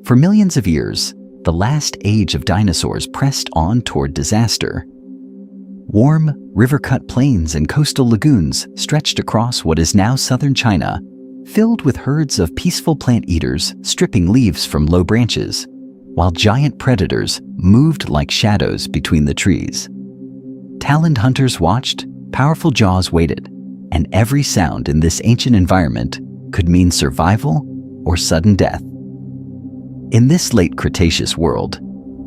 For millions of years, the last age of dinosaurs pressed on toward disaster. Warm, river-cut plains and coastal lagoons stretched across what is now southern China, filled with herds of peaceful plant eaters stripping leaves from low branches, while giant predators moved like shadows between the trees. Taloned hunters watched, powerful jaws waited, and every sound in this ancient environment could mean survival or sudden death. In this late Cretaceous world,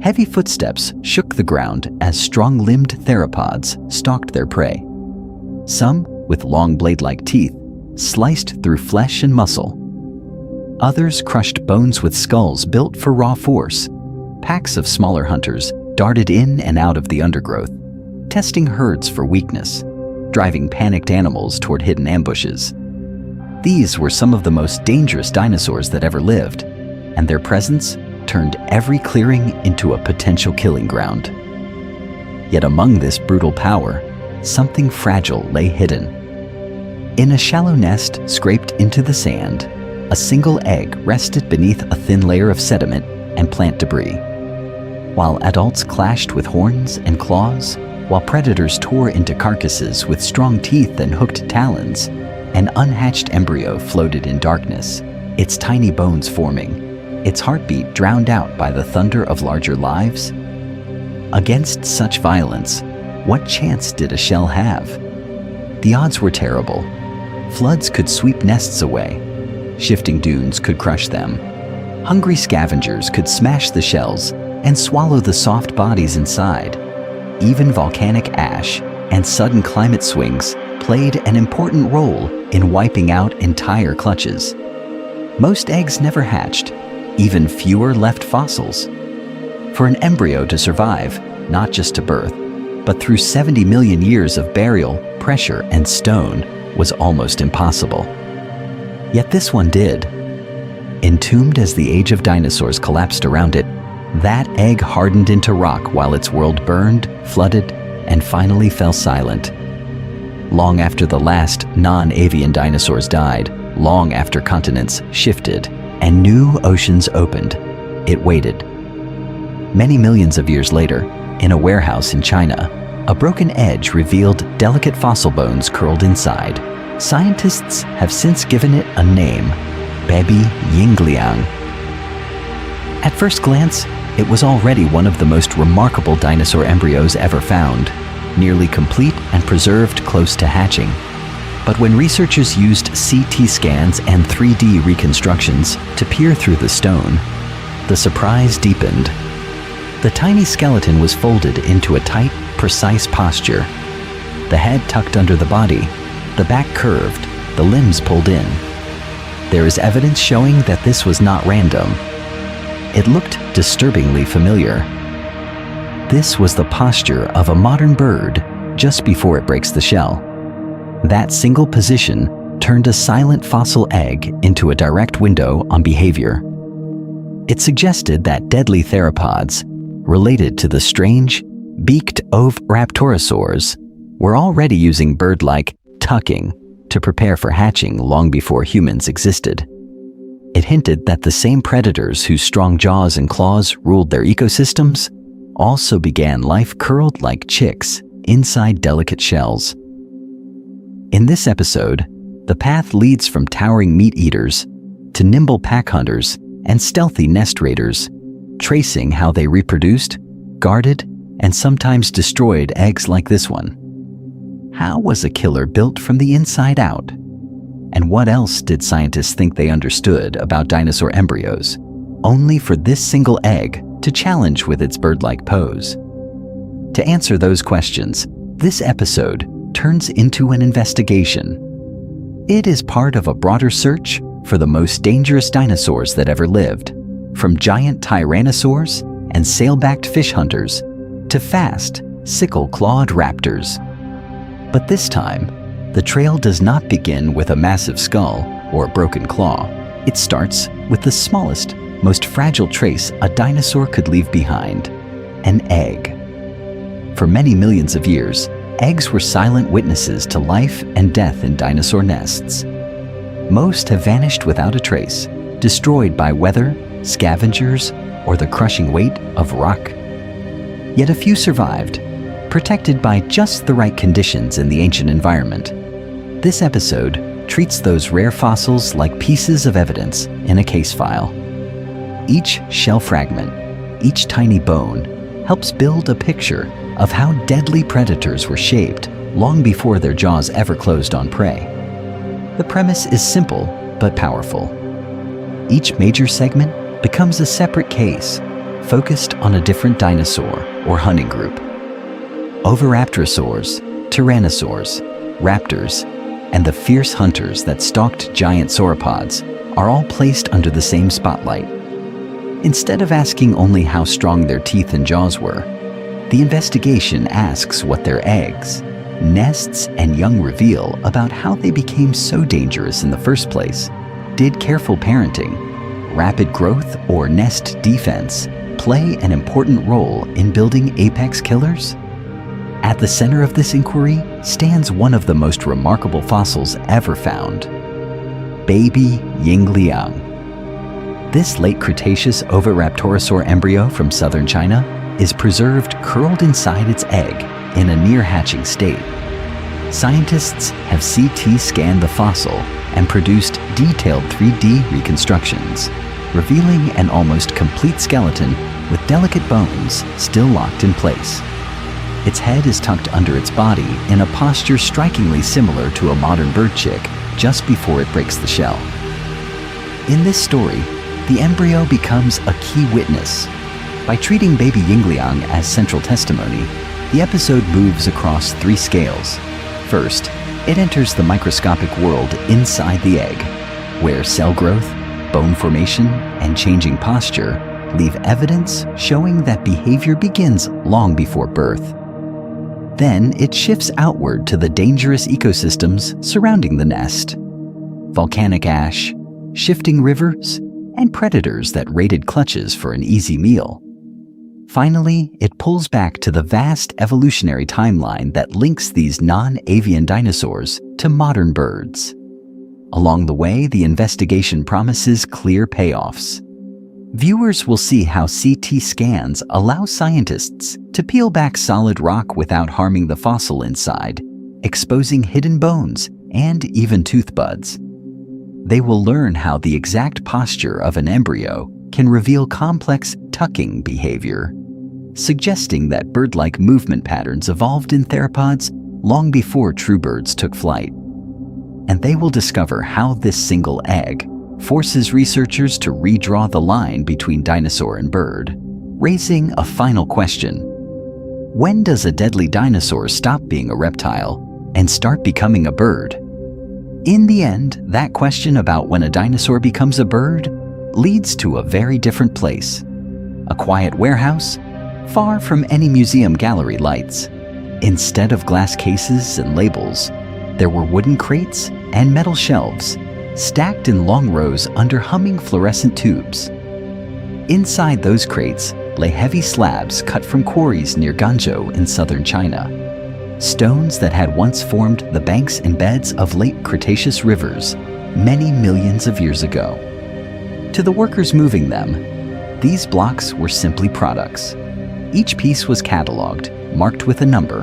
heavy footsteps shook the ground as strong-limbed theropods stalked their prey. Some, with long blade-like teeth, sliced through flesh and muscle. Others crushed bones with skulls built for raw force. Packs of smaller hunters darted in and out of the undergrowth, testing herds for weakness, driving panicked animals toward hidden ambushes. These were some of the most dangerous dinosaurs that ever lived, and their presence turned every clearing into a potential killing ground. Yet among this brutal power, something fragile lay hidden. In a shallow nest scraped into the sand, a single egg rested beneath a thin layer of sediment and plant debris. While adults clashed with horns and claws, while predators tore into carcasses with strong teeth and hooked talons, an unhatched embryo floated in darkness, its tiny bones forming, its heartbeat drowned out by the thunder of larger lives. Against such violence, what chance did a shell have? The odds were terrible. Floods could sweep nests away. Shifting dunes could crush them. Hungry scavengers could smash the shells and swallow the soft bodies inside. Even volcanic ash and sudden climate swings played an important role in wiping out entire clutches. Most eggs never hatched. Even fewer left fossils. For an embryo to survive, not just to birth, but through 70 million years of burial, pressure, and stone, was almost impossible. Yet this one did. Entombed as the age of dinosaurs collapsed around it, that egg hardened into rock while its world burned, flooded, and finally fell silent. Long after the last non-avian dinosaurs died, long after continents shifted, and new oceans opened, it waited. Many millions of years later, in a warehouse in China, a broken edge revealed delicate fossil bones curled inside. Scientists have since given it a name, Baby Yingliang. At first glance, it was already one of the most remarkable dinosaur embryos ever found, nearly complete and preserved close to hatching. But when researchers used CT scans and 3D reconstructions to peer through the stone, the surprise deepened. The tiny skeleton was folded into a tight, precise posture. The head tucked under the body, the back curved, the limbs pulled in. There is evidence showing that this was not random. It looked disturbingly familiar. This was the posture of a modern bird just before it breaks the shell. That single position turned a silent fossil egg into a direct window on behavior. It suggested that deadly theropods, related to the strange, beaked oviraptorosaurs, were already using bird-like tucking to prepare for hatching long before humans existed. It hinted that the same predators whose strong jaws and claws ruled their ecosystems also began life curled like chicks inside delicate shells. In this episode, the path leads from towering meat eaters to nimble pack hunters and stealthy nest raiders, tracing how they reproduced, guarded, and sometimes destroyed eggs like this one. How was a killer built from the inside out? And what else did scientists think they understood about dinosaur embryos, only for this single egg to challenge with its bird-like pose? To answer those questions, this episode turns into an investigation. It is part of a broader search for the most dangerous dinosaurs that ever lived, from giant tyrannosaurs and sail-backed fish hunters to fast, sickle-clawed raptors. But this time, the trail does not begin with a massive skull or a broken claw. It starts with the smallest, most fragile trace a dinosaur could leave behind: an egg. For many millions of years, eggs were silent witnesses to life and death in dinosaur nests. Most have vanished without a trace, destroyed by weather, scavengers, or the crushing weight of rock. Yet a few survived, protected by just the right conditions in the ancient environment. This episode treats those rare fossils like pieces of evidence in a case file. Each shell fragment, each tiny bone, helps build a picture of how deadly predators were shaped long before their jaws ever closed on prey. The premise is simple but powerful. Each major segment becomes a separate case, focused on a different dinosaur or hunting group. Oviraptorosaurs, tyrannosaurs, raptors, and the fierce hunters that stalked giant sauropods are all placed under the same spotlight. Instead of asking only how strong their teeth and jaws were, the investigation asks what their eggs, nests, and young reveal about how they became so dangerous in the first place. Did careful parenting, rapid growth, or nest defense play an important role in building apex killers? At the center of this inquiry stands one of the most remarkable fossils ever found, baby Yingliang. This late Cretaceous Oviraptorosaur embryo from southern China is preserved curled inside its egg in a near-hatching state. Scientists have CT scanned the fossil and produced detailed 3D reconstructions, revealing an almost complete skeleton with delicate bones still locked in place. Its head is tucked under its body in a posture strikingly similar to a modern bird chick just before it breaks the shell. In this story, the embryo becomes a key witness. By treating baby Yingliang as central testimony, the episode moves across 3 scales. First, it enters the microscopic world inside the egg, where cell growth, bone formation, and changing posture leave evidence showing that behavior begins long before birth. Then it shifts outward to the dangerous ecosystems surrounding the nest. Volcanic ash, shifting rivers, and predators that raided clutches for an easy meal. Finally, it pulls back to the vast evolutionary timeline that links these non-avian dinosaurs to modern birds. Along the way, the investigation promises clear payoffs. Viewers will see how CT scans allow scientists to peel back solid rock without harming the fossil inside, exposing hidden bones and even tooth buds. They will learn how the exact posture of an embryo can reveal complex tucking behavior, suggesting that bird-like movement patterns evolved in theropods long before true birds took flight. And they will discover how this single egg forces researchers to redraw the line between dinosaur and bird, raising a final question. When does a deadly dinosaur stop being a reptile and start becoming a bird? In the end, that question about when a dinosaur becomes a bird leads to a very different place. A quiet warehouse, far from any museum gallery lights. Instead of glass cases and labels, there were wooden crates and metal shelves, stacked in long rows under humming fluorescent tubes. Inside those crates lay heavy slabs cut from quarries near Ganzhou in southern China. Stones that had once formed the banks and beds of late Cretaceous rivers many millions of years ago. To the workers moving them, these blocks were simply products. Each piece was cataloged, marked with a number,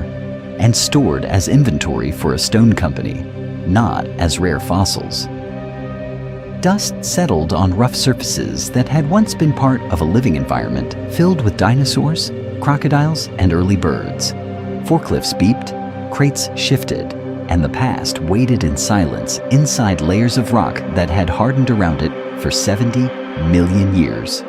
and stored as inventory for a stone company, not as rare fossils. Dust settled on rough surfaces that had once been part of a living environment filled with dinosaurs, crocodiles, and early birds. Forklifts beeped, crates shifted, and the past waited in silence inside layers of rock that had hardened around it for 70 million years.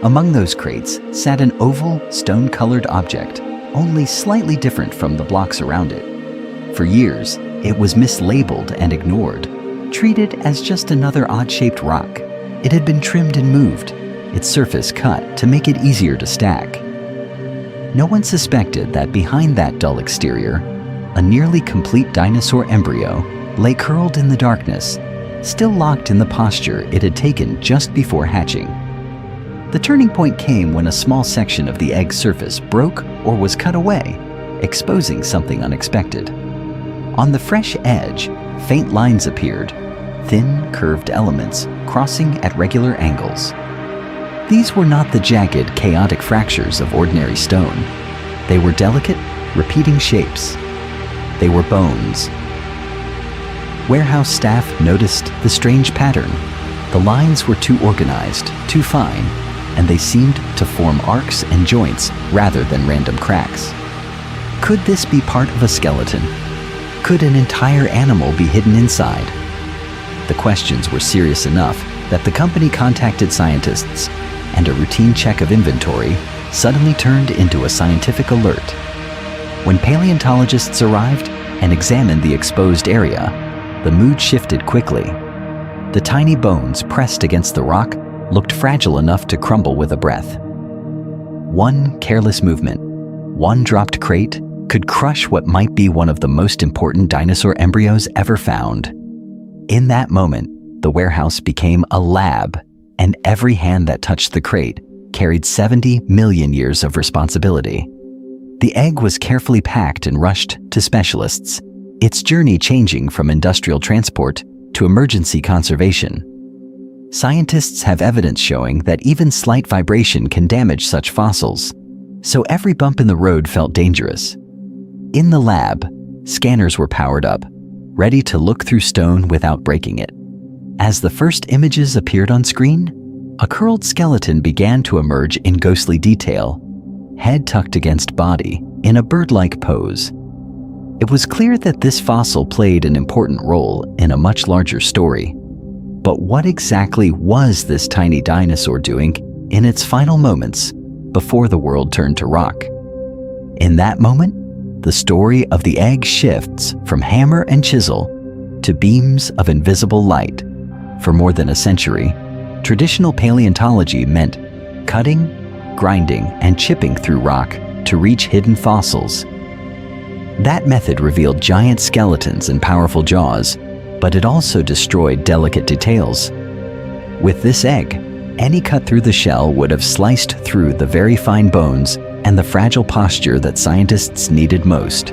Among those crates sat an oval, stone-colored object, only slightly different from the blocks around it. For years, it was mislabeled and ignored, treated as just another odd-shaped rock. It had been trimmed and moved, its surface cut to make it easier to stack. No one suspected that behind that dull exterior, a nearly complete dinosaur embryo lay curled in the darkness, still locked in the posture it had taken just before hatching. The turning point came when a small section of the egg's surface broke or was cut away, exposing something unexpected. On the fresh edge, faint lines appeared, thin, curved elements crossing at regular angles. These were not the jagged, chaotic fractures of ordinary stone. They were delicate, repeating shapes. They were bones. Warehouse staff noticed the strange pattern. The lines were too organized, too fine, and they seemed to form arcs and joints rather than random cracks. Could this be part of a skeleton? Could an entire animal be hidden inside? The questions were serious enough that the company contacted scientists, and a routine check of inventory suddenly turned into a scientific alert. When paleontologists arrived and examined the exposed area, the mood shifted quickly. The tiny bones pressed against the rock looked fragile enough to crumble with a breath. One careless movement, one dropped crate, could crush what might be one of the most important dinosaur embryos ever found. In that moment, the warehouse became a lab, and every hand that touched the crate carried 70 million years of responsibility. The egg was carefully packed and rushed to specialists, its journey changing from industrial transport to emergency conservation. Scientists have evidence showing that even slight vibration can damage such fossils, so every bump in the road felt dangerous. In the lab, scanners were powered up, ready to look through stone without breaking it. As the first images appeared on screen, a curled skeleton began to emerge in ghostly detail, head tucked against body, in a bird-like pose. It was clear that this fossil played an important role in a much larger story. But what exactly was this tiny dinosaur doing in its final moments before the world turned to rock? In that moment, the story of the egg shifts from hammer and chisel to beams of invisible light. For more than a century, traditional paleontology meant cutting, grinding, and chipping through rock to reach hidden fossils. That method revealed giant skeletons and powerful jaws, but it also destroyed delicate details. With this egg, any cut through the shell would have sliced through the very fine bones and the fragile posture that scientists needed most.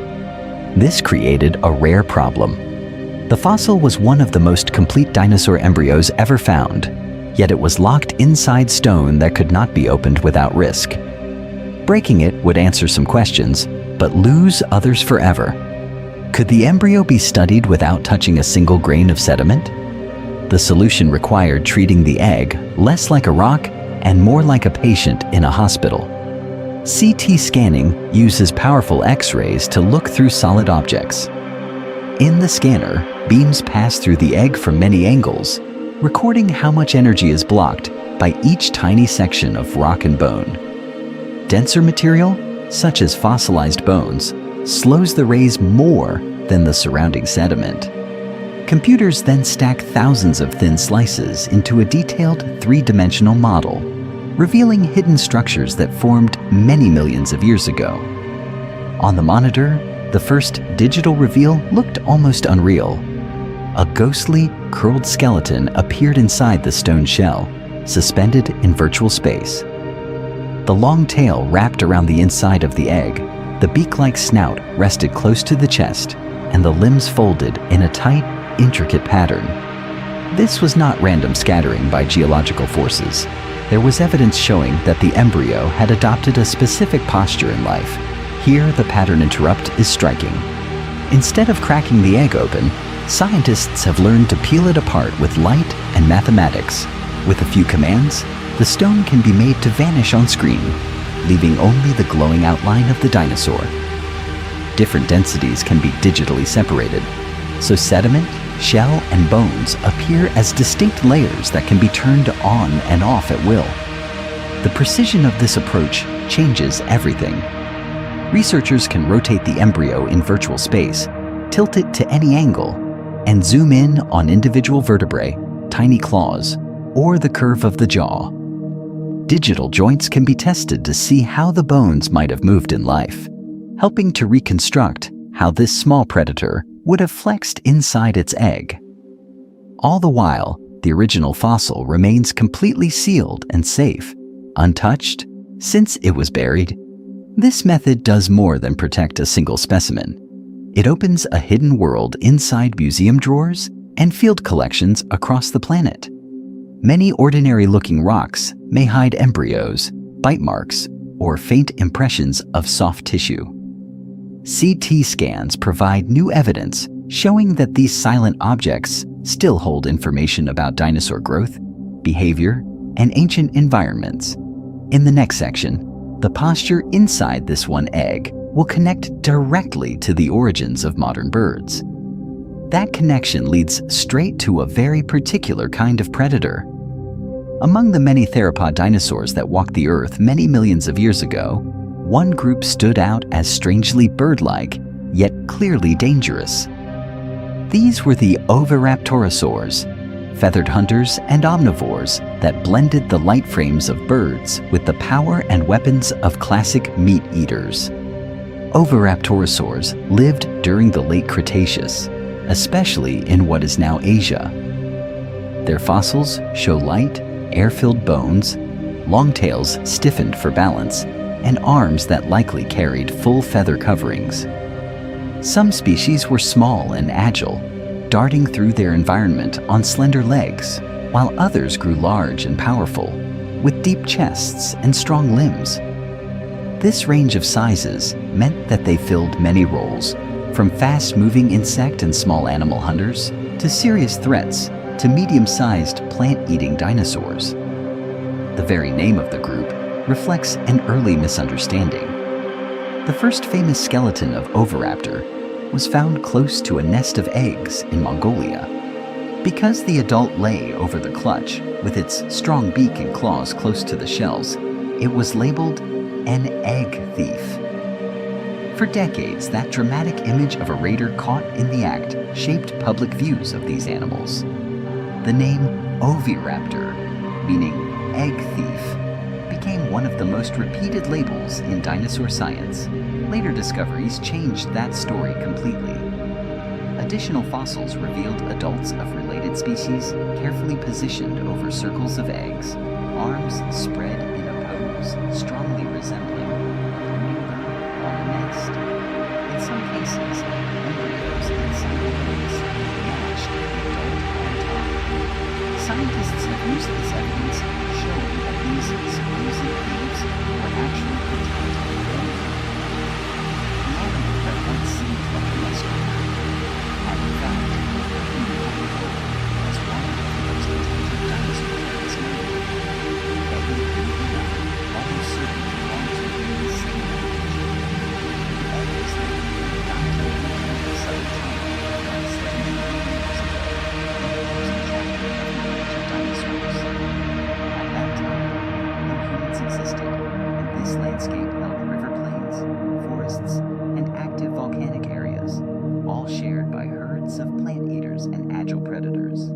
This created a rare problem. The fossil was one of the most complete dinosaur embryos ever found, yet it was locked inside stone that could not be opened without risk. Breaking it would answer some questions, but lose others forever. Could the embryo be studied without touching a single grain of sediment? The solution required treating the egg less like a rock and more like a patient in a hospital. CT scanning uses powerful X-rays to look through solid objects. In the scanner, beams pass through the egg from many angles, recording how much energy is blocked by each tiny section of rock and bone. Denser material, such as fossilized bones, slows the rays more than the surrounding sediment. Computers then stack thousands of thin slices into a detailed three-dimensional model, revealing hidden structures that formed many millions of years ago. On the monitor, the first digital reveal looked almost unreal. A ghostly, curled skeleton appeared inside the stone shell, suspended in virtual space. The long tail wrapped around the inside of the egg, the beak-like snout rested close to the chest, and the limbs folded in a tight, intricate pattern. This was not random scattering by geological forces. There was evidence showing that the embryo had adopted a specific posture in life. Here, the pattern interrupt is striking. Instead of cracking the egg open, scientists have learned to peel it apart with light and mathematics. With a few commands, the stone can be made to vanish on screen, leaving only the glowing outline of the dinosaur. Different densities can be digitally separated, so sediment, shell, and bones appear as distinct layers that can be turned on and off at will. The precision of this approach changes everything. Researchers can rotate the embryo in virtual space, tilt it to any angle, and zoom in on individual vertebrae, tiny claws, or the curve of the jaw. Digital joints can be tested to see how the bones might have moved in life, helping to reconstruct how this small predator would have flexed inside its egg. All the while, the original fossil remains completely sealed and safe, untouched, since it was buried. This method does more than protect a single specimen. It opens a hidden world inside museum drawers and field collections across the planet. Many ordinary-looking rocks may hide embryos, bite marks, or faint impressions of soft tissue. CT scans provide new evidence showing that these silent objects still hold information about dinosaur growth, behavior, and ancient environments. In the next section, the posture inside this one egg will connect directly to the origins of modern birds. That connection leads straight to a very particular kind of predator. Among the many theropod dinosaurs that walked the Earth many millions of years ago, one group stood out as strangely bird-like, yet clearly dangerous. These were the oviraptorosaurs, feathered hunters and omnivores that blended the light frames of birds with the power and weapons of classic meat eaters. Oviraptorosaurs lived during the late Cretaceous, especially in what is now Asia. Their fossils show light, air-filled bones, long tails stiffened for balance, and arms that likely carried full feather coverings. Some species were small and agile, darting through their environment on slender legs, while others grew large and powerful, with deep chests and strong limbs. This range of sizes meant that they filled many roles, from fast-moving insect and small animal hunters to serious threats to medium-sized plant-eating dinosaurs. The very name of the group reflects an early misunderstanding. The first famous skeleton of Oviraptor was found close to a nest of eggs in Mongolia. Because the adult lay over the clutch with its strong beak and claws close to the shells, it was labeled an egg thief. For decades, that dramatic image of a raider caught in the act shaped public views of these animals. The name Oviraptor, meaning egg thief, became one of the most repeated labels in dinosaur science. Later discoveries changed that story completely. Additional fossils revealed adults of related species carefully positioned over circles of eggs, arms spread in a pose strongly resembling a hummingbird on a nest. In some cases, embryos inside the eggs matched the adult on top. Scientists have used this evidence, showing that these supposed thieves were actually contained in the egg. The animal that once seemed like a nest had in fact as one of the most intelligent dinosaur parents known. But we believe that almost certainly belonged to the same lineage. The egg was then not taken from southern China around 7 million years ago. It was a chapter of the age of dinosaurs. At that time, no humans existed, and this landscape held river plains, forests, and active volcanic areas, all shared by herds of plant eaters and agile predators.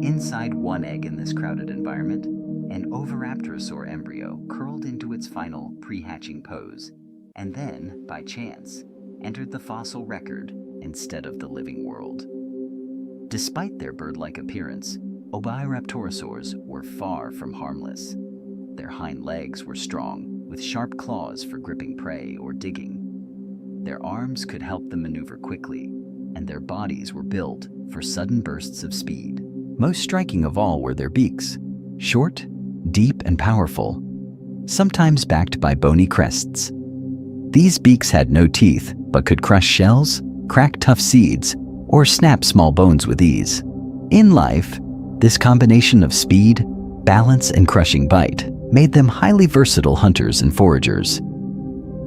Inside one egg in this crowded environment, an Oviraptorosaur embryo curled into its final pre-hatching pose, and then, by chance, entered the fossil record instead of the living world. Despite their bird-like appearance, Oviraptorosaurs were far from harmless. Their hind legs were strong, with sharp claws for gripping prey or digging. Their arms could help them maneuver quickly, and their bodies were built for sudden bursts of speed. Most striking of all were their beaks, short, deep, and powerful, sometimes backed by bony crests. These beaks had no teeth, but could crush shells, crack tough seeds, or snap small bones with ease. In life, this combination of speed, balance, and crushing bite made them highly versatile hunters and foragers.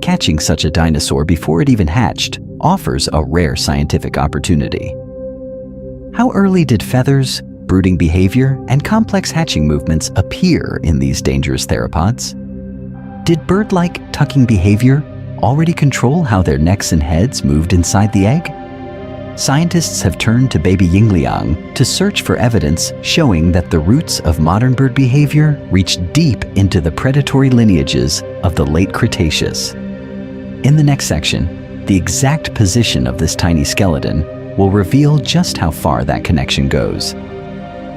Catching such a dinosaur before it even hatched offers a rare scientific opportunity. How early did feathers, brooding behavior, and complex hatching movements appear in these dangerous theropods? Did bird-like tucking behavior already control how their necks and heads moved inside the egg? Scientists have turned to baby Yingliang to search for evidence showing that the roots of modern bird behavior reach deep into the predatory lineages of the late Cretaceous. In the next section, the exact position of this tiny skeleton will reveal just how far that connection goes.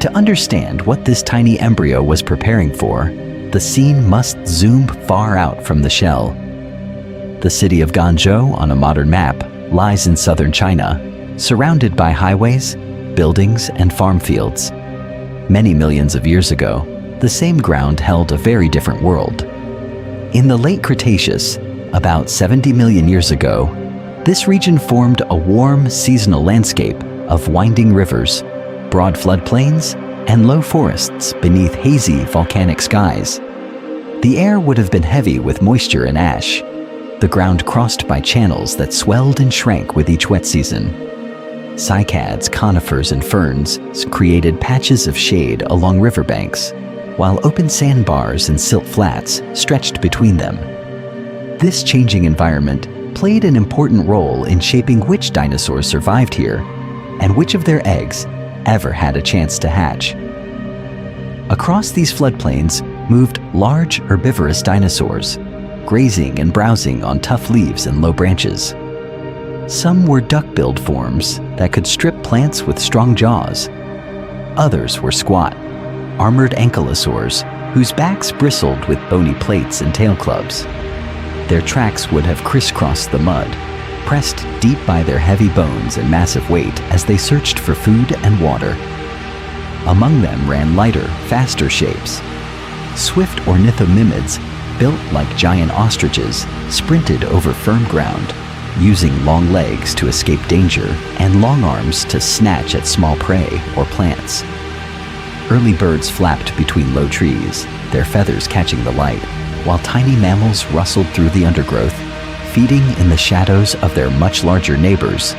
To understand what this tiny embryo was preparing for, the scene must zoom far out from the shell. The city of Guangzhou on a modern map lies in southern China, surrounded by highways, buildings, and farm fields. Many millions of years ago, the same ground held a very different world. In the late Cretaceous, about 70 million years ago, this region formed a warm, seasonal landscape of winding rivers, broad floodplains, and low forests beneath hazy volcanic skies. The air would have been heavy with moisture and ash, the ground crossed by channels that swelled and shrank with each wet season. Cycads, conifers, and ferns created patches of shade along riverbanks, while open sandbars and silt flats stretched between them. This changing environment played an important role in shaping which dinosaurs survived here and which of their eggs ever had a chance to hatch. Across these floodplains moved large herbivorous dinosaurs, grazing and browsing on tough leaves and low branches. Some were duck-billed forms that could strip plants with strong jaws. Others were squat, armored ankylosaurs whose backs bristled with bony plates and tail clubs. Their tracks would have crisscrossed the mud, pressed deep by their heavy bones and massive weight as they searched for food and water. Among them ran lighter, faster shapes. Swift ornithomimids, built like giant ostriches, sprinted over firm ground, using long legs to escape danger and long arms to snatch at small prey or plants. Early birds flapped between low trees, their feathers catching the light, while tiny mammals rustled through the undergrowth, feeding in the shadows of their much larger neighbors.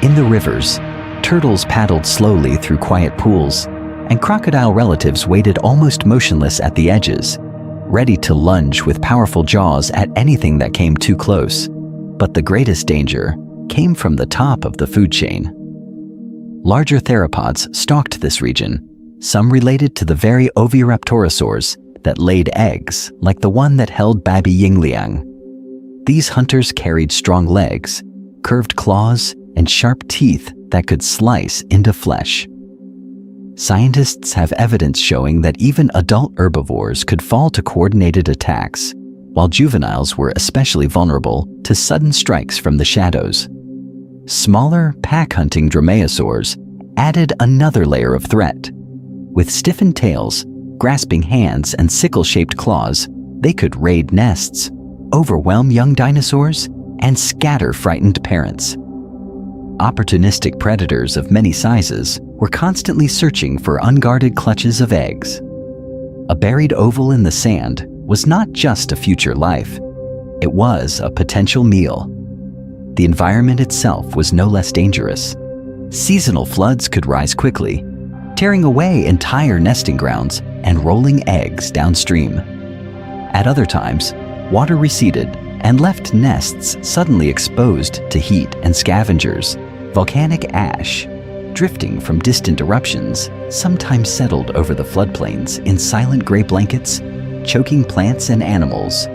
In the rivers, turtles paddled slowly through quiet pools, and crocodile relatives waited almost motionless at the edges, ready to lunge with powerful jaws at anything that came too close. But the greatest danger came from the top of the food chain. Larger theropods stalked this region, some related to the very oviraptorosaurs that laid eggs like the one that held baby yingliang. These hunters carried strong legs, curved claws, and sharp teeth that could slice into flesh. Scientists have evidence showing that even adult herbivores could fall to coordinated attacks, while juveniles were especially vulnerable to sudden strikes from the shadows. Smaller, pack-hunting dromaeosaurs added another layer of threat. With stiffened tails, grasping hands, and sickle-shaped claws, they could raid nests, overwhelm young dinosaurs, and scatter frightened parents. Opportunistic predators of many sizes were constantly searching for unguarded clutches of eggs. A buried oval in the sand was not just a future life, it was a potential meal. The environment itself was no less dangerous. Seasonal floods could rise quickly, tearing away entire nesting grounds and rolling eggs downstream. At other times, water receded and left nests suddenly exposed to heat and scavengers. Volcanic ash, drifting from distant eruptions, sometimes settled over the floodplains in silent gray blankets, choking plants and animals,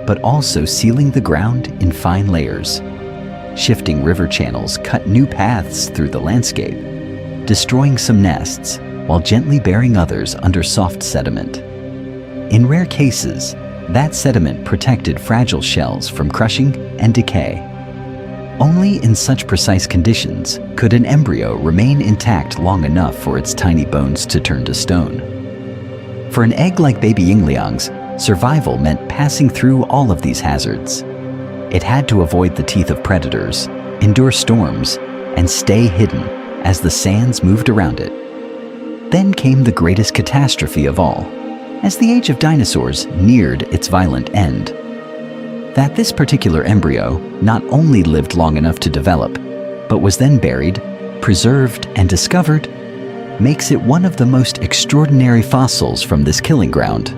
but also sealing the ground in fine layers. Shifting river channels cut new paths through the landscape, destroying some nests while gently burying others under soft sediment. In rare cases, that sediment protected fragile shells from crushing and decay. Only in such precise conditions could an embryo remain intact long enough for its tiny bones to turn to stone. For an egg like baby yingliang's, survival meant passing through all of these hazards. It had to avoid the teeth of predators, endure storms, and stay hidden as the sands moved around it. Then came the greatest catastrophe of all, as the age of dinosaurs neared its violent end. That this particular embryo not only lived long enough to develop, but was then buried, preserved, and discovered, makes it one of the most extraordinary fossils from this killing ground.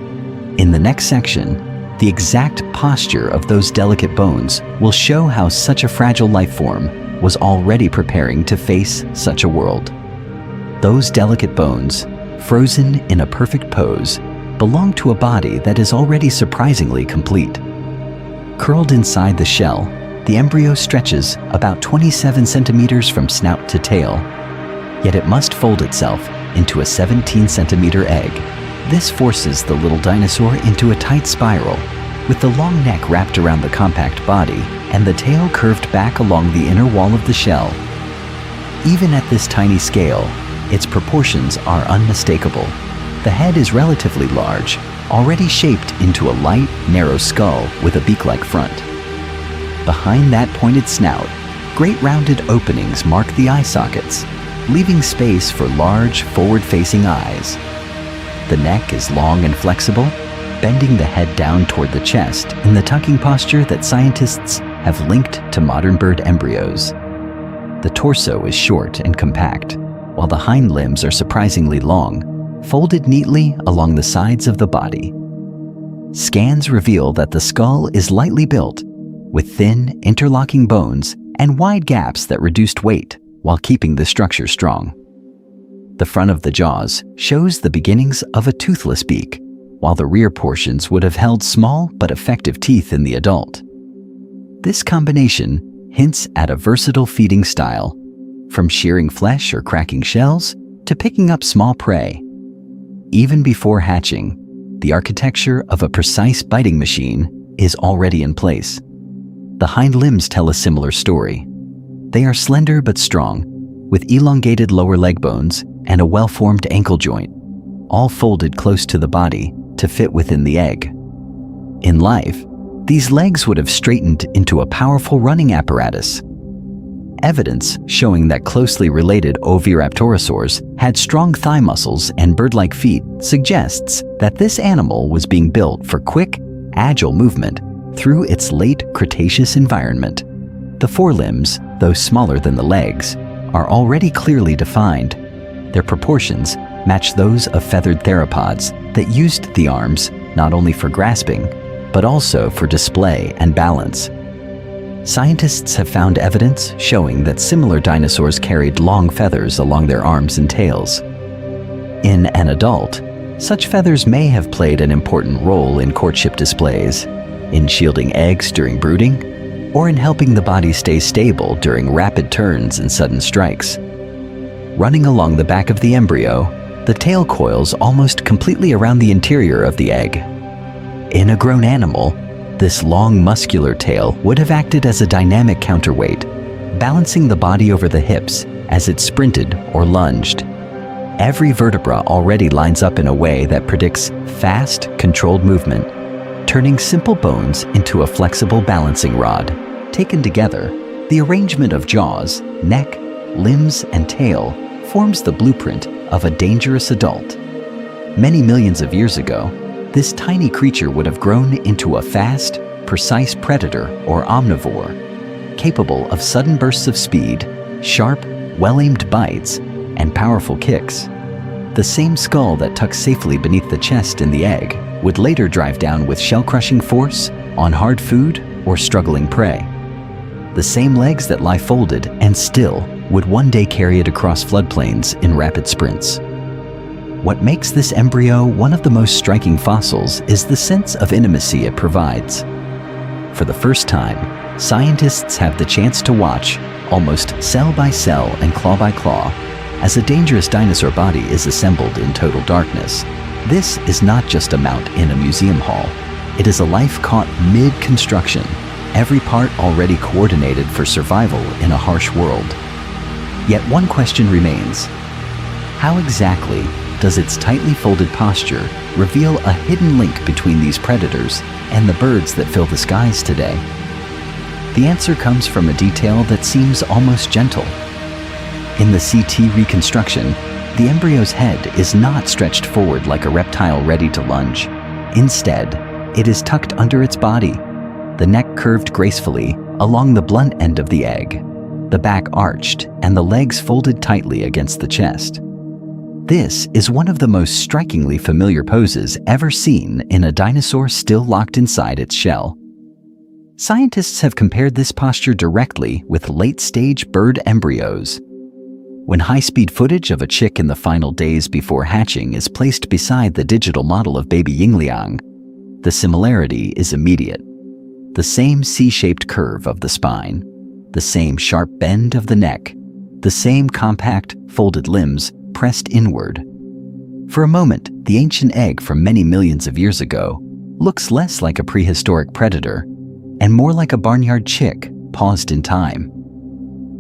In the next section, the exact posture of those delicate bones will show how such a fragile life form was already preparing to face such a world. Those delicate bones, frozen in a perfect pose, belong to a body that is already surprisingly complete. Curled inside the shell, the embryo stretches about 27 centimeters from snout to tail, yet it must fold itself into a 17-centimeter egg. This forces the little dinosaur into a tight spiral, with the long neck wrapped around the compact body and the tail curved back along the inner wall of the shell. Even at this tiny scale, its proportions are unmistakable. The head is relatively large, already shaped into a light, narrow skull with a beak-like front. Behind that pointed snout, great rounded openings mark the eye sockets, leaving space for large, forward-facing eyes. The neck is long and flexible, bending the head down toward the chest in the tucking posture that scientists have linked to modern bird embryos. The torso is short and compact, while the hind limbs are surprisingly long, folded neatly along the sides of the body. Scans reveal that the skull is lightly built, with thin, interlocking bones and wide gaps that reduced weight while keeping the structure strong. The front of the jaws shows the beginnings of a toothless beak, while the rear portions would have held small but effective teeth in the adult. This combination hints at a versatile feeding style, from shearing flesh or cracking shells to picking up small prey. Even before hatching, the architecture of a precise biting machine is already in place. The hind limbs tell a similar story. They are slender but strong, with elongated lower leg bones and a well-formed ankle joint, all folded close to the body to fit within the egg. In life, these legs would have straightened into a powerful running apparatus. Evidence showing that closely related oviraptorosaurs had strong thigh muscles and bird-like feet suggests that this animal was being built for quick, agile movement through its late Cretaceous environment. The forelimbs, though smaller than the legs, are already clearly defined. Their proportions match those of feathered theropods that used the arms not only for grasping, but also for display and balance. Scientists have found evidence showing that similar dinosaurs carried long feathers along their arms and tails. In an adult, such feathers may have played an important role in courtship displays, in shielding eggs during brooding, or in helping the body stay stable during rapid turns and sudden strikes. Running along the back of the embryo, the tail coils almost completely around the interior of the egg. In a grown animal, this long muscular tail would have acted as a dynamic counterweight, balancing the body over the hips as it sprinted or lunged. Every vertebra already lines up in a way that predicts fast, controlled movement, turning simple bones into a flexible balancing rod. Taken together, the arrangement of jaws, neck, limbs, and tail forms the blueprint of a dangerous adult. Many millions of years ago, this tiny creature would have grown into a fast, precise predator or omnivore, capable of sudden bursts of speed, sharp, well-aimed bites, and powerful kicks. The same skull that tucks safely beneath the chest in the egg would later drive down with shell-crushing force on hard food or struggling prey. The same legs that lie folded and still would one day carry it across floodplains in rapid sprints. What makes this embryo one of the most striking fossils is the sense of intimacy it provides. For the first time, scientists have the chance to watch, almost cell by cell and claw by claw, as a dangerous dinosaur body is assembled in total darkness. This is not just a mount in a museum hall. It is a life caught mid-construction, every part already coordinated for survival in a harsh world. Yet one question remains. How exactly does its tightly folded posture reveal a hidden link between these predators and the birds that fill the skies today? The answer comes from a detail that seems almost gentle. In the CT reconstruction, the embryo's head is not stretched forward like a reptile ready to lunge. Instead, it is tucked under its body, the neck curved gracefully along the blunt end of the egg, the back arched, and the legs folded tightly against the chest. This is one of the most strikingly familiar poses ever seen in a dinosaur still locked inside its shell. Scientists have compared this posture directly with late-stage bird embryos. When high-speed footage of a chick in the final days before hatching is placed beside the digital model of baby Yingliang, the similarity is immediate. The same C-shaped curve of the spine, the same sharp bend of the neck, the same compact, folded limbs pressed inward. For a moment, the ancient egg from many millions of years ago looks less like a prehistoric predator and more like a barnyard chick paused in time.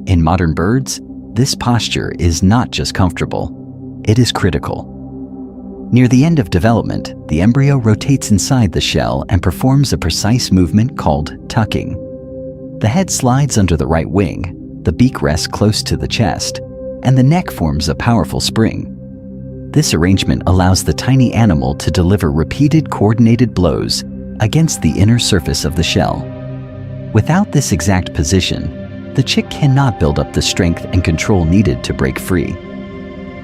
In modern birds, this posture is not just comfortable, It is critical. Near the end of development, the embryo rotates inside the shell and performs a precise movement called tucking. The head slides under the right wing, the beak rests close to the chest, and the neck forms a powerful spring. This arrangement allows the tiny animal to deliver repeated coordinated blows against the inner surface of the shell. Without this exact position, the chick cannot build up the strength and control needed to break free.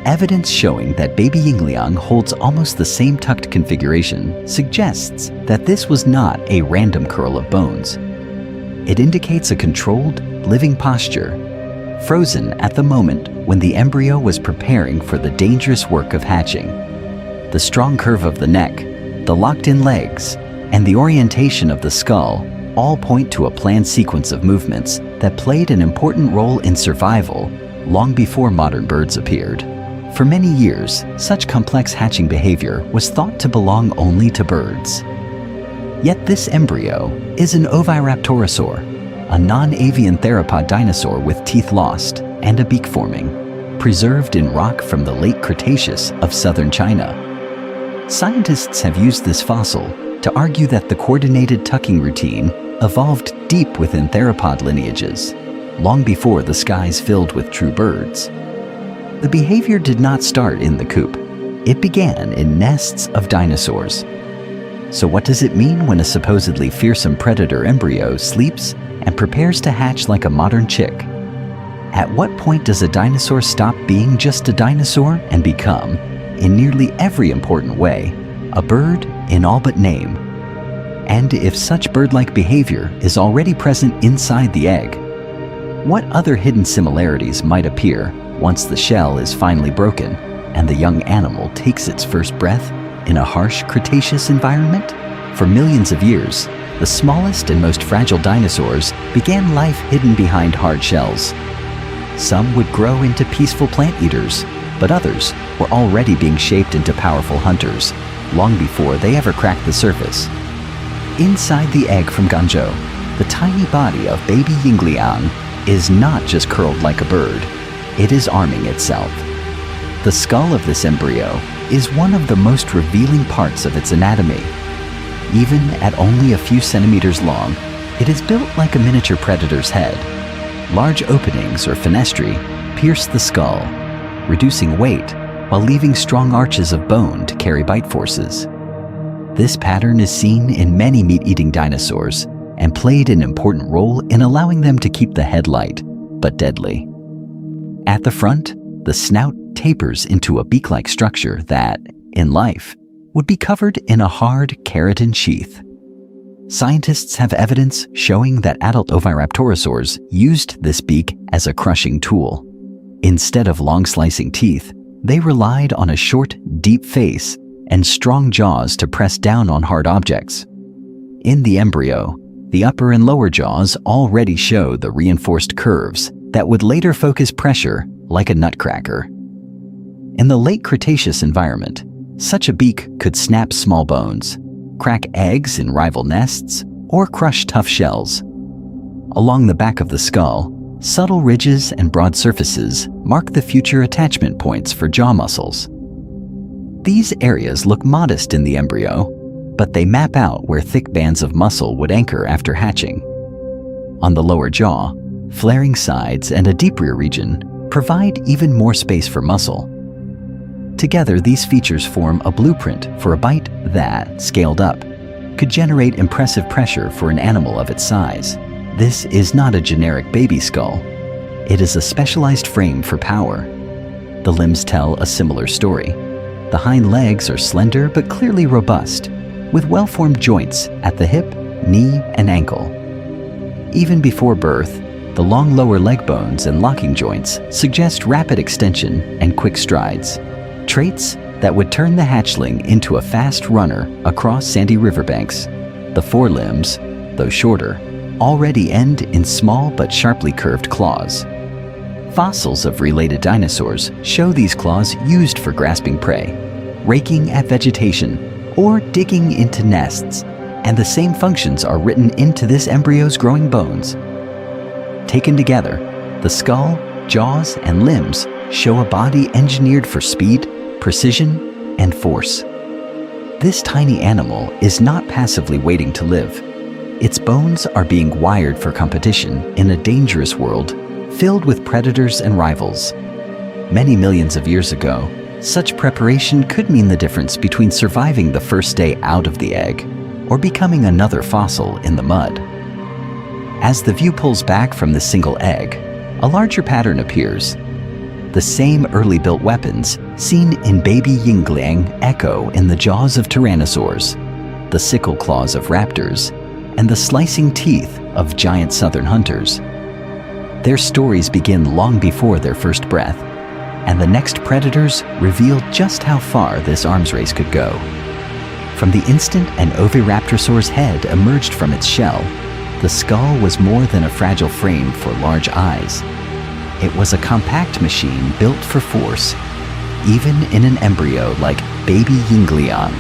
Evidence showing that baby yingliang holds almost the same tucked configuration suggests that this was not a random curl of bones. It indicates a controlled, living posture, frozen at the moment when the embryo was preparing for the dangerous work of hatching. The strong curve of the neck, the locked-in legs, and the orientation of the skull all point to a planned sequence of movements that played an important role in survival long before modern birds appeared. For many years, such complex hatching behavior was thought to belong only to birds. Yet this embryo is an oviraptorosaur, a non-avian theropod dinosaur with teeth lost and a beak forming, preserved in rock from the late Cretaceous of southern China. Scientists have used this fossil to argue that the coordinated tucking routine evolved deep within theropod lineages, long before the skies filled with true birds. The behavior did not start in the coop. It began in nests of dinosaurs. So what does it mean when a supposedly fearsome predator embryo sleeps and prepares to hatch like a modern chick? At what point does a dinosaur stop being just a dinosaur and become, in nearly every important way, a bird in all but name? And if such bird-like behavior is already present inside the egg, what other hidden similarities might appear once the shell is finally broken and the young animal takes its first breath in a harsh Cretaceous environment? For millions of years, the smallest and most fragile dinosaurs began life hidden behind hard shells. Some would grow into peaceful plant eaters, but others were already being shaped into powerful hunters long before they ever cracked the surface. Inside the egg from Guangzhou, the tiny body of baby yingliang is not just curled like a bird, it is arming itself. The skull of this embryo is one of the most revealing parts of its anatomy. Even at only a few centimeters long, it is built like a miniature predator's head. Large openings or fenestrae pierce the skull, reducing weight while leaving strong arches of bone to carry bite forces. This pattern is seen in many meat-eating dinosaurs and played an important role in allowing them to keep the head light, but deadly. At the front, the snout tapers into a beak-like structure that, in life, would be covered in a hard keratin sheath. Scientists have evidence showing that adult oviraptorosaurs used this beak as a crushing tool. Instead of long slicing teeth, they relied on a short, deep face and strong jaws to press down on hard objects. In the embryo, the upper and lower jaws already show the reinforced curves that would later focus pressure like a nutcracker. In the late Cretaceous environment, such a beak could snap small bones, crack eggs in rival nests, or crush tough shells. Along the back of the skull, subtle ridges and broad surfaces mark the future attachment points for jaw muscles. These areas look modest in the embryo, but they map out where thick bands of muscle would anchor after hatching. On the lower jaw, flaring sides and a deep rear region provide even more space for muscle. Together, these features form a blueprint for a bite that, scaled up, could generate impressive pressure for an animal of its size. This is not a generic baby skull. It is a specialized frame for power. The limbs tell a similar story. The hind legs are slender but clearly robust, with well-formed joints at the hip, knee, and ankle. Even before birth, the long lower leg bones and locking joints suggest rapid extension and quick strides, traits that would turn the hatchling into a fast runner across sandy riverbanks. The forelimbs, though shorter, already end in small but sharply curved claws. Fossils of related dinosaurs show these claws used for grasping prey, raking at vegetation, or digging into nests, and the same functions are written into this embryo's growing bones. Taken together, the skull, jaws, and limbs show a body engineered for speed, precision, and force. This tiny animal is not passively waiting to live. Its bones are being wired for competition in a dangerous world filled with predators and rivals. Many millions of years ago, such preparation could mean the difference between surviving the first day out of the egg or becoming another fossil in the mud. As the view pulls back from the single egg, a larger pattern appears. The same early built weapons seen in baby Yingliang echo in the jaws of tyrannosaurs, the sickle claws of raptors, and the slicing teeth of giant southern hunters. Their stories begin long before their first breath, and the next predators reveal just how far this arms race could go. From the instant an oviraptorsaur's head emerged from its shell, the skull was more than a fragile frame for large eyes. It was a compact machine built for force. Even in an embryo like baby Yingliang,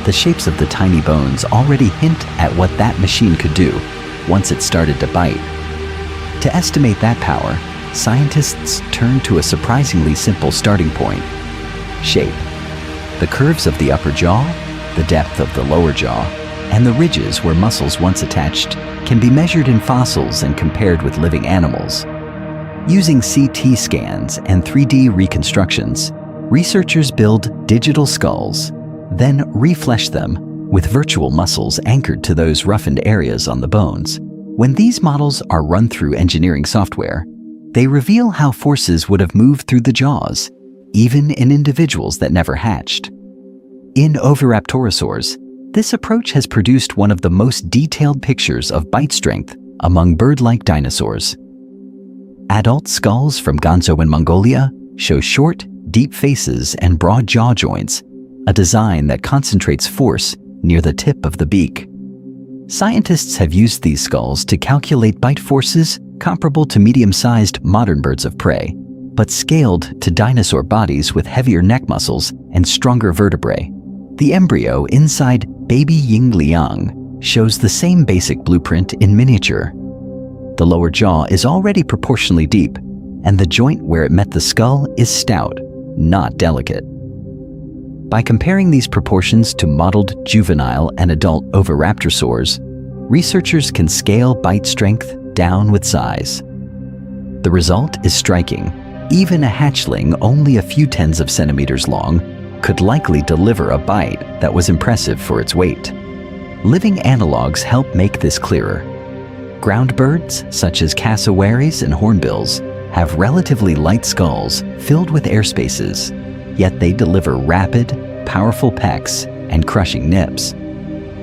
the shapes of the tiny bones already hint at what that machine could do once it started to bite. To estimate that power, scientists turn to a surprisingly simple starting point: shape. The curves of the upper jaw, the depth of the lower jaw, and the ridges where muscles once attached can be measured in fossils and compared with living animals. Using CT scans and 3D reconstructions, researchers build digital skulls, then reflesh them with virtual muscles anchored to those roughened areas on the bones. When these models are run through engineering software, they reveal how forces would have moved through the jaws, even in individuals that never hatched. In oviraptorosaurs, this approach has produced one of the most detailed pictures of bite strength among bird-like dinosaurs. Adult skulls from Gansu in Mongolia show short, deep faces and broad jaw joints, a design that concentrates force near the tip of the beak. Scientists have used these skulls to calculate bite forces comparable to medium-sized modern birds of prey, but scaled to dinosaur bodies with heavier neck muscles and stronger vertebrae. The embryo inside baby Yingliang shows the same basic blueprint in miniature. The lower jaw is already proportionally deep, and the joint where it met the skull is stout, not delicate. By comparing these proportions to modeled juvenile and adult oviraptorosaurs, researchers can scale bite strength down with size. The result is striking. Even a hatchling only a few tens of centimeters long could likely deliver a bite that was impressive for its weight. Living analogs help make this clearer. Ground birds, such as cassowaries and hornbills, have relatively light skulls filled with air spaces, yet they deliver rapid, powerful pecks and crushing nips.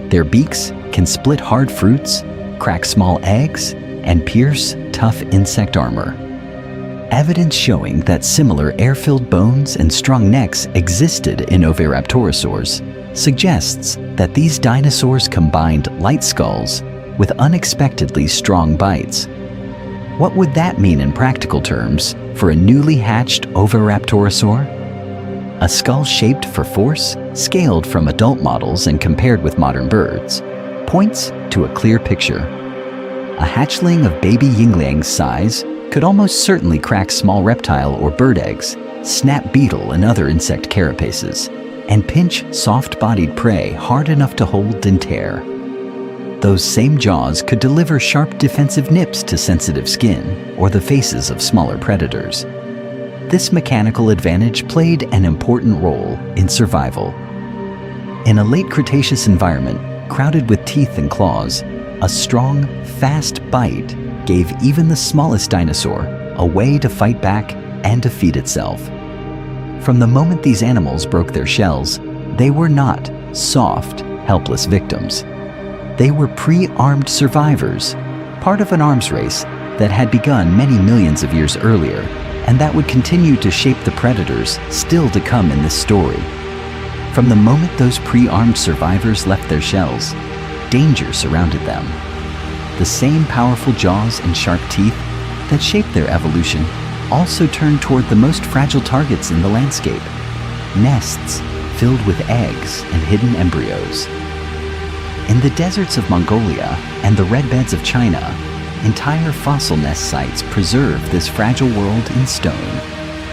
Their beaks can split hard fruits, crack small eggs, and pierce tough insect armor. Evidence showing that similar air-filled bones and strong necks existed in oviraptorosaurs suggests that these dinosaurs combined light skulls with unexpectedly strong bites. What would that mean in practical terms for a newly hatched oviraptorosaur? A skull shaped for force, scaled from adult models and compared with modern birds, points to a clear picture. A hatchling of baby Yingliang's size could almost certainly crack small reptile or bird eggs, snap beetle and other insect carapaces, and pinch soft-bodied prey hard enough to hold and tear. Those same jaws could deliver sharp defensive nips to sensitive skin or the faces of smaller predators. This mechanical advantage played an important role in survival. In a late Cretaceous environment crowded with teeth and claws, a strong, fast bite gave even the smallest dinosaur a way to fight back and to feed itself. From the moment these animals broke their shells, they were not soft, helpless victims. They were pre-armed survivors, part of an arms race that had begun many millions of years earlier, and that would continue to shape the predators still to come in this story. From the moment those pre-armed survivors left their shells, danger surrounded them. The same powerful jaws and sharp teeth that shaped their evolution also turned toward the most fragile targets in the landscape: nests filled with eggs and hidden embryos. In the deserts of Mongolia and the red beds of China, entire fossil nest sites preserve this fragile world in stone.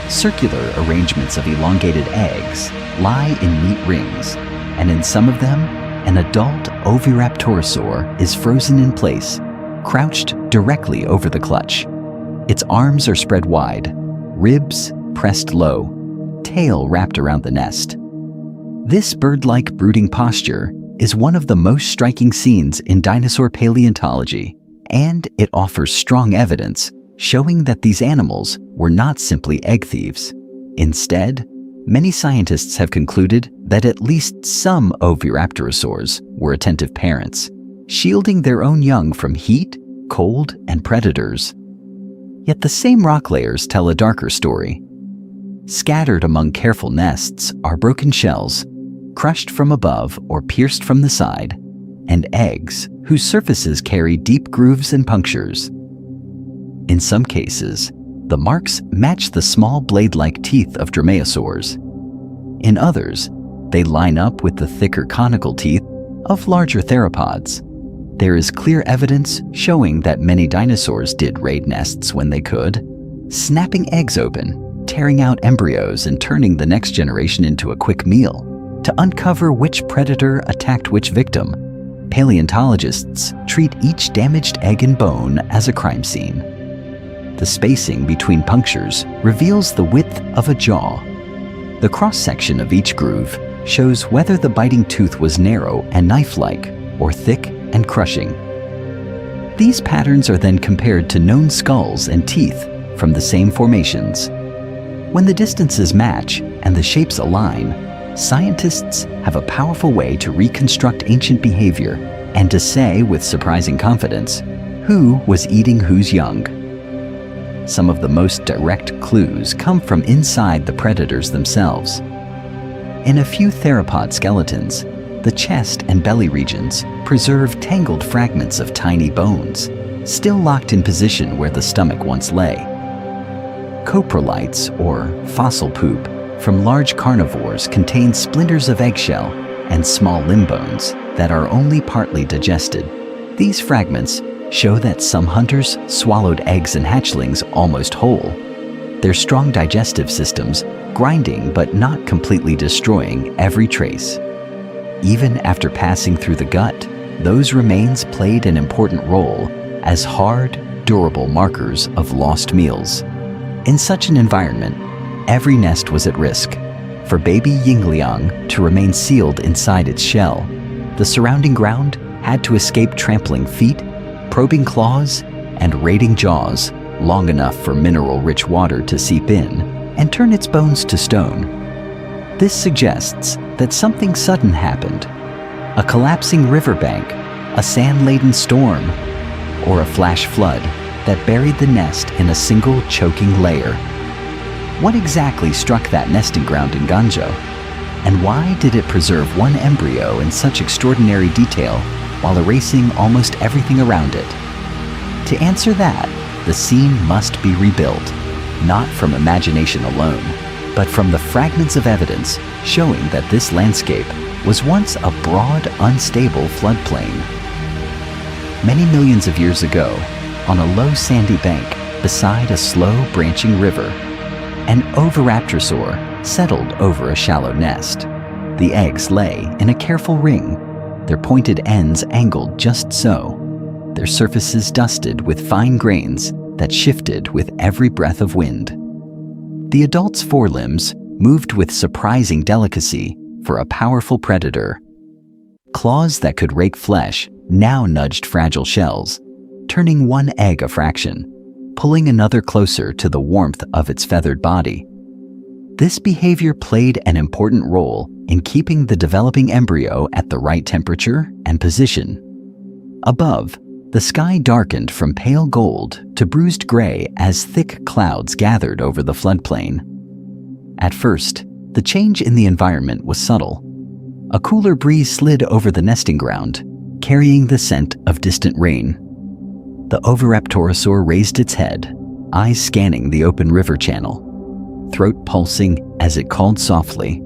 circular arrangements of elongated eggs lie in neat rings, and in some of them, an adult oviraptorosaur is frozen in place, crouched directly over the clutch. Its arms are spread wide, ribs pressed low, tail wrapped around the nest. This bird-like brooding posture is one of the most striking scenes in dinosaur paleontology, and it offers strong evidence showing that these animals were not simply egg thieves. Instead, many scientists have concluded that at least some oviraptorosaurs were attentive parents, shielding their own young from heat, cold, and predators. Yet the same rock layers tell a darker story. Scattered among careful nests are broken shells, crushed from above or pierced from the side, and eggs whose surfaces carry deep grooves and punctures. In some cases, the marks match the small blade-like teeth of dromaeosaurs. In others, they line up with the thicker conical teeth of larger theropods. There is clear evidence showing that many dinosaurs did raid nests when they could, snapping eggs open, tearing out embryos and turning the next generation into a quick meal. To uncover which predator attacked which victim, paleontologists treat each damaged egg and bone as a crime scene. The spacing between punctures reveals the width of a jaw. The cross-section of each groove shows whether the biting tooth was narrow and knife-like or thick and crushing. These patterns are then compared to known skulls and teeth from the same formations. When the distances match and the shapes align, scientists have a powerful way to reconstruct ancient behavior and to say with surprising confidence who was eating whose young. Some of the most direct clues come from inside the predators themselves. In a few theropod skeletons, the chest and belly regions preserve tangled fragments of tiny bones, still locked in position where the stomach once lay. Coprolites, or fossil poop, from large carnivores contain splinters of eggshell and small limb bones that are only partly digested. These fragments show that some hunters swallowed eggs and hatchlings almost whole, their strong digestive systems grinding but not completely destroying every trace. Even after passing through the gut, those remains played an important role as hard, durable markers of lost meals. In such an environment, every nest was at risk. For baby Yingliang to remain sealed inside its shell, the surrounding ground had to escape trampling feet, probing claws, and raiding jaws long enough for mineral-rich water to seep in and turn its bones to stone. This suggests that something sudden happened. A collapsing riverbank, a sand-laden storm, or a flash flood that buried the nest in a single choking layer. What exactly struck that nesting ground in Ganzhou? And why did it preserve one embryo in such extraordinary detail while erasing almost everything around it? To answer that, the scene must be rebuilt, not from imagination alone, but from the fragments of evidence showing that this landscape was once a broad, unstable floodplain. Many millions of years ago, on a low sandy bank beside a slow branching river, an oviraptorosaur settled over a shallow nest. The eggs lay in a careful ring, their pointed ends angled just so, their surfaces dusted with fine grains that shifted with every breath of wind. The adult's forelimbs moved with surprising delicacy for a powerful predator. Claws that could rake flesh now nudged fragile shells, turning one egg a fraction, pulling another closer to the warmth of its feathered body. This behavior played an important role in keeping the developing embryo at the right temperature and position. Above, the sky darkened from pale gold to bruised gray as thick clouds gathered over the floodplain. At first, the change in the environment was subtle. A cooler breeze slid over the nesting ground, carrying the scent of distant rain. The oviraptorosaur raised its head, eyes scanning the open river channel, throat pulsing as it called softly.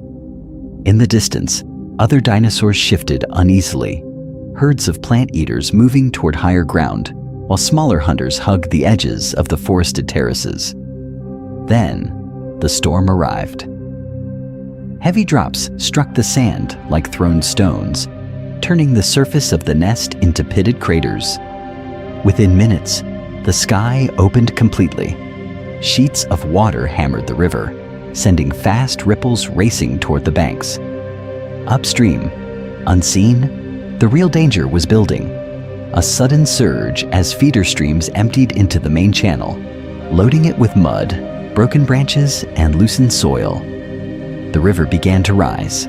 In the distance, other dinosaurs shifted uneasily, herds of plant eaters moving toward higher ground, while smaller hunters hugged the edges of the forested terraces. Then, the storm arrived. Heavy drops struck the sand like thrown stones, turning the surface of the nest into pitted craters. Within minutes, the sky opened completely. Sheets of water hammered the river, sending fast ripples racing toward the banks. Upstream, unseen, the real danger was building. A sudden surge as feeder streams emptied into the main channel, loading it with mud, broken branches, and loosened soil. The river began to rise.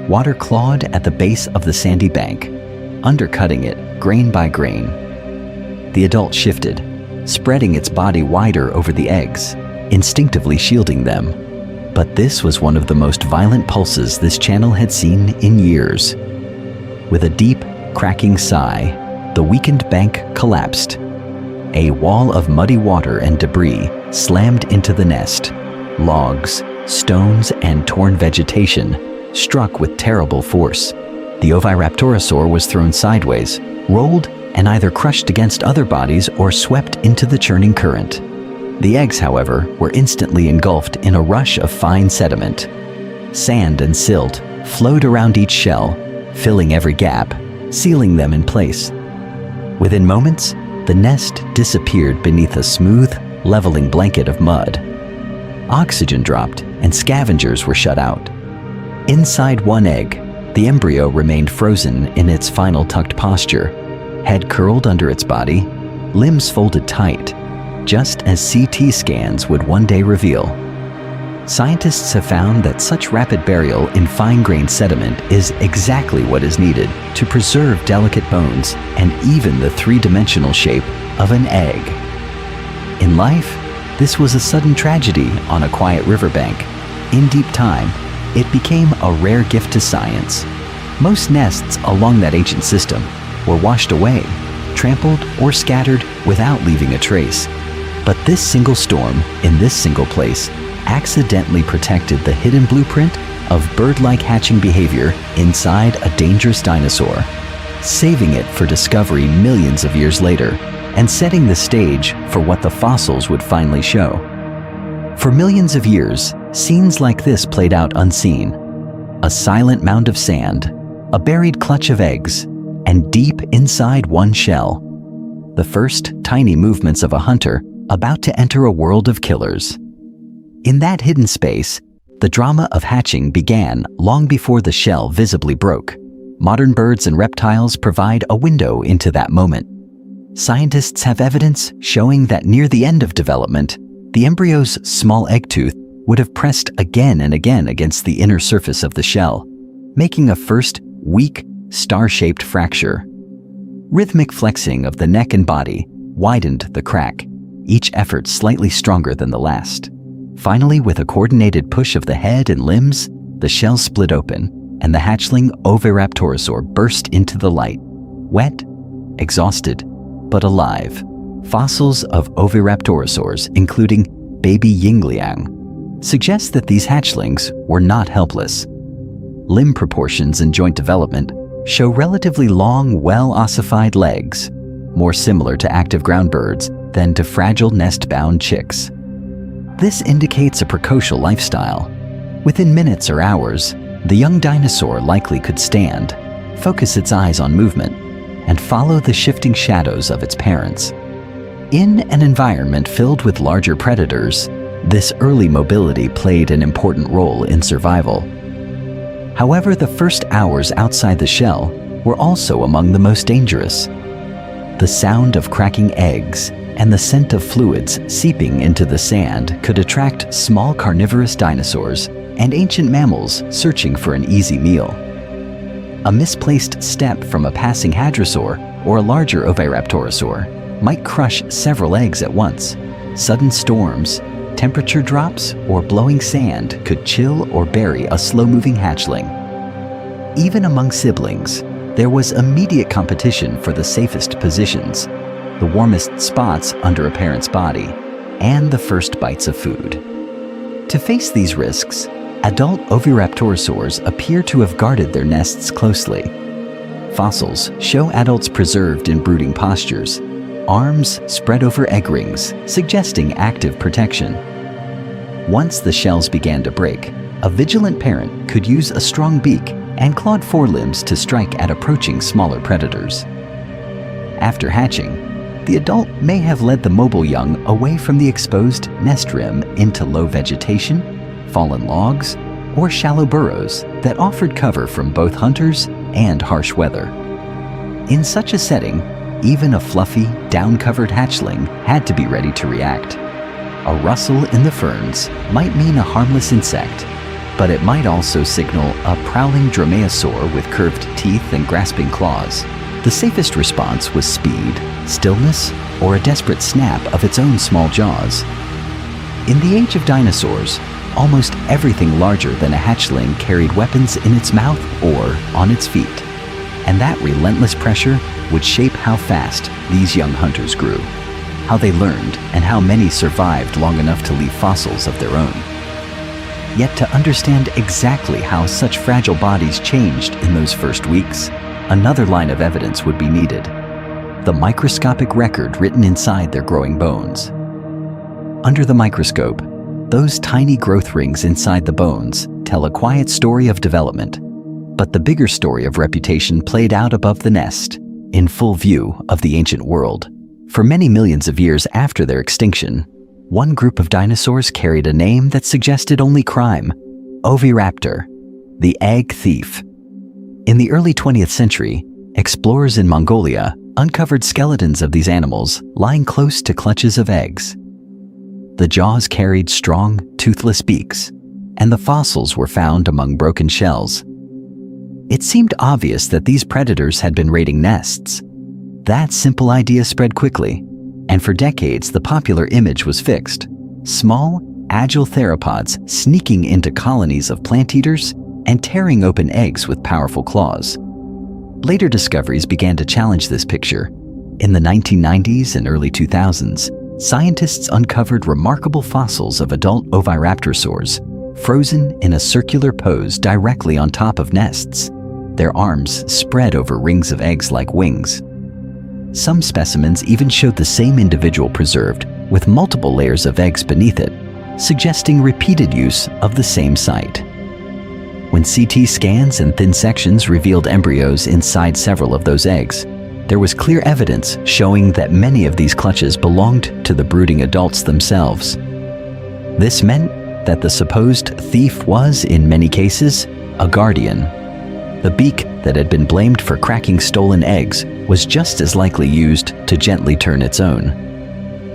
Water clawed at the base of the sandy bank, undercutting it grain by grain. The adult shifted, spreading its body wider over the eggs, instinctively shielding them. But this was one of the most violent pulses this channel had seen in years. With a deep, cracking sigh, the weakened bank collapsed. A wall of muddy water and debris slammed into the nest. Logs, stones, and torn vegetation struck with terrible force. The oviraptorosaur was thrown sideways, rolled, and either crushed against other bodies or swept into the churning current. The eggs, however, were instantly engulfed in a rush of fine sediment. Sand and silt flowed around each shell, filling every gap, sealing them in place. Within moments, the nest disappeared beneath a smooth, leveling blanket of mud. Oxygen dropped, and scavengers were shut out. Inside one egg, the embryo remained frozen in its final tucked posture, head curled under its body, limbs folded tight, just as CT scans would one day reveal. Scientists have found that such rapid burial in fine-grained sediment is exactly what is needed to preserve delicate bones and even the three-dimensional shape of an egg. In life, this was a sudden tragedy on a quiet riverbank. In deep time, it became a rare gift to science. Most nests along that ancient system were washed away, trampled, or scattered without leaving a trace. But this single storm, in this single place, accidentally protected the hidden blueprint of bird-like hatching behavior inside a dangerous dinosaur, saving it for discovery millions of years later and setting the stage for what the fossils would finally show. For millions of years, scenes like this played out unseen. A silent mound of sand, a buried clutch of eggs, and deep inside one shell, the first tiny movements of a hunter about to enter a world of killers. In that hidden space, the drama of hatching began long before the shell visibly broke. Modern birds and reptiles provide a window into that moment. Scientists have evidence showing that near the end of development, the embryo's small egg tooth would have pressed again and again against the inner surface of the shell, making a first, weak, star-shaped fracture. Rhythmic flexing of the neck and body widened the crack, each effort slightly stronger than the last. Finally, with a coordinated push of the head and limbs, the shell split open, and the hatchling oviraptorosaur burst into the light, wet, exhausted, but alive. Fossils of oviraptorosaurs, including baby yingliang, suggest that these hatchlings were not helpless. Limb proportions and joint development show relatively long, well-ossified legs, more similar to active ground birds than to fragile nest-bound chicks. This indicates a precocial lifestyle. Within minutes or hours, the young dinosaur likely could stand, focus its eyes on movement, and follow the shifting shadows of its parents. In an environment filled with larger predators, this early mobility played an important role in survival. However, the first hours outside the shell were also among the most dangerous. The sound of cracking eggs and the scent of fluids seeping into the sand could attract small carnivorous dinosaurs and ancient mammals searching for an easy meal. A misplaced step from a passing hadrosaur or a larger oviraptorosaur might crush several eggs at once. Sudden storms, temperature drops, or blowing sand could chill or bury a slow-moving hatchling. Even among siblings, there was immediate competition for the safest positions, the warmest spots under a parent's body, and the first bites of food. To face these risks, adult oviraptorosaurs appear to have guarded their nests closely. Fossils show adults preserved in brooding postures, arms spread over egg rings, suggesting active protection. Once the shells began to break, a vigilant parent could use a strong beak and clawed forelimbs to strike at approaching smaller predators. After hatching, the adult may have led the mobile young away from the exposed nest rim into low vegetation, fallen logs, or shallow burrows that offered cover from both hunters and harsh weather. In such a setting, even a fluffy, down-covered hatchling had to be ready to react. A rustle in the ferns might mean a harmless insect, but it might also signal a prowling dromaeosaur with curved teeth and grasping claws. The safest response was speed, stillness, or a desperate snap of its own small jaws. In the age of dinosaurs, almost everything larger than a hatchling carried weapons in its mouth or on its feet, and that relentless pressure would shape how fast these young hunters grew, how they learned, and how many survived long enough to leave fossils of their own. Yet to understand exactly how such fragile bodies changed in those first weeks, another line of evidence would be needed: the microscopic record written inside their growing bones. Under the microscope, those tiny growth rings inside the bones tell a quiet story of development, but the bigger story of reputation played out above the nest, in full view of the ancient world. For many millions of years after their extinction, one group of dinosaurs carried a name that suggested only crime: Oviraptor, the egg thief. In the early 20th century, explorers in Mongolia uncovered skeletons of these animals lying close to clutches of eggs. The jaws carried strong, toothless beaks, and the fossils were found among broken shells. It seemed obvious that these predators had been raiding nests. That simple idea spread quickly, and for decades the popular image was fixed: small, agile theropods sneaking into colonies of plant eaters and tearing open eggs with powerful claws. Later discoveries began to challenge this picture. In the 1990s and early 2000s, scientists uncovered remarkable fossils of adult oviraptorosaurs, frozen in a circular pose directly on top of nests, their arms spread over rings of eggs like wings. Some specimens even showed the same individual preserved, with multiple layers of eggs beneath it, suggesting repeated use of the same site. When CT scans and thin sections revealed embryos inside several of those eggs, there was clear evidence showing that many of these clutches belonged to the brooding adults themselves. This meant that the supposed thief was, in many cases, a guardian. The beak that had been blamed for cracking stolen eggs was just as likely used to gently turn its own.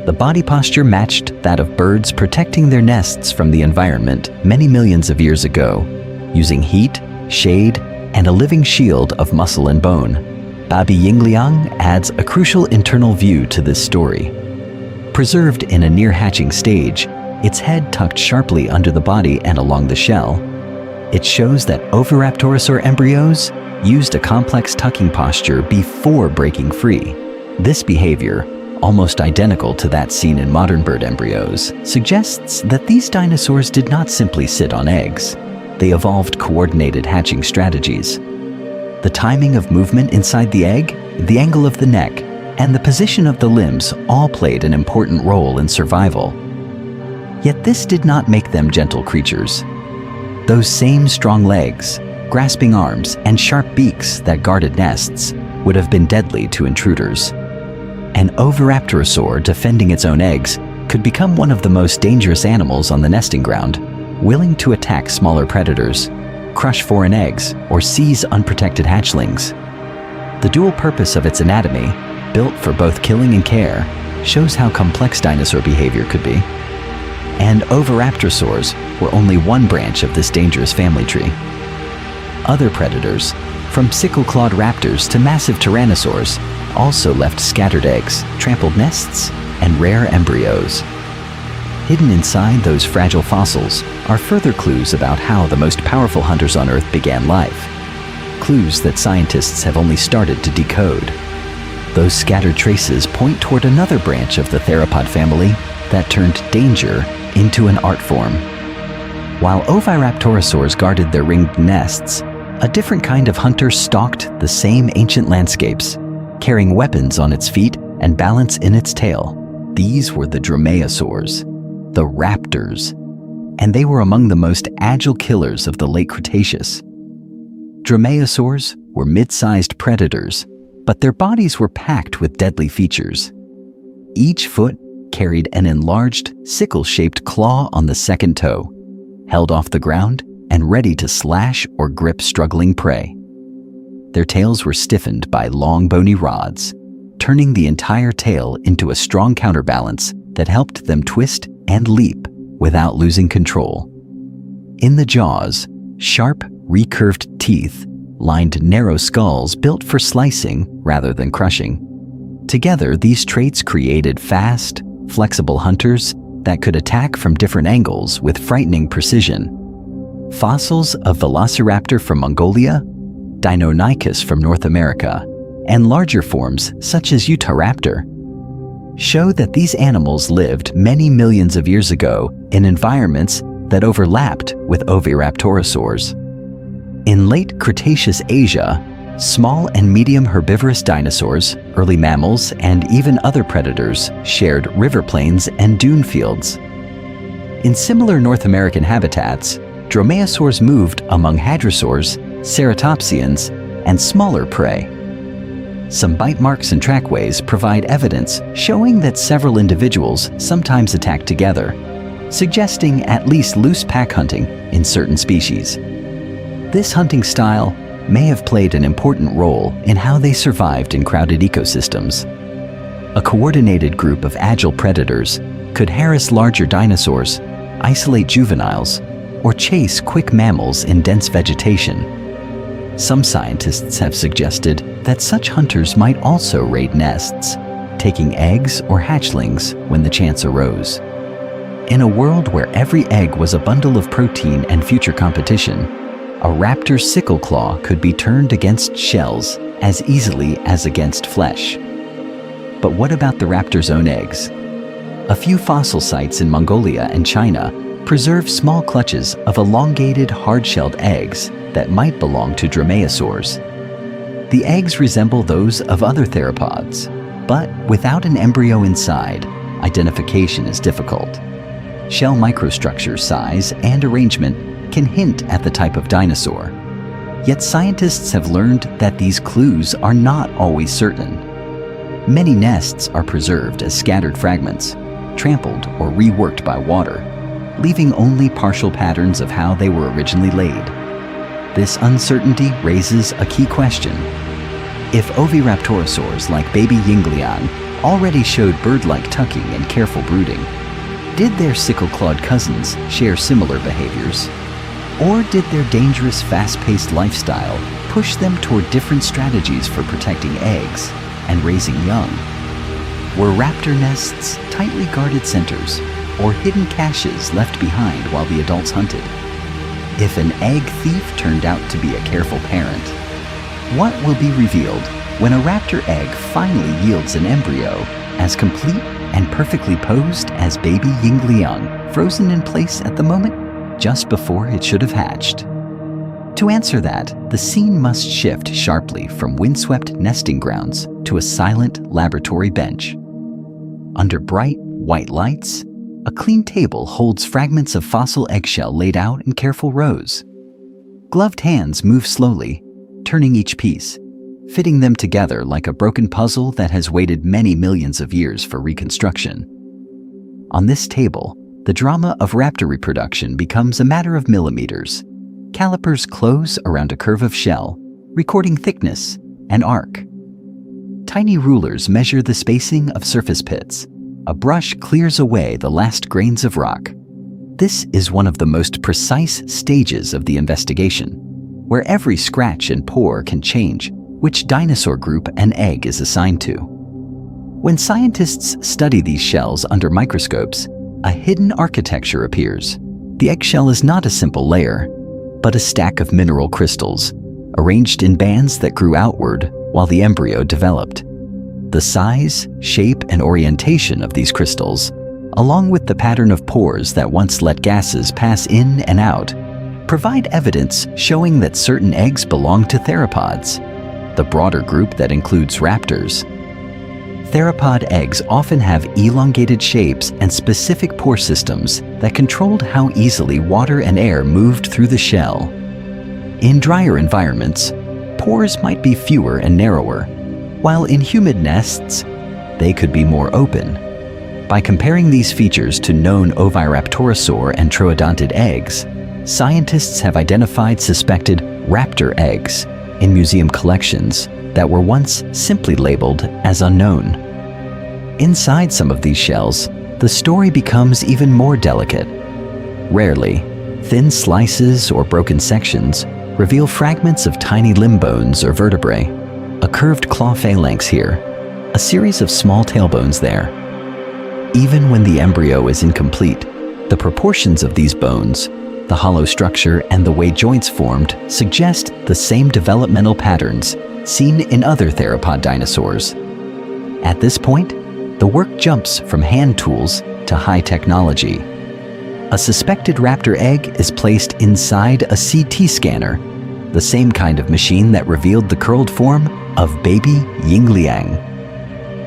The body posture matched that of birds protecting their nests from the environment many millions of years ago, using heat, shade, and a living shield of muscle and bone. Babi Yingliang adds a crucial internal view to this story. Preserved in a near-hatching stage, its head tucked sharply under the body and along the shell, it shows that Oviraptorosaur embryos used a complex tucking posture before breaking free. This behavior, almost identical to that seen in modern bird embryos, suggests that these dinosaurs did not simply sit on eggs. They evolved coordinated hatching strategies. The timing of movement inside the egg, the angle of the neck, and the position of the limbs all played an important role in survival. Yet this did not make them gentle creatures. Those same strong legs, grasping arms, and sharp beaks that guarded nests would have been deadly to intruders. An Oviraptorosaur defending its own eggs could become one of the most dangerous animals on the nesting ground, willing to attack smaller predators, crush foreign eggs, or seize unprotected hatchlings. The dual purpose of its anatomy, built for both killing and care, shows how complex dinosaur behavior could be. And Oviraptorosaurs were only one branch of this dangerous family tree. Other predators, from sickle-clawed raptors to massive tyrannosaurs, also left scattered eggs, trampled nests, and rare embryos. Hidden inside those fragile fossils are further clues about how the most powerful hunters on Earth began life. Clues that scientists have only started to decode. Those scattered traces point toward another branch of the theropod family that turned danger into an art form. While Oviraptorosaurs guarded their ringed nests, a different kind of hunter stalked the same ancient landscapes, carrying weapons on its feet and balance in its tail. These were the dromaeosaurs, the raptors. and they were among the most agile killers of the late Cretaceous. Dromaeosaurs were mid-sized predators, but their bodies were packed with deadly features. Each foot carried an enlarged, sickle-shaped claw on the second toe, held off the ground and ready to slash or grip struggling prey. Their tails were stiffened by long bony rods, turning the entire tail into a strong counterbalance that helped them twist and leap without losing control. In the jaws, sharp, recurved teeth lined narrow skulls built for slicing rather than crushing. Together, these traits created fast, flexible hunters that could attack from different angles with frightening precision. Fossils of Velociraptor from Mongolia, Deinonychus from North America, and larger forms such as Utahraptor show that these animals lived many millions of years ago in environments that overlapped with oviraptorosaurs. In late Cretaceous Asia, small and medium herbivorous dinosaurs, early mammals, and even other predators shared river plains and dune fields. In similar North American habitats, dromaeosaurs moved among hadrosaurs, ceratopsians, and smaller prey. Some bite marks and trackways provide evidence showing that several individuals sometimes attacked together, suggesting at least loose pack hunting in certain species. This hunting style may have played an important role in how they survived in crowded ecosystems. A coordinated group of agile predators could harass larger dinosaurs, isolate juveniles, or chase quick mammals in dense vegetation. Some scientists have suggested that such hunters might also raid nests, taking eggs or hatchlings when the chance arose. In a world where every egg was a bundle of protein and future competition, a raptor's sickle claw could be turned against shells as easily as against flesh. But what about the raptor's own eggs? A few fossil sites in Mongolia and China preserve small clutches of elongated, hard-shelled eggs that might belong to dromaeosaurs. The eggs resemble those of other theropods, but without an embryo inside, identification is difficult. Shell microstructure size and arrangement can hint at the type of dinosaur. Yet scientists have learned that these clues are not always certain. Many nests are preserved as scattered fragments, trampled or reworked by water, leaving only partial patterns of how they were originally laid. This uncertainty raises a key question. If oviraptorosaurs like baby Yingliang already showed bird-like tucking and careful brooding, did their sickle-clawed cousins share similar behaviors? Or did their dangerous, fast-paced lifestyle push them toward different strategies for protecting eggs and raising young? Were raptor nests tightly guarded centers or hidden caches left behind while the adults hunted? If an egg thief turned out to be a careful parent, what will be revealed when a raptor egg finally yields an embryo as complete and perfectly posed as baby Yingliang, frozen in place at the moment just before it should have hatched? To answer that, the scene must shift sharply from windswept nesting grounds to a silent laboratory bench. Under bright, white lights, a clean table holds fragments of fossil eggshell laid out in careful rows. Gloved hands move slowly, turning each piece, fitting them together like a broken puzzle that has waited many millions of years for reconstruction. On this table, the drama of raptor reproduction becomes a matter of millimeters. Calipers close around a curve of shell, recording thickness and arc. Tiny rulers measure the spacing of surface pits. A brush clears away the last grains of rock. This is one of the most precise stages of the investigation, where every scratch and pore can change which dinosaur group an egg is assigned to. When scientists study these shells under microscopes, a hidden architecture appears. The eggshell is not a simple layer, but a stack of mineral crystals, arranged in bands that grew outward while the embryo developed. The size, shape, and orientation of these crystals, along with the pattern of pores that once let gases pass in and out, provide evidence showing that certain eggs belong to theropods, the broader group that includes raptors. Theropod eggs often have elongated shapes and specific pore systems that controlled how easily water and air moved through the shell. In drier environments, pores might be fewer and narrower, while in humid nests, they could be more open. By comparing these features to known oviraptorosaur and troodontid eggs, scientists have identified suspected raptor eggs in museum collections that were once simply labeled as unknown. Inside some of these shells, the story becomes even more delicate. Rarely, thin slices or broken sections reveal fragments of tiny limb bones or vertebrae, a curved claw phalanx here, a series of small tailbones there. Even when the embryo is incomplete, the proportions of these bones, the hollow structure, and the way joints formed suggest the same developmental patterns seen in other theropod dinosaurs. At this point, the work jumps from hand tools to high technology. A suspected raptor egg is placed inside a CT scanner, the same kind of machine that revealed the curled form of baby Yingliang.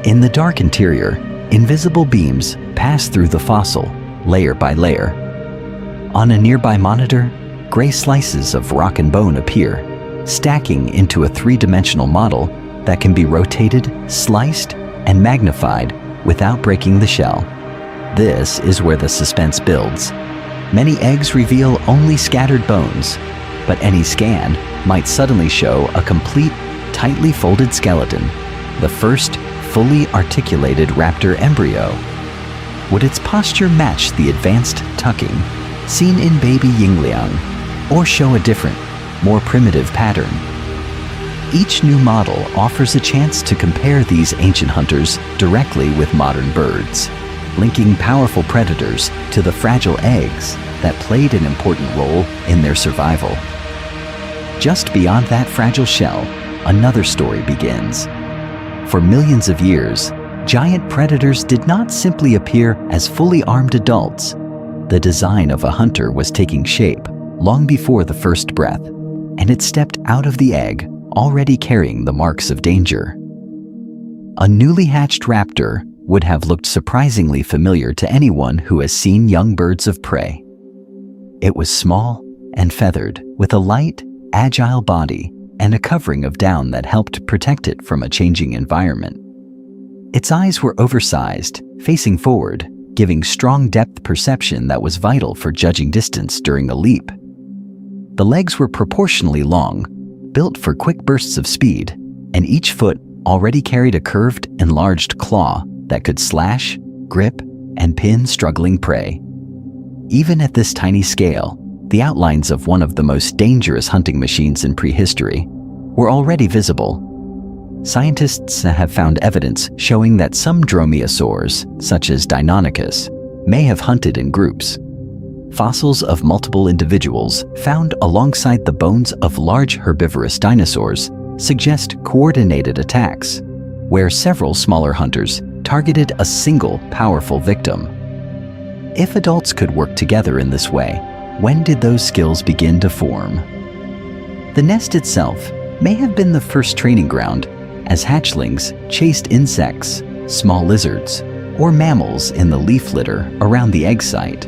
In the dark interior, invisible beams pass through the fossil, layer by layer. On a nearby monitor, gray slices of rock and bone appear, stacking into a three-dimensional model that can be rotated, sliced, and magnified without breaking the shell. This is where the suspense builds. Many eggs reveal only scattered bones, but any scan might suddenly show a complete, tightly folded skeleton, the first fully articulated raptor embryo. Would its posture match the advanced tucking seen in baby Yingliang, or show a different, more primitive pattern? Each new model offers a chance to compare these ancient hunters directly with modern birds, linking powerful predators to the fragile eggs that played an important role in their survival. Just beyond that fragile shell, another story begins. For millions of years, giant predators did not simply appear as fully armed adults. The design of a hunter was taking shape long before the first breath, and it stepped out of the egg already carrying the marks of danger. A newly hatched raptor would have looked surprisingly familiar to anyone who has seen young birds of prey. It was small and feathered, with a light, agile body and a covering of down that helped protect it from a changing environment. Its eyes were oversized, facing forward, giving strong depth perception that was vital for judging distance during a leap. The legs were proportionally long, built for quick bursts of speed, and each foot already carried a curved, enlarged claw that could slash, grip, and pin struggling prey. Even at this tiny scale, the outlines of one of the most dangerous hunting machines in prehistory were already visible. Scientists have found evidence showing that some dromaeosaurs, such as Deinonychus, may have hunted in groups. Fossils of multiple individuals found alongside the bones of large herbivorous dinosaurs suggest coordinated attacks, where several smaller hunters targeted a single powerful victim. If adults could work together in this way, when did those skills begin to form? The nest itself may have been the first training ground, as hatchlings chased insects, small lizards, or mammals in the leaf litter around the egg site.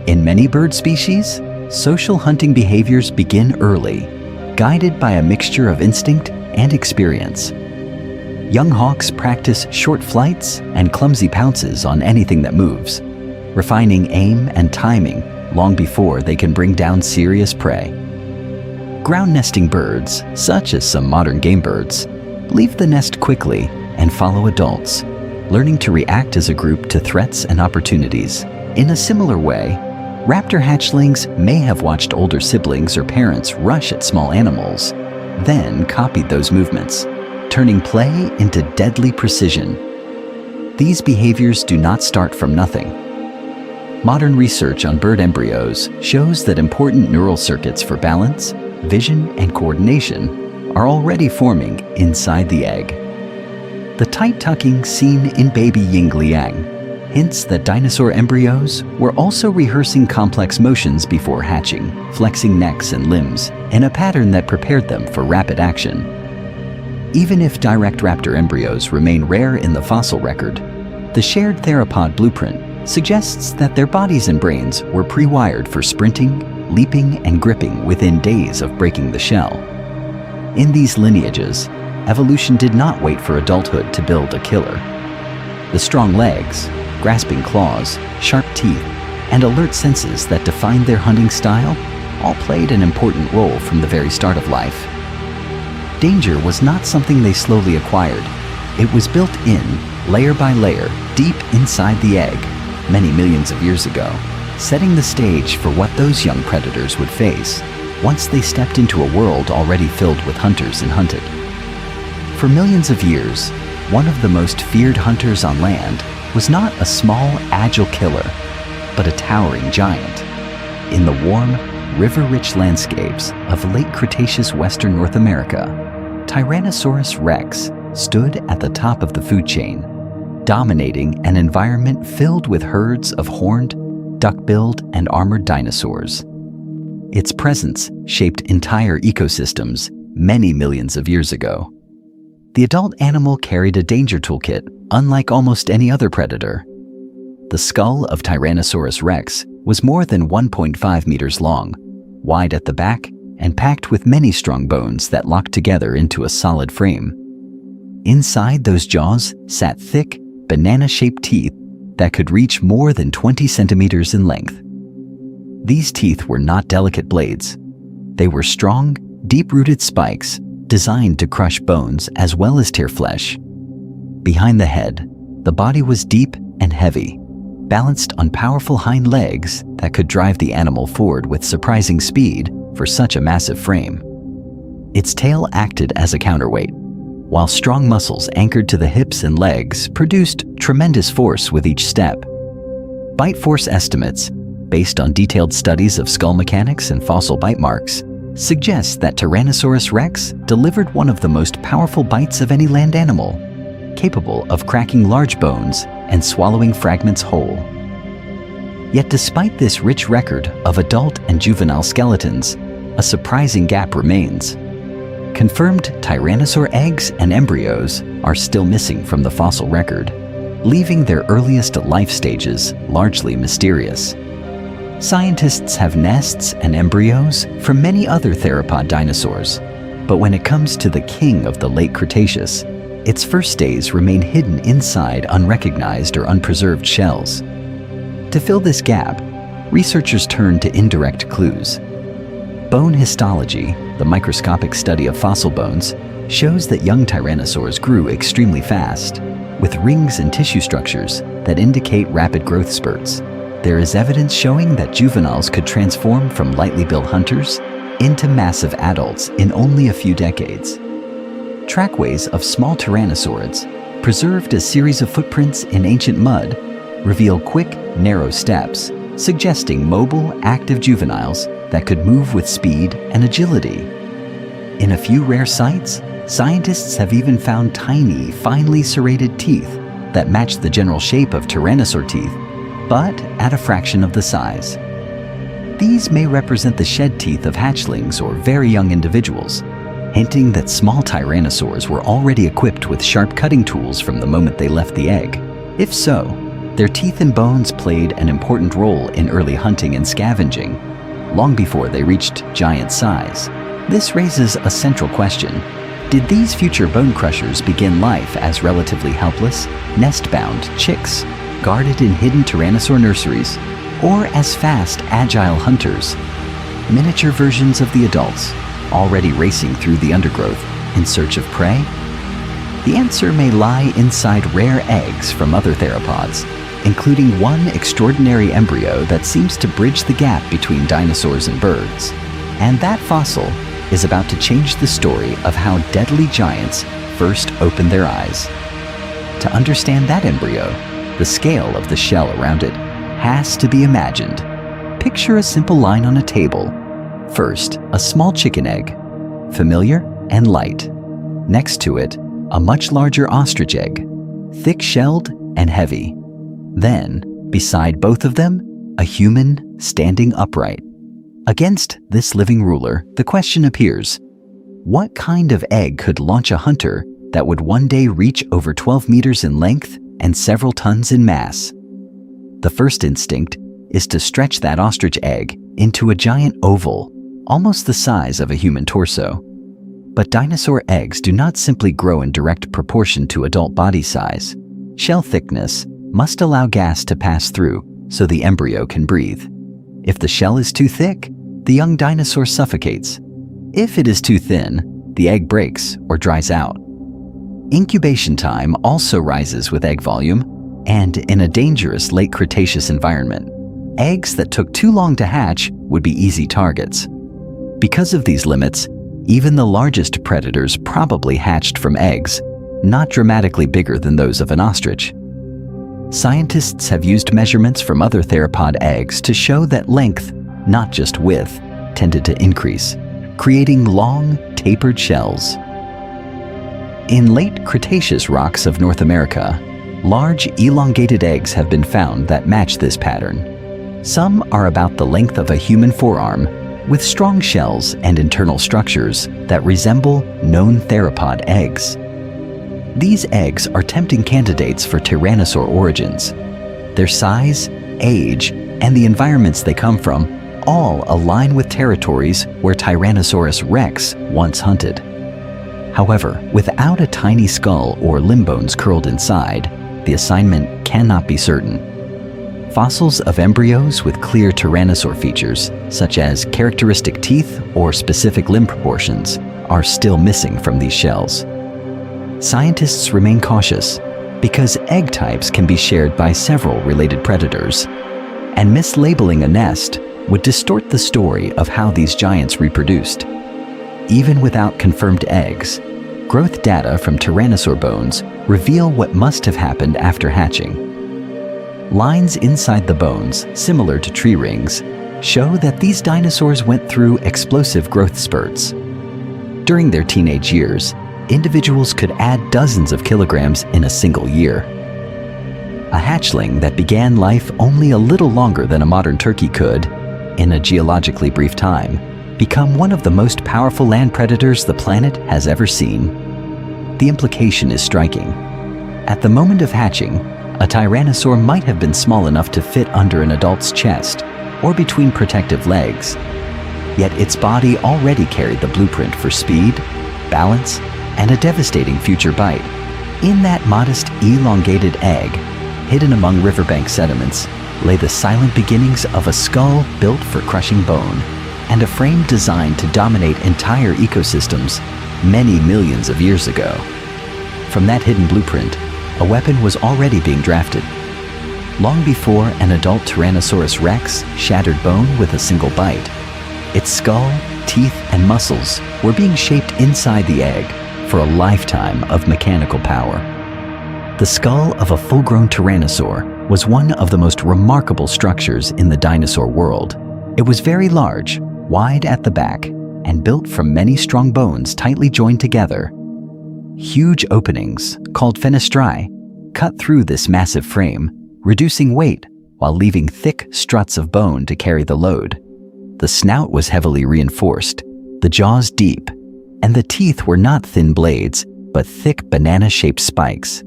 In many bird species, social hunting behaviors begin early, guided by a mixture of instinct and experience. Young hawks practice short flights and clumsy pounces on anything that moves, refining aim and timing long before they can bring down serious prey. Ground nesting birds, such as some modern game birds, leave the nest quickly and follow adults, learning to react as a group to threats and opportunities. In a similar way, raptor hatchlings may have watched older siblings or parents rush at small animals, then copied those movements, turning play into deadly precision. These behaviors do not start from nothing. Modern research on bird embryos shows that important neural circuits for balance, vision, and coordination are already forming inside the egg. The tight tucking seen in baby Yingliang hints that dinosaur embryos were also rehearsing complex motions before hatching, flexing necks and limbs in a pattern that prepared them for rapid action. Even if direct raptor embryos remain rare in the fossil record, the shared theropod blueprint suggests that their bodies and brains were pre-wired for sprinting, leaping, and gripping within days of breaking the shell. In these lineages, evolution did not wait for adulthood to build a killer. The strong legs, grasping claws, sharp teeth, and alert senses that defined their hunting style all played an important role from the very start of life. Danger was not something they slowly acquired. It was built in, layer by layer, deep inside the egg, many millions of years ago, setting the stage for what those young predators would face once they stepped into a world already filled with hunters and hunted. For millions of years, one of the most feared hunters on land was not a small, agile killer, but a towering giant. In the warm, river-rich landscapes of late Cretaceous Western North America, Tyrannosaurus rex stood at the top of the food chain, dominating an environment filled with herds of horned, duck-billed, and armored dinosaurs. Its presence shaped entire ecosystems many millions of years ago. The adult animal carried a danger toolkit unlike almost any other predator. The skull of Tyrannosaurus rex was more than 1.5 meters long, wide at the back, and packed with many strong bones that locked together into a solid frame. Inside those jaws sat thick, banana-shaped teeth that could reach more than 20 centimeters in length. These teeth were not delicate blades. They were strong, deep-rooted spikes designed to crush bones as well as tear flesh. Behind the head, the body was deep and heavy, balanced on powerful hind legs that could drive the animal forward with surprising speed for such a massive frame. Its tail acted as a counterweight, while strong muscles anchored to the hips and legs produced tremendous force with each step. Bite force estimates, based on detailed studies of skull mechanics and fossil bite marks, suggest that Tyrannosaurus rex delivered one of the most powerful bites of any land animal, capable of cracking large bones and swallowing fragments whole. Yet despite this rich record of adult and juvenile skeletons, a surprising gap remains. Confirmed tyrannosaur eggs and embryos are still missing from the fossil record, leaving their earliest life stages largely mysterious. Scientists have nests and embryos from many other theropod dinosaurs, but when it comes to the king of the late Cretaceous, its first days remain hidden inside unrecognized or unpreserved shells. To fill this gap, researchers turn to indirect clues. Bone histology, the microscopic study of fossil bones, shows that young tyrannosaurs grew extremely fast, with rings and tissue structures that indicate rapid growth spurts. There is evidence showing that juveniles could transform from lightly built hunters into massive adults in only a few decades. Trackways of small tyrannosaurids, preserved as series of footprints in ancient mud, reveal quick, narrow steps, suggesting mobile, active juveniles that could move with speed and agility. In a few rare sites, scientists have even found tiny, finely serrated teeth that match the general shape of tyrannosaur teeth, but at a fraction of the size. These may represent the shed teeth of hatchlings or very young individuals, hinting that small tyrannosaurs were already equipped with sharp cutting tools from the moment they left the egg. If so, their teeth and bones played an important role in early hunting and scavenging, long before they reached giant size. This raises a central question. Did these future bone crushers begin life as relatively helpless, nest-bound chicks, guarded in hidden tyrannosaur nurseries, or as fast, agile hunters, miniature versions of the adults, already racing through the undergrowth in search of prey? The answer may lie inside rare eggs from other theropods, including one extraordinary embryo that seems to bridge the gap between dinosaurs and birds. And that fossil is about to change the story of how deadly giants first opened their eyes. To understand that embryo, the scale of the shell around it has to be imagined. Picture a simple line on a table. First, a small chicken egg, familiar and light. Next to it, a much larger ostrich egg, thick-shelled and heavy. Then, beside both of them, a human standing upright. Against this living ruler, the question appears: what kind of egg could launch a hunter that would one day reach over 12 meters in length and several tons in mass. The first instinct is to stretch that ostrich egg into a giant oval, almost the size of a human torso. But dinosaur eggs do not simply grow in direct proportion to adult body size. Shell thickness must allow gas to pass through so the embryo can breathe. If the shell is too thick, the young dinosaur suffocates. If it is too thin, the egg breaks or dries out. Incubation time also rises with egg volume, and in a dangerous late Cretaceous environment, eggs that took too long to hatch would be easy targets. Because of these limits, even the largest predators probably hatched from eggs, not dramatically bigger than those of an ostrich. Scientists have used measurements from other theropod eggs to show that length, not just width, tended to increase, creating long, tapered shells. In late Cretaceous rocks of North America, large, elongated eggs have been found that match this pattern. Some are about the length of a human forearm, with strong shells and internal structures that resemble known theropod eggs. These eggs are tempting candidates for tyrannosaur origins. Their size, age, and the environments they come from all align with territories where Tyrannosaurus rex once hunted. However, without a tiny skull or limb bones curled inside, the assignment cannot be certain. Fossils of embryos with clear tyrannosaur features, such as characteristic teeth or specific limb proportions, are still missing from these shells. Scientists remain cautious because egg types can be shared by several related predators, and mislabeling a nest would distort the story of how these giants reproduced. Even without confirmed eggs, growth data from tyrannosaur bones reveal what must have happened after hatching. Lines inside the bones, similar to tree rings, show that these dinosaurs went through explosive growth spurts. During their teenage years, individuals could add dozens of kilograms in a single year. A hatchling that began life only a little longer than a modern turkey could, in a geologically brief time, become one of the most powerful land predators the planet has ever seen. The implication is striking. At the moment of hatching, a tyrannosaur might have been small enough to fit under an adult's chest or between protective legs. Yet its body already carried the blueprint for speed, balance, and a devastating future bite. In that modest, elongated egg, hidden among riverbank sediments, lay the silent beginnings of a skull built for crushing bone and a frame designed to dominate entire ecosystems many millions of years ago. From that hidden blueprint, a weapon was already being drafted. Long before an adult Tyrannosaurus rex shattered bone with a single bite, its skull, teeth, and muscles were being shaped inside the egg for a lifetime of mechanical power. The skull of a full-grown tyrannosaur was one of the most remarkable structures in the dinosaur world. It was very large, wide at the back, and built from many strong bones tightly joined together. Huge openings, called fenestrae, cut through this massive frame, reducing weight while leaving thick struts of bone to carry the load. The snout was heavily reinforced, the jaws deep, and the teeth were not thin blades, but thick banana-shaped spikes.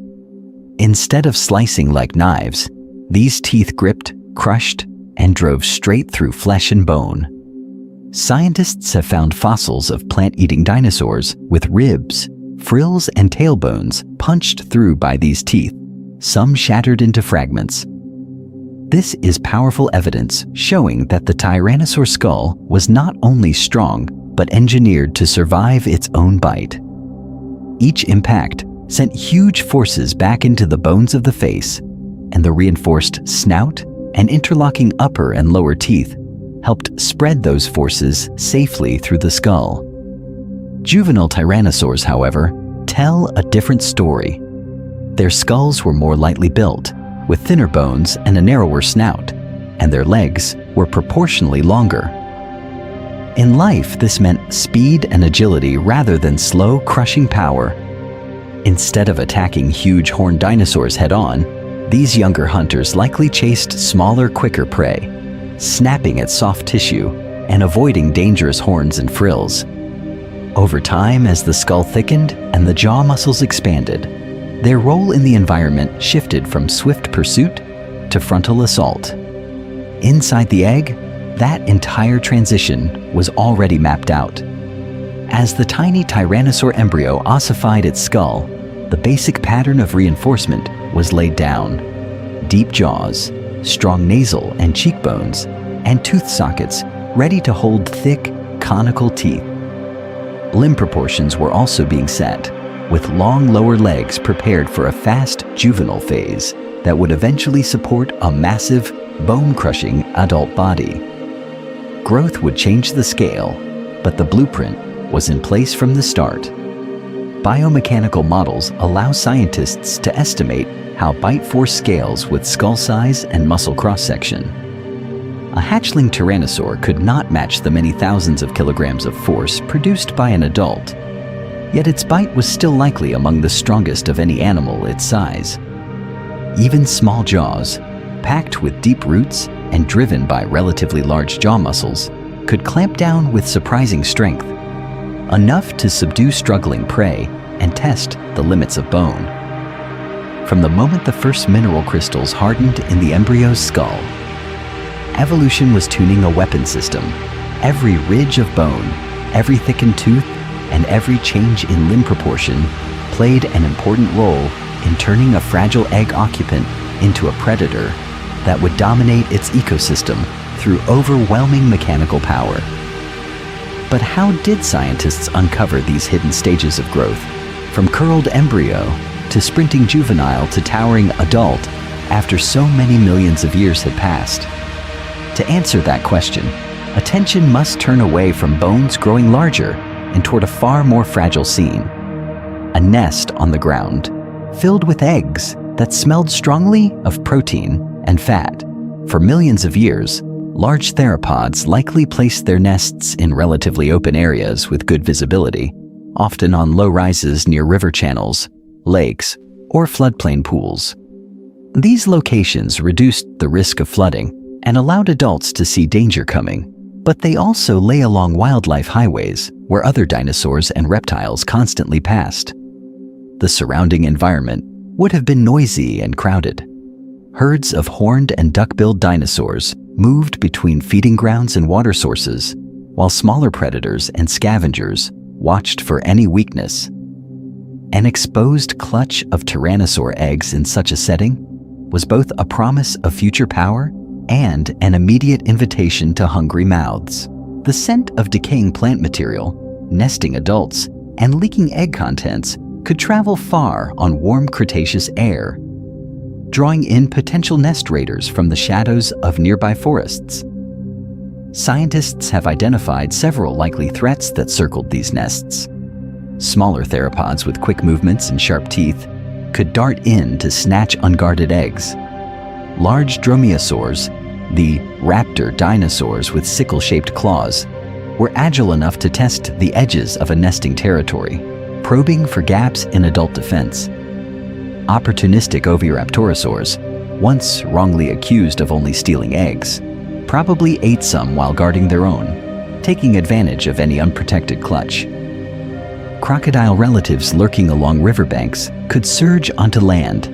Instead of slicing like knives, these teeth gripped, crushed, and drove straight through flesh and bone. Scientists have found fossils of plant-eating dinosaurs with ribs, frills, and tailbones punched through by these teeth, some shattered into fragments. This is powerful evidence showing that the tyrannosaur skull was not only strong, but engineered to survive its own bite. Each impact sent huge forces back into the bones of the face, and the reinforced snout and interlocking upper and lower teeth helped spread those forces safely through the skull. Juvenile tyrannosaurs, however, tell a different story. Their skulls were more lightly built, with thinner bones and a narrower snout, and their legs were proportionally longer. In life, this meant speed and agility rather than slow, crushing power. Instead of attacking huge horned dinosaurs head-on, these younger hunters likely chased smaller, quicker prey, snapping at soft tissue and avoiding dangerous horns and frills. Over time, as the skull thickened and the jaw muscles expanded, their role in the environment shifted from swift pursuit to frontal assault. Inside the egg, that entire transition was already mapped out. As the tiny tyrannosaur embryo ossified its skull, the basic pattern of reinforcement was laid down. Deep jaws, strong nasal and cheekbones, and tooth sockets ready to hold thick, conical teeth. Limb proportions were also being set, with long lower legs prepared for a fast juvenile phase that would eventually support a massive, bone-crushing adult body. Growth would change the scale, but the blueprint was in place from the start. Biomechanical models allow scientists to estimate how bite force scales with skull size and muscle cross-section. A hatchling tyrannosaur could not match the many thousands of kilograms of force produced by an adult, yet its bite was still likely among the strongest of any animal its size. Even small jaws, packed with deep roots and driven by relatively large jaw muscles, could clamp down with surprising strength, enough to subdue struggling prey and test the limits of bone. From the moment the first mineral crystals hardened in the embryo's skull, evolution was tuning a weapon system. Every ridge of bone, every thickened tooth, and every change in limb proportion played an important role in turning a fragile egg occupant into a predator that would dominate its ecosystem through overwhelming mechanical power. But how did scientists uncover these hidden stages of growth, from curled embryo to sprinting juvenile to towering adult, after so many millions of years had passed? To answer that question, attention must turn away from bones growing larger and toward a far more fragile scene. A nest on the ground, filled with eggs that smelled strongly of protein and fat. For millions of years, large theropods likely placed their nests in relatively open areas with good visibility, often on low rises near river channels, lakes, or floodplain pools. These locations reduced the risk of flooding and allowed adults to see danger coming, but they also lay along wildlife highways where other dinosaurs and reptiles constantly passed. The surrounding environment would have been noisy and crowded. Herds of horned and duck-billed dinosaurs moved between feeding grounds and water sources, while smaller predators and scavengers watched for any weakness. An exposed clutch of tyrannosaur eggs in such a setting was both a promise of future power and an immediate invitation to hungry mouths. The scent of decaying plant material, nesting adults, and leaking egg contents could travel far on warm Cretaceous air, drawing in potential nest raiders from the shadows of nearby forests. Scientists have identified several likely threats that circled these nests. Smaller theropods with quick movements and sharp teeth could dart in to snatch unguarded eggs. Large dromaeosaurs, the raptor dinosaurs with sickle-shaped claws, were agile enough to test the edges of a nesting territory, probing for gaps in adult defense. Opportunistic oviraptorosaurs, once wrongly accused of only stealing eggs, probably ate some while guarding their own, taking advantage of any unprotected clutch. Crocodile relatives lurking along riverbanks could surge onto land,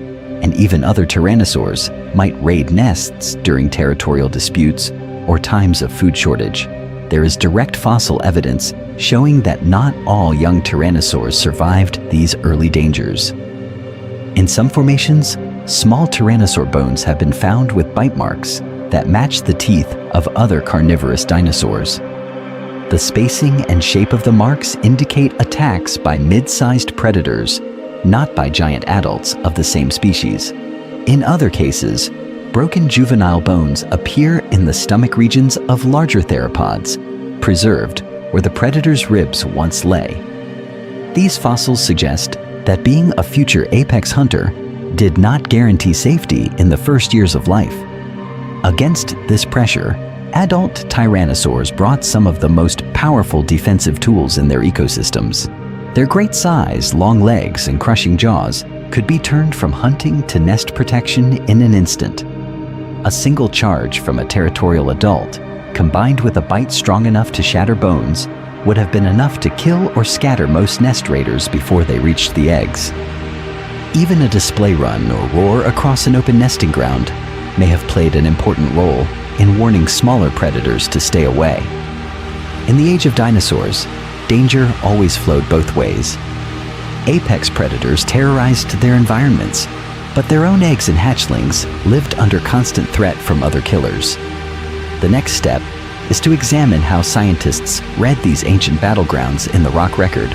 and even other tyrannosaurs might raid nests during territorial disputes or times of food shortage. There is direct fossil evidence showing that not all young tyrannosaurs survived these early dangers. In some formations, small tyrannosaur bones have been found with bite marks that match the teeth of other carnivorous dinosaurs. The spacing and shape of the marks indicate attacks by mid-sized predators, not by giant adults of the same species. In other cases, broken juvenile bones appear in the stomach regions of larger theropods, preserved where the predator's ribs once lay. These fossils suggest that being a future apex hunter did not guarantee safety in the first years of life. Against this pressure, adult tyrannosaurs brought some of the most powerful defensive tools in their ecosystems. Their great size, long legs, and crushing jaws could be turned from hunting to nest protection in an instant. A single charge from a territorial adult, combined with a bite strong enough to shatter bones, would have been enough to kill or scatter most nest raiders before they reached the eggs. Even a display run or roar across an open nesting ground may have played an important role in warning smaller predators to stay away. In the age of dinosaurs, danger always flowed both ways. Apex predators terrorized their environments, but their own eggs and hatchlings lived under constant threat from other killers. The next step is to examine how scientists read these ancient battlegrounds in the rock record,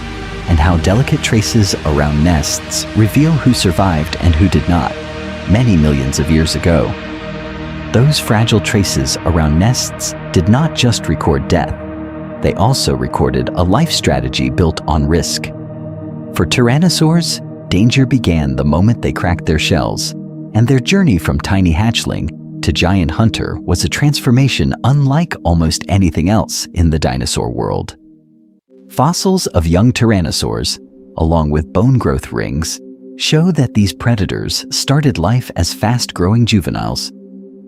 and how delicate traces around nests reveal who survived and who did not, many millions of years ago. Those fragile traces around nests did not just record death, they also recorded a life strategy built on risk. For tyrannosaurs, danger began the moment they cracked their shells, and their journey from tiny hatchling to giant hunter was a transformation unlike almost anything else in the dinosaur world. Fossils of young tyrannosaurs, along with bone growth rings, show that these predators started life as fast-growing juveniles.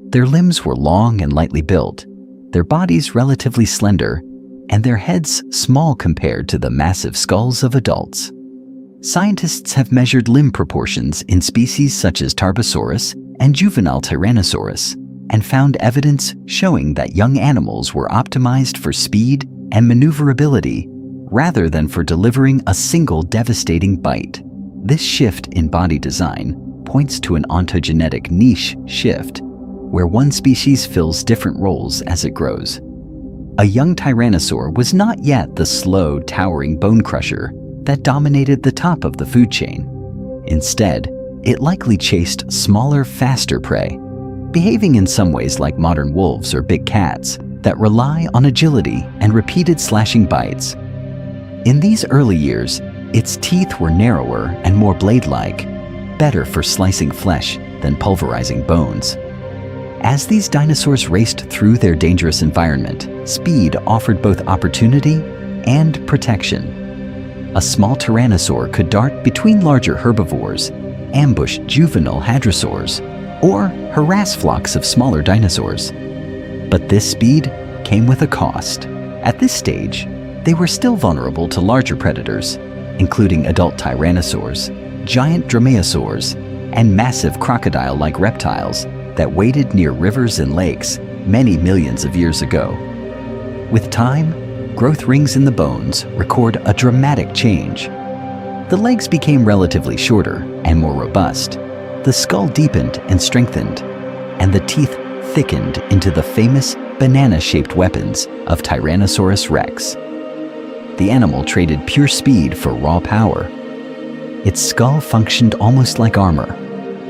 Their limbs were long and lightly built, their bodies relatively slender, and their heads small compared to the massive skulls of adults. Scientists have measured limb proportions in species such as Tarbosaurus and juvenile Tyrannosaurus, and found evidence showing that young animals were optimized for speed and maneuverability rather than for delivering a single devastating bite. This shift in body design points to an ontogenetic niche shift, where one species fills different roles as it grows. A young tyrannosaur was not yet the slow, towering bone crusher that dominated the top of the food chain. Instead, it likely chased smaller, faster prey, behaving in some ways like modern wolves or big cats that rely on agility and repeated slashing bites. In these early years, its teeth were narrower and more blade-like, better for slicing flesh than pulverizing bones. As these dinosaurs raced through their dangerous environment, speed offered both opportunity and protection. A small tyrannosaur could dart between larger herbivores, ambush juvenile hadrosaurs, or harass flocks of smaller dinosaurs. But this speed came with a cost. At this stage, they were still vulnerable to larger predators, including adult tyrannosaurs, giant dromaeosaurs, and massive crocodile-like reptiles that waded near rivers and lakes many millions of years ago. With time, growth rings in the bones record a dramatic change. The legs became relatively shorter and more robust, the skull deepened and strengthened, and the teeth thickened into the famous banana-shaped weapons of Tyrannosaurus rex. The animal traded pure speed for raw power. Its skull functioned almost like armor,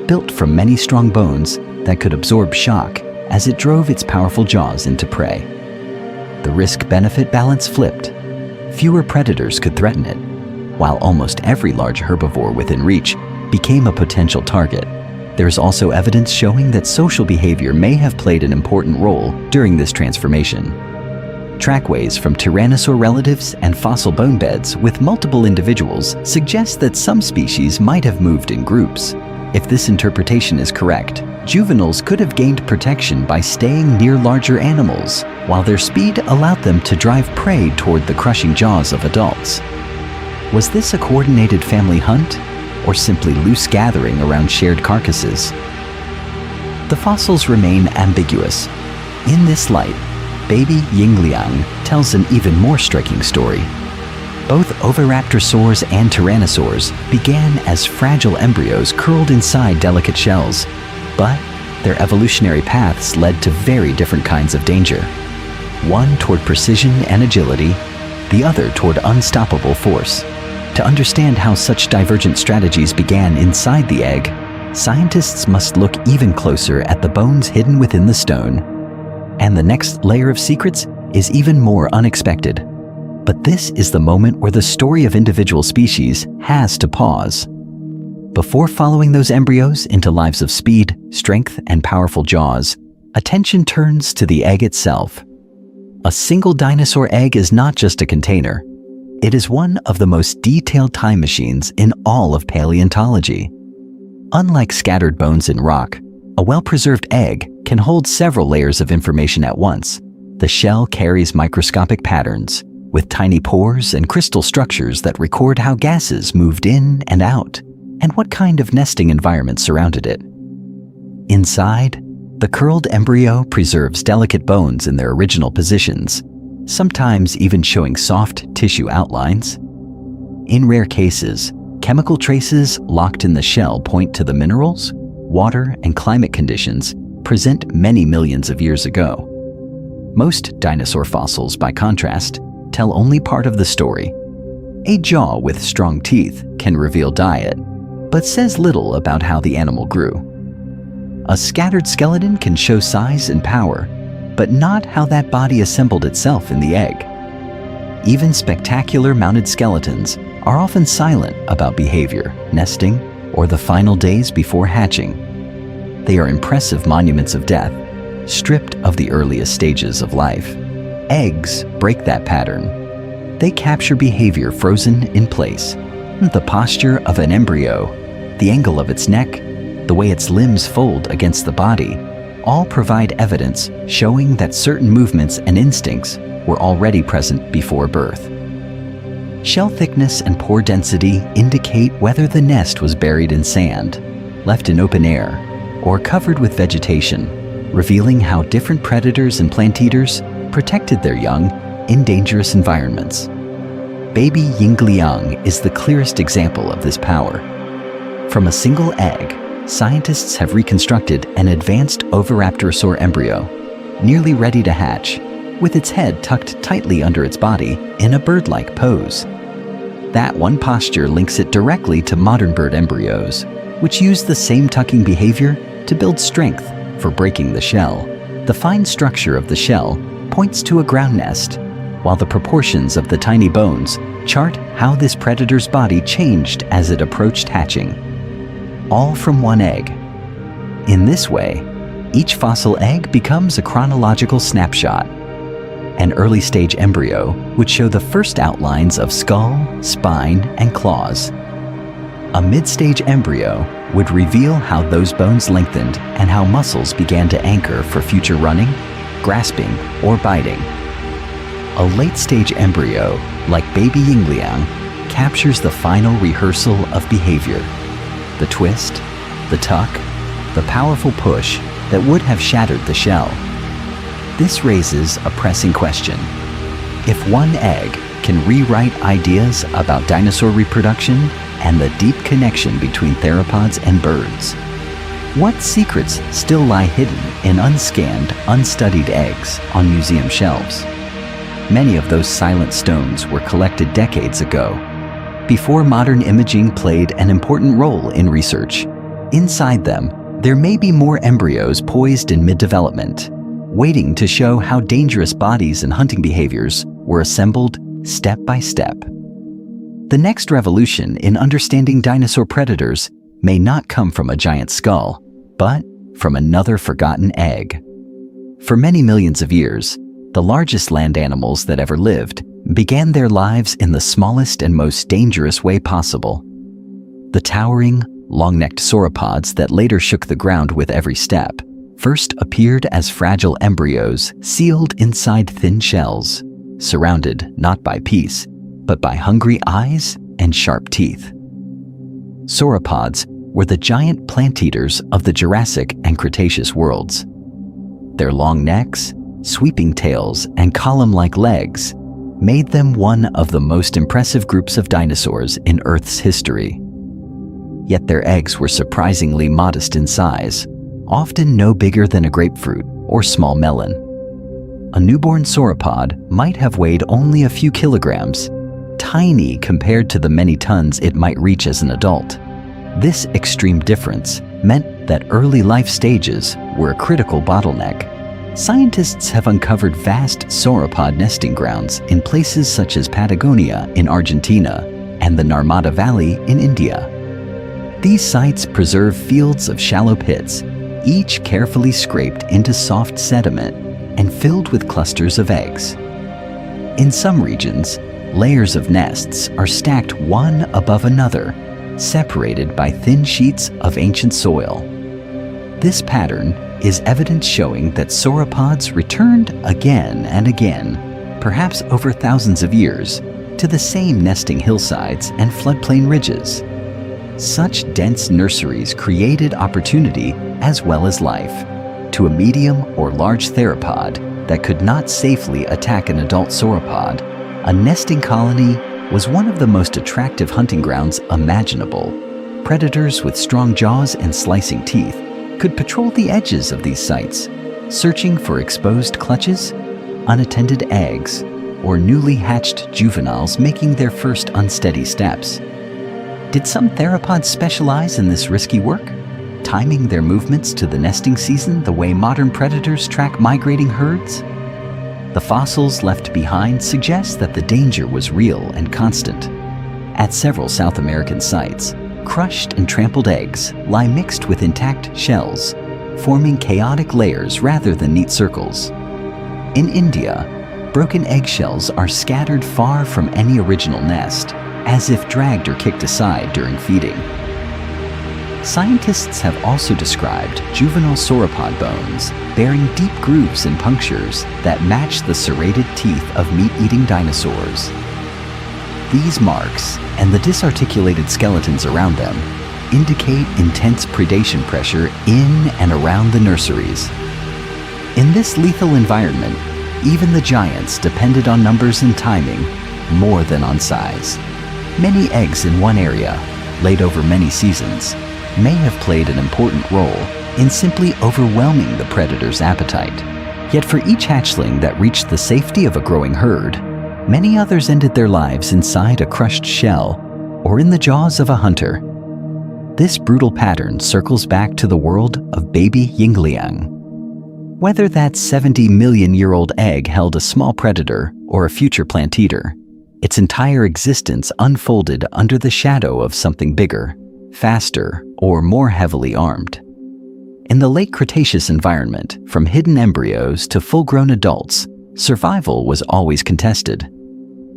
built from many strong bones that could absorb shock as it drove its powerful jaws into prey. The risk-benefit balance flipped. Fewer predators could threaten it, while almost every large herbivore within reach became a potential target. There is also evidence showing that social behavior may have played an important role during this transformation. Trackways from tyrannosaur relatives and fossil bone beds with multiple individuals suggest that some species might have moved in groups. If this interpretation is correct, juveniles could have gained protection by staying near larger animals, while their speed allowed them to drive prey toward the crushing jaws of adults. Was this a coordinated family hunt, or simply loose gathering around shared carcasses? The fossils remain ambiguous. In this light, baby Yingliang tells an even more striking story. Both oviraptorosaurs and tyrannosaurs began as fragile embryos curled inside delicate shells, but their evolutionary paths led to very different kinds of danger. One toward precision and agility, the other toward unstoppable force. To understand how such divergent strategies began inside the egg, scientists must look even closer at the bones hidden within the stone. And the next layer of secrets is even more unexpected. But this is the moment where the story of individual species has to pause. Before following those embryos into lives of speed, strength, and powerful jaws, attention turns to the egg itself. A single dinosaur egg is not just a container. It is one of the most detailed time machines in all of paleontology. Unlike scattered bones in rock, a well-preserved egg can hold several layers of information at once. The shell carries microscopic patterns, with tiny pores and crystal structures that record how gases moved in and out, and what kind of nesting environment surrounded it. Inside, the curled embryo preserves delicate bones in their original positions, sometimes even showing soft tissue outlines. In rare cases, chemical traces locked in the shell point to the minerals, water, and climate conditions present many millions of years ago. Most dinosaur fossils, by contrast, tell only part of the story. A jaw with strong teeth can reveal diet, but says little about how the animal grew. A scattered skeleton can show size and power, but not how that body assembled itself in the egg. Even spectacular mounted skeletons are often silent about behavior, nesting, or the final days before hatching. They are impressive monuments of death, stripped of the earliest stages of life. Eggs break that pattern. They capture behavior frozen in place. The posture of an embryo, the angle of its neck, the way its limbs fold against the body, all provide evidence showing that certain movements and instincts were already present before birth. Shell thickness and pore density indicate whether the nest was buried in sand, left in open air, or covered with vegetation, revealing how different predators and plant eaters protected their young in dangerous environments. Baby Yingliang is the clearest example of this power. From a single egg, scientists have reconstructed an advanced oviraptorosaur embryo, nearly ready to hatch, with its head tucked tightly under its body in a bird-like pose. That one posture links it directly to modern bird embryos, which use the same tucking behavior to build strength for breaking the shell. The fine structure of the shell points to a ground nest, while the proportions of the tiny bones chart how this predator's body changed as it approached hatching. All from one egg. In this way, each fossil egg becomes a chronological snapshot. An early-stage embryo would show the first outlines of skull, spine, and claws. A mid-stage embryo would reveal how those bones lengthened and how muscles began to anchor for future running, grasping, or biting. A late-stage embryo, like baby Yingliang, captures the final rehearsal of behavior. The twist, the tuck, the powerful push that would have shattered the shell. This raises a pressing question. If one egg can rewrite ideas about dinosaur reproduction and the deep connection between theropods and birds, what secrets still lie hidden in unscanned, unstudied eggs on museum shelves? Many of those silent stones were collected decades ago, before modern imaging played an important role in research. Inside them, there may be more embryos poised in mid-development, waiting to show how dangerous bodies and hunting behaviors were assembled step by step. The next revolution in understanding dinosaur predators may not come from a giant skull, but from another forgotten egg. For many millions of years, the largest land animals that ever lived began their lives in the smallest and most dangerous way possible. The towering, long-necked sauropods that later shook the ground with every step first appeared as fragile embryos sealed inside thin shells, surrounded not by peace, but by hungry eyes and sharp teeth. Sauropods were the giant plant eaters of the Jurassic and Cretaceous worlds. Their long necks, sweeping tails, and column-like legs made them one of the most impressive groups of dinosaurs in Earth's history. Yet their eggs were surprisingly modest in size, often no bigger than a grapefruit or small melon. A newborn sauropod might have weighed only a few kilograms, tiny compared to the many tons it might reach as an adult. This extreme difference meant that early life stages were a critical bottleneck. Scientists have uncovered vast sauropod nesting grounds in places such as Patagonia in Argentina and the Narmada Valley in India. These sites preserve fields of shallow pits, each carefully scraped into soft sediment and filled with clusters of eggs. In some regions, layers of nests are stacked one above another, separated by thin sheets of ancient soil. This pattern is evidence showing that sauropods returned again and again, perhaps over thousands of years, to the same nesting hillsides and floodplain ridges. Such dense nurseries created opportunity as well as life to a medium or large theropod that could not safely attack an adult sauropod. A nesting colony was one of the most attractive hunting grounds imaginable. Predators with strong jaws and slicing teeth could patrol the edges of these sites, searching for exposed clutches, unattended eggs, or newly hatched juveniles making their first unsteady steps. Did some theropods specialize in this risky work, timing their movements to the nesting season the way modern predators track migrating herds? The fossils left behind suggest that the danger was real and constant. At several South American sites, crushed and trampled eggs lie mixed with intact shells, forming chaotic layers rather than neat circles. In India, broken eggshells are scattered far from any original nest, as if dragged or kicked aside during feeding. Scientists have also described juvenile sauropod bones bearing deep grooves and punctures that match the serrated teeth of meat-eating dinosaurs. These marks, and the disarticulated skeletons around them, indicate intense predation pressure in and around the nurseries. In this lethal environment, even the giants depended on numbers and timing more than on size. Many eggs in one area, laid over many seasons, may have played an important role in simply overwhelming the predator's appetite. Yet for each hatchling that reached the safety of a growing herd, many others ended their lives inside a crushed shell or in the jaws of a hunter. This brutal pattern circles back to the world of baby Yingliang. Whether that 70-million-year-old egg held a small predator or a future plant eater, its entire existence unfolded under the shadow of something bigger, faster, or more heavily armed. In the late Cretaceous environment, from hidden embryos to full-grown adults, survival was always contested.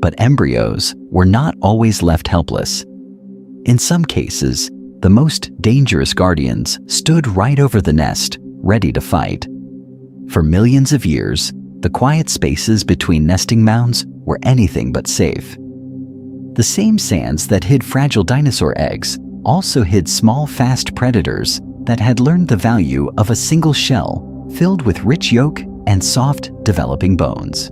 But embryos were not always left helpless. In some cases, the most dangerous guardians stood right over the nest, ready to fight. For millions of years, the quiet spaces between nesting mounds were anything but safe. The same sands that hid fragile dinosaur eggs also hid small, fast predators that had learned the value of a single shell filled with rich yolk and soft, developing bones.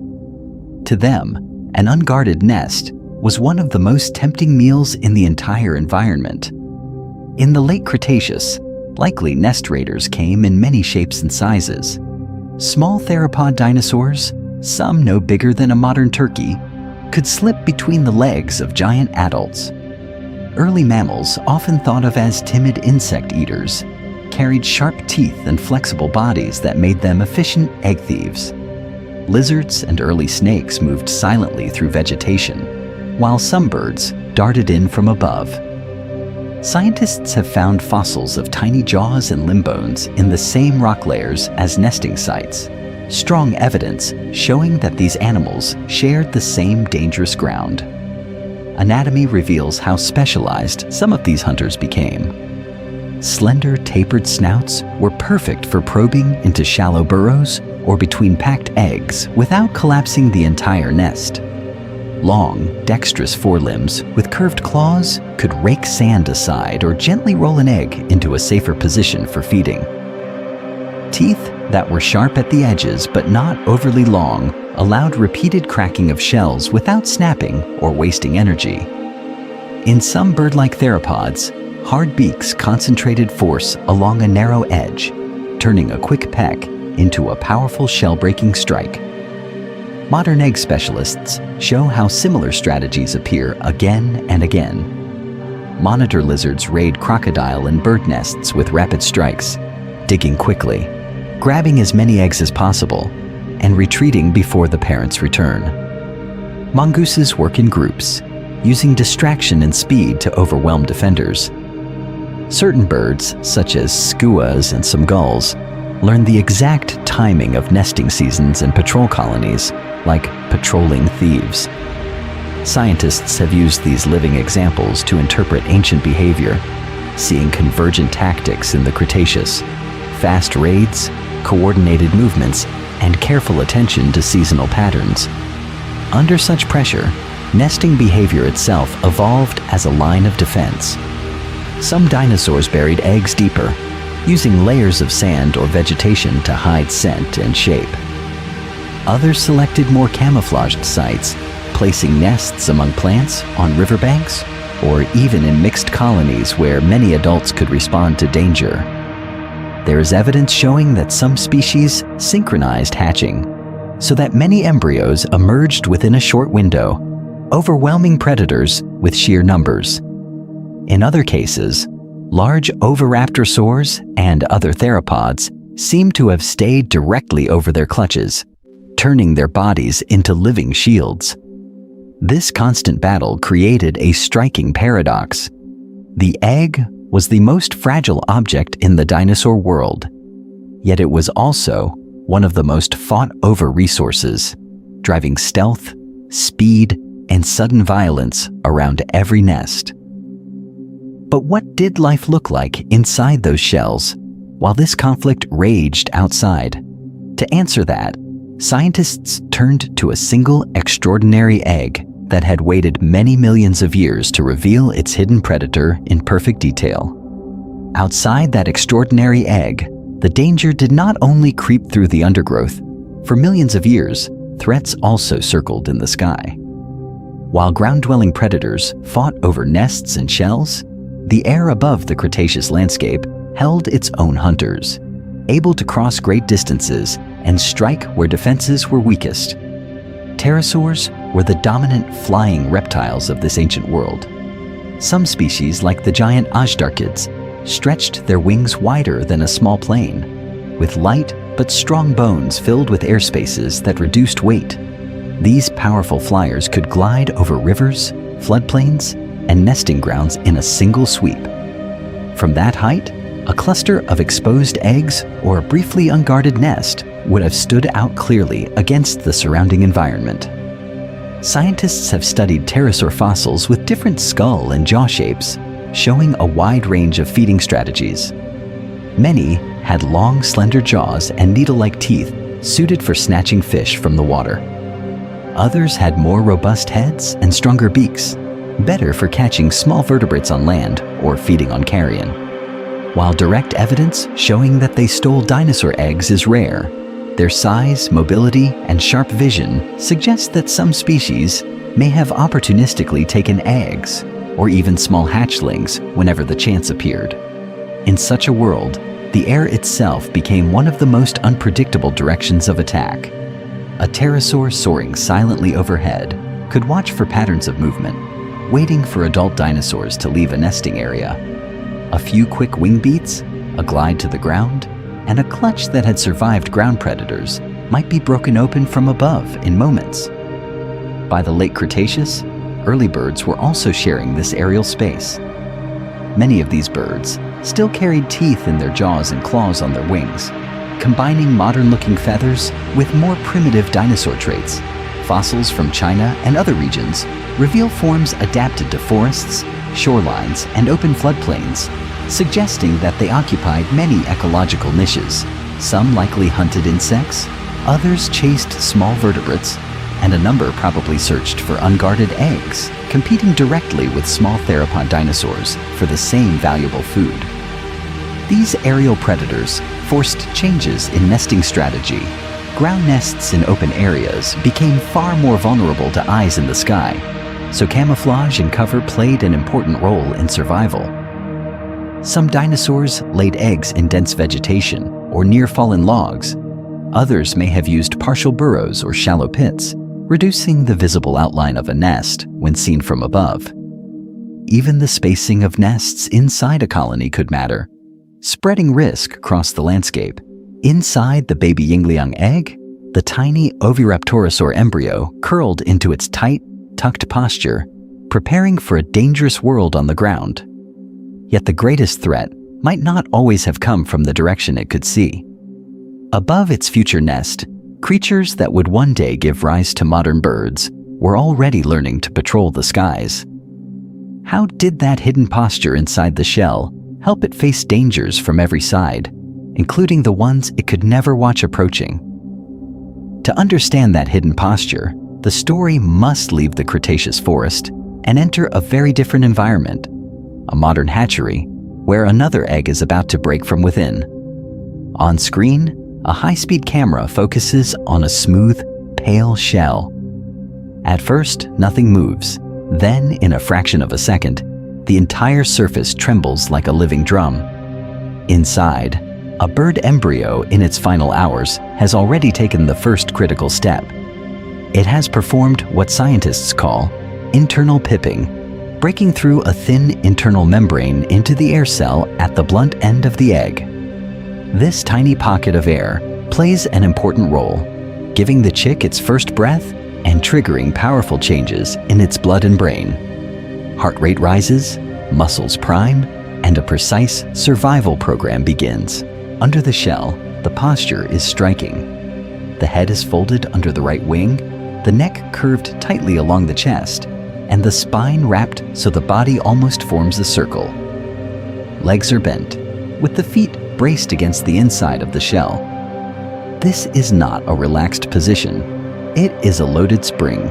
To them, an unguarded nest was one of the most tempting meals in the entire environment. In the late Cretaceous, likely nest raiders came in many shapes and sizes. Small theropod dinosaurs, some no bigger than a modern turkey, could slip between the legs of giant adults. Early mammals, often thought of as timid insect eaters, carried sharp teeth and flexible bodies that made them efficient egg thieves. Lizards and early snakes moved silently through vegetation, while some birds darted in from above. Scientists have found fossils of tiny jaws and limb bones in the same rock layers as nesting sites, strong evidence showing that these animals shared the same dangerous ground. Anatomy reveals how specialized some of these hunters became. Slender, tapered snouts were perfect for probing into shallow burrows or between packed eggs without collapsing the entire nest. Long, dexterous forelimbs with curved claws could rake sand aside or gently roll an egg into a safer position for feeding. Teeth that were sharp at the edges but not overly long allowed repeated cracking of shells without snapping or wasting energy. In some bird-like theropods, hard beaks concentrated force along a narrow edge, turning a quick peck into a powerful shell-breaking strike. Modern egg specialists show how similar strategies appear again and again. Monitor lizards raid crocodile and bird nests with rapid strikes, digging quickly, grabbing as many eggs as possible, and retreating before the parents return. Mongooses work in groups, using distraction and speed to overwhelm defenders. Certain birds, such as skuas and some gulls, learn the exact timing of nesting seasons and patrol colonies, like patrolling thieves. Scientists have used these living examples to interpret ancient behavior, seeing convergent tactics in the Cretaceous, fast raids, coordinated movements, and careful attention to seasonal patterns. Under such pressure, nesting behavior itself evolved as a line of defense. Some dinosaurs buried eggs deeper, using layers of sand or vegetation to hide scent and shape. Others selected more camouflaged sites, placing nests among plants, on riverbanks, or even in mixed colonies where many adults could respond to danger. There is evidence showing that some species synchronized hatching, so that many embryos emerged within a short window, overwhelming predators with sheer numbers. In other cases, large oviraptorosaurs and other theropods seem to have stayed directly over their clutches, turning their bodies into living shields. This constant battle created a striking paradox. The egg was the most fragile object in the dinosaur world, yet it was also one of the most fought-over resources, driving stealth, speed, and sudden violence around every nest. But what did life look like inside those shells, while this conflict raged outside? To answer that, scientists turned to a single extraordinary egg that had waited many millions of years to reveal its hidden predator in perfect detail. Outside that extraordinary egg, the danger did not only creep through the undergrowth. For millions of years, threats also circled in the sky. While ground-dwelling predators fought over nests and shells, the air above the Cretaceous landscape held its own hunters, able to cross great distances and strike where defenses were weakest. Pterosaurs were the dominant flying reptiles of this ancient world. Some species, like the giant Ajdarchids, stretched their wings wider than a small plane, with light but strong bones filled with air spaces that reduced weight. These powerful flyers could glide over rivers, floodplains, and nesting grounds in a single sweep. From that height, a cluster of exposed eggs or a briefly unguarded nest would have stood out clearly against the surrounding environment. Scientists have studied pterosaur fossils with different skull and jaw shapes, showing a wide range of feeding strategies. Many had long, slender jaws and needle-like teeth suited for snatching fish from the water. Others had more robust heads and stronger beaks, better for catching small vertebrates on land or feeding on carrion. While direct evidence showing that they stole dinosaur eggs is rare, their size, mobility, and sharp vision suggest that some species may have opportunistically taken eggs or even small hatchlings whenever the chance appeared. In such a world, the air itself became one of the most unpredictable directions of attack. A pterosaur soaring silently overhead could watch for patterns of movement, waiting for adult dinosaurs to leave a nesting area. A few quick wing beats, a glide to the ground, and a clutch that had survived ground predators might be broken open from above in moments. By the late Cretaceous, early birds were also sharing this aerial space. Many of these birds still carried teeth in their jaws and claws on their wings, combining modern-looking feathers with more primitive dinosaur traits. Fossils from China and other regions reveal forms adapted to forests, shorelines, and open floodplains, suggesting that they occupied many ecological niches. Some likely hunted insects, others chased small vertebrates, and a number probably searched for unguarded eggs, competing directly with small theropod dinosaurs for the same valuable food. These aerial predators forced changes in nesting strategy. Ground nests in open areas became far more vulnerable to eyes in the sky, so camouflage and cover played an important role in survival. Some dinosaurs laid eggs in dense vegetation or near fallen logs. Others may have used partial burrows or shallow pits, reducing the visible outline of a nest when seen from above. Even the spacing of nests inside a colony could matter, spreading risk across the landscape. Inside the baby Yingliang egg, the tiny oviraptorosaur embryo curled into its tight, tucked posture, preparing for a dangerous world on the ground. Yet the greatest threat might not always have come from the direction it could see. Above its future nest, creatures that would one day give rise to modern birds were already learning to patrol the skies. How did that hidden posture inside the shell help it face dangers from every side, including the ones it could never watch approaching? To understand that hidden posture, the story must leave the Cretaceous forest and enter a very different environment, a modern hatchery, where another egg is about to break from within. On screen, a high-speed camera focuses on a smooth, pale shell. At first, nothing moves. Then, in a fraction of a second, the entire surface trembles like a living drum. Inside, a bird embryo in its final hours has already taken the first critical step. It has performed what scientists call internal pipping, breaking through a thin internal membrane into the air cell at the blunt end of the egg. This tiny pocket of air plays an important role, giving the chick its first breath and triggering powerful changes in its blood and brain. Heart rate rises, muscles prime, and a precise survival program begins. Under the shell, the posture is striking. The head is folded under the right wing, the neck curved tightly along the chest, and the spine wrapped so the body almost forms a circle. Legs are bent, with the feet braced against the inside of the shell. This is not a relaxed position. It is a loaded spring.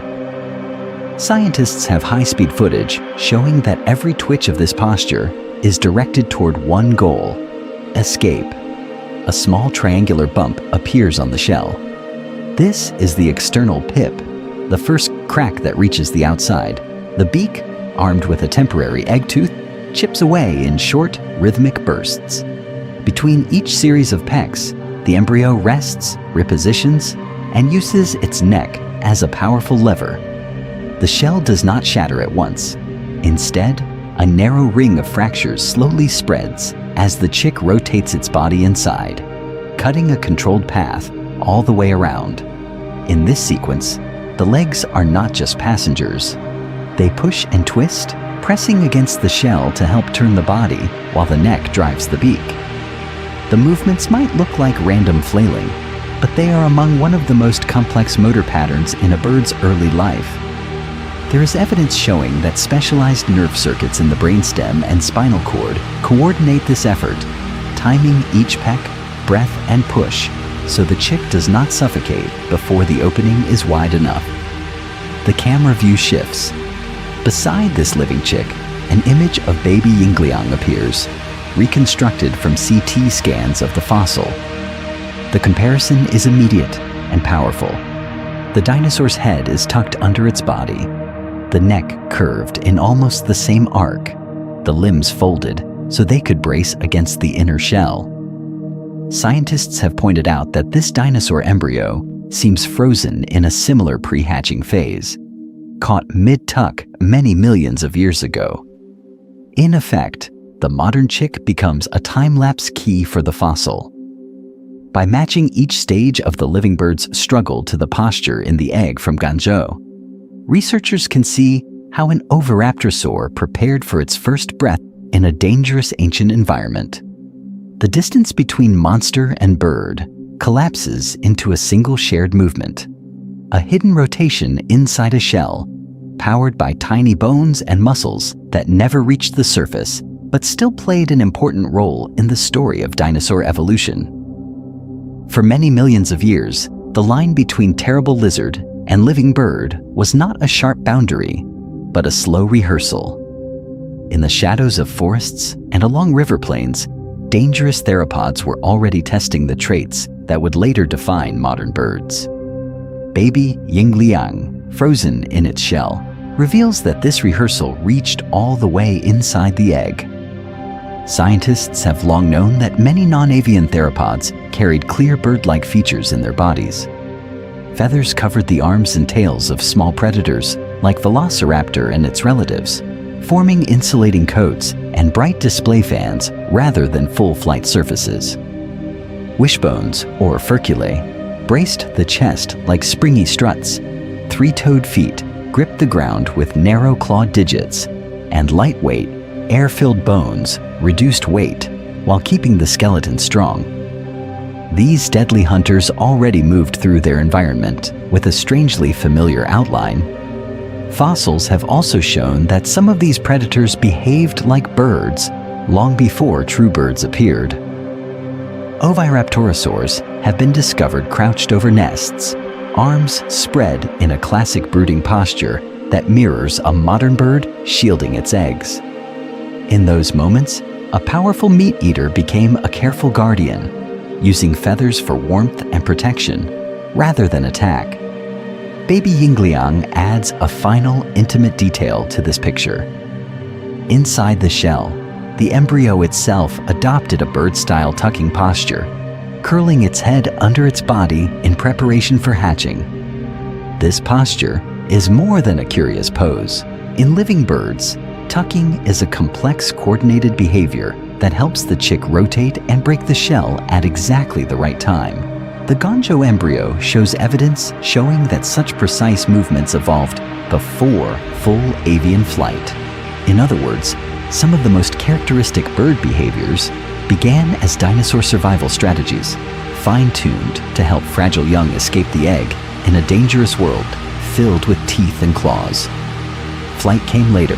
Scientists have high-speed footage showing that every twitch of this posture is directed toward one goal: escape. A small triangular bump appears on the shell. This is the external pip, the first crack that reaches the outside. The beak, armed with a temporary egg tooth, chips away in short, rhythmic bursts. Between each series of pecks, the embryo rests, repositions, and uses its neck as a powerful lever. The shell does not shatter at once. Instead, a narrow ring of fractures slowly spreads as the chick rotates its body inside, cutting a controlled path all the way around. In this sequence, the legs are not just passengers. They push and twist, pressing against the shell to help turn the body while the neck drives the beak. The movements might look like random flailing, but they are among one of the most complex motor patterns in a bird's early life. There is evidence showing that specialized nerve circuits in the brainstem and spinal cord coordinate this effort, timing each peck, breath, and push so the chick does not suffocate before the opening is wide enough. The camera view shifts. Beside this living chick, an image of baby Yingliang appears, reconstructed from CT scans of the fossil. The comparison is immediate and powerful. The dinosaur's head is tucked under its body, the neck curved in almost the same arc, the limbs folded so they could brace against the inner shell. Scientists have pointed out that this dinosaur embryo seems frozen in a similar pre-hatching phase, caught mid-tuck many millions of years ago. In effect, the modern chick becomes a time-lapse key for the fossil. By matching each stage of the living bird's struggle to the posture in the egg from Guangzhou, researchers can see how an oviraptorosaur prepared for its first breath in a dangerous ancient environment. The distance between monster and bird collapses into a single shared movement, a hidden rotation inside a shell, powered by tiny bones and muscles that never reached the surface, but still played an important role in the story of dinosaur evolution. For many millions of years, the line between terrible lizard and living bird was not a sharp boundary, but a slow rehearsal. In the shadows of forests and along river plains, dangerous theropods were already testing the traits that would later define modern birds. Baby Yingliang, frozen in its shell, reveals that this rehearsal reached all the way inside the egg. Scientists have long known that many non-avian theropods carried clear bird-like features in their bodies. Feathers covered the arms and tails of small predators, like Velociraptor and its relatives, forming insulating coats and bright display fans rather than full flight surfaces. Wishbones, or furculae, braced the chest like springy struts. Three-toed feet gripped the ground with narrow clawed digits, and lightweight, air-filled bones reduced weight while keeping the skeleton strong. These deadly hunters already moved through their environment with a strangely familiar outline. Fossils have also shown that some of these predators behaved like birds long before true birds appeared. Oviraptorosaurs have been discovered crouched over nests, arms spread in a classic brooding posture that mirrors a modern bird shielding its eggs. In those moments, a powerful meat eater became a careful guardian, using feathers for warmth and protection rather than attack. Baby Yingliang adds a final, intimate detail to this picture. Inside the shell, the embryo itself adopted a bird-style tucking posture, curling its head under its body in preparation for hatching. This posture is more than a curious pose. In living birds, tucking is a complex, coordinated behavior that helps the chick rotate and break the shell at exactly the right time. The Gonjo embryo shows evidence showing that such precise movements evolved before full avian flight. In other words, some of the most characteristic bird behaviors began as dinosaur survival strategies, fine-tuned to help fragile young escape the egg in a dangerous world filled with teeth and claws. Flight came later.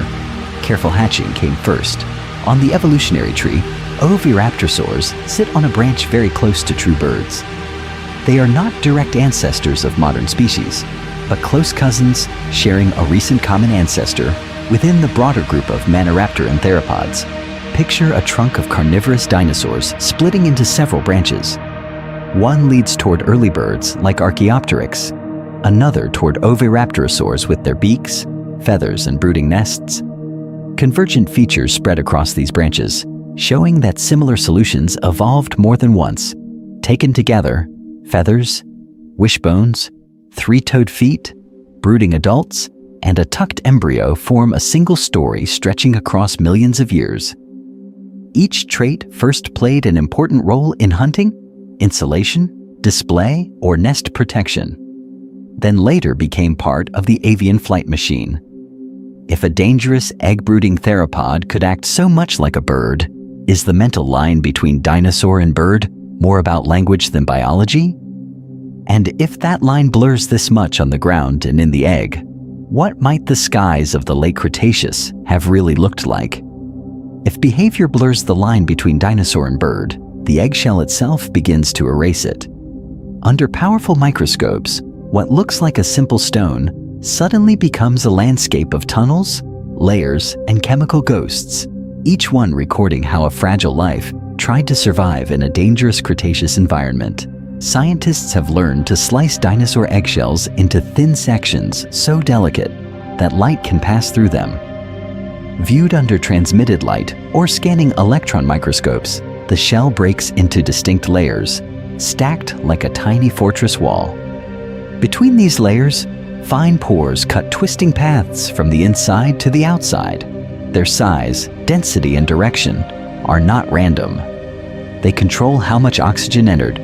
Careful hatching came first. On the evolutionary tree, oviraptorosaurs sit on a branch very close to true birds. They are not direct ancestors of modern species, but close cousins sharing a recent common ancestor within the broader group of Maniraptor and theropods. Picture a trunk of carnivorous dinosaurs splitting into several branches. One leads toward early birds like Archaeopteryx, another toward oviraptorosaurs with their beaks, feathers, and brooding nests. Convergent features spread across these branches, showing that similar solutions evolved more than once. Taken together, feathers, wishbones, three-toed feet, brooding adults, and a tucked embryo form a single story stretching across millions of years. Each trait first played an important role in hunting, insulation, display, or nest protection, then later became part of the avian flight machine. If a dangerous egg-brooding theropod could act so much like a bird, is the mental line between dinosaur and bird more about language than biology? And if that line blurs this much on the ground and in the egg, what might the skies of the late Cretaceous have really looked like? If behavior blurs the line between dinosaur and bird, the eggshell itself begins to erase it. Under powerful microscopes, what looks like a simple stone suddenly becomes a landscape of tunnels, layers, and chemical ghosts, each one recording how a fragile life tried to survive in a dangerous Cretaceous environment. Scientists have learned to slice dinosaur eggshells into thin sections so delicate that light can pass through them. Viewed under transmitted light or scanning electron microscopes, the shell breaks into distinct layers, stacked like a tiny fortress wall. Between these layers, fine pores cut twisting paths from the inside to the outside. Their size, density, and direction are not random. They control how much oxygen entered,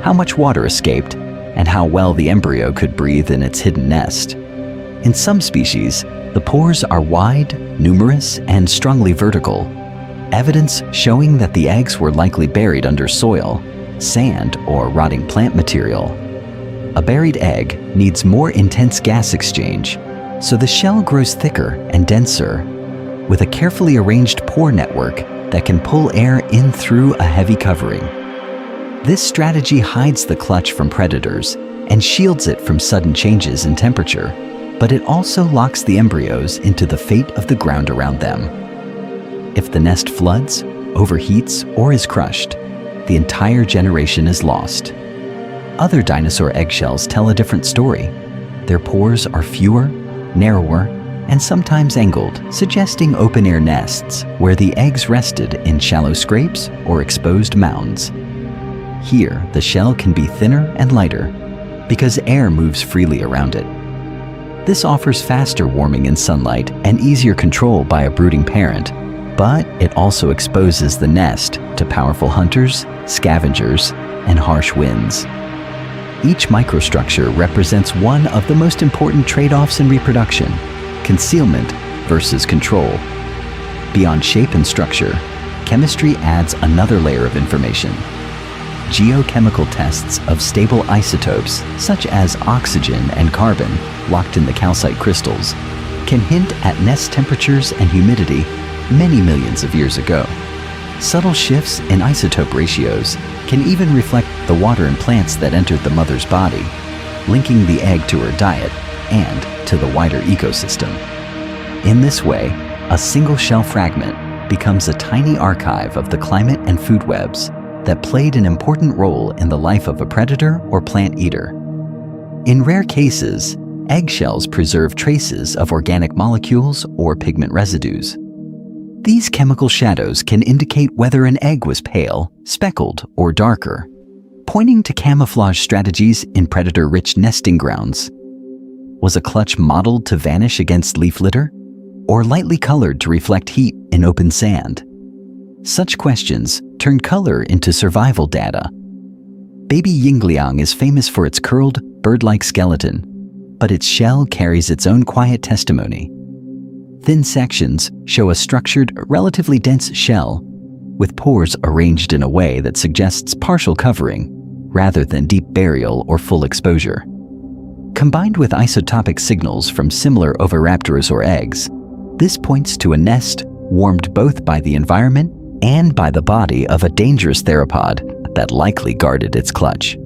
how much water escaped, and how well the embryo could breathe in its hidden nest. In some species, the pores are wide, numerous, and strongly vertical, evidence showing that the eggs were likely buried under soil, sand, or rotting plant material. A buried egg needs more intense gas exchange, so the shell grows thicker and denser, with a carefully arranged pore network that can pull air in through a heavy covering. This strategy hides the clutch from predators and shields it from sudden changes in temperature, but it also locks the embryos into the fate of the ground around them. If the nest floods, overheats, or is crushed, the entire generation is lost. Other dinosaur eggshells tell a different story. Their pores are fewer, narrower, and sometimes angled, suggesting open-air nests where the eggs rested in shallow scrapes or exposed mounds. Here, the shell can be thinner and lighter because air moves freely around it. This offers faster warming in sunlight and easier control by a brooding parent, but it also exposes the nest to powerful hunters, scavengers, and harsh winds. Each microstructure represents one of the most important trade-offs in reproduction: concealment versus control. Beyond shape and structure, chemistry adds another layer of information. Geochemical tests of stable isotopes, such as oxygen and carbon locked in the calcite crystals, can hint at nest temperatures and humidity many millions of years ago. Subtle shifts in isotope ratios can even reflect the water and plants that entered the mother's body. linking the egg to her diet and to the wider ecosystem. In this way, a single shell fragment becomes a tiny archive of the climate and food webs that played an important role in the life of a predator or plant eater. In rare cases, eggshells preserve traces of organic molecules or pigment residues. These chemical shadows can indicate whether an egg was pale, speckled, or darker, pointing to camouflage strategies in predator-rich nesting grounds. Was a clutch modeled to vanish against leaf litter, or lightly colored to reflect heat in open sand? Such questions turn color into survival data. Baby yingliang is famous for its curled, bird-like skeleton, but its shell carries its own quiet testimony. Thin sections show a structured, relatively dense shell, with pores arranged in a way that suggests partial covering, rather than deep burial or full exposure. Combined with isotopic signals from similar oviraptorosaur eggs, this points to a nest warmed both by the environment and by the body of a dangerous theropod that likely guarded its clutch.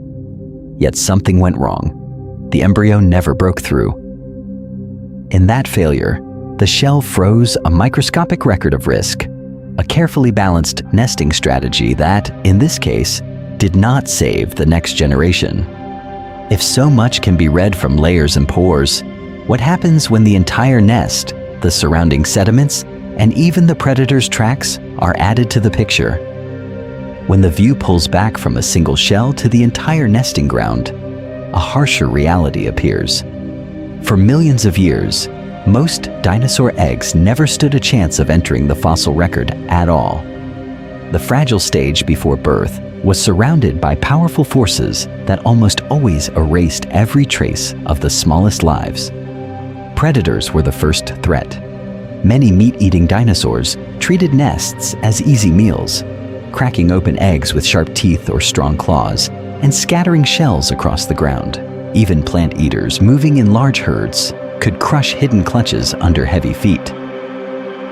Yet something went wrong. The embryo never broke through. In that failure, the shell froze a microscopic record of risk, a carefully balanced nesting strategy that, in this case, did not save the next generation. If so much can be read from layers and pores, what happens when the entire nest, the surrounding sediments, and even the predator's tracks are added to the picture? When the view pulls back from a single shell to the entire nesting ground, a harsher reality appears. For millions of years, most dinosaur eggs never stood a chance of entering the fossil record at all. The fragile stage before birth was surrounded by powerful forces that almost always erased every trace of the smallest lives. Predators were the first threat. Many meat-eating dinosaurs treated nests as easy meals, cracking open eggs with sharp teeth or strong claws, and scattering shells across the ground. Even plant eaters moving in large herds could crush hidden clutches under heavy feet.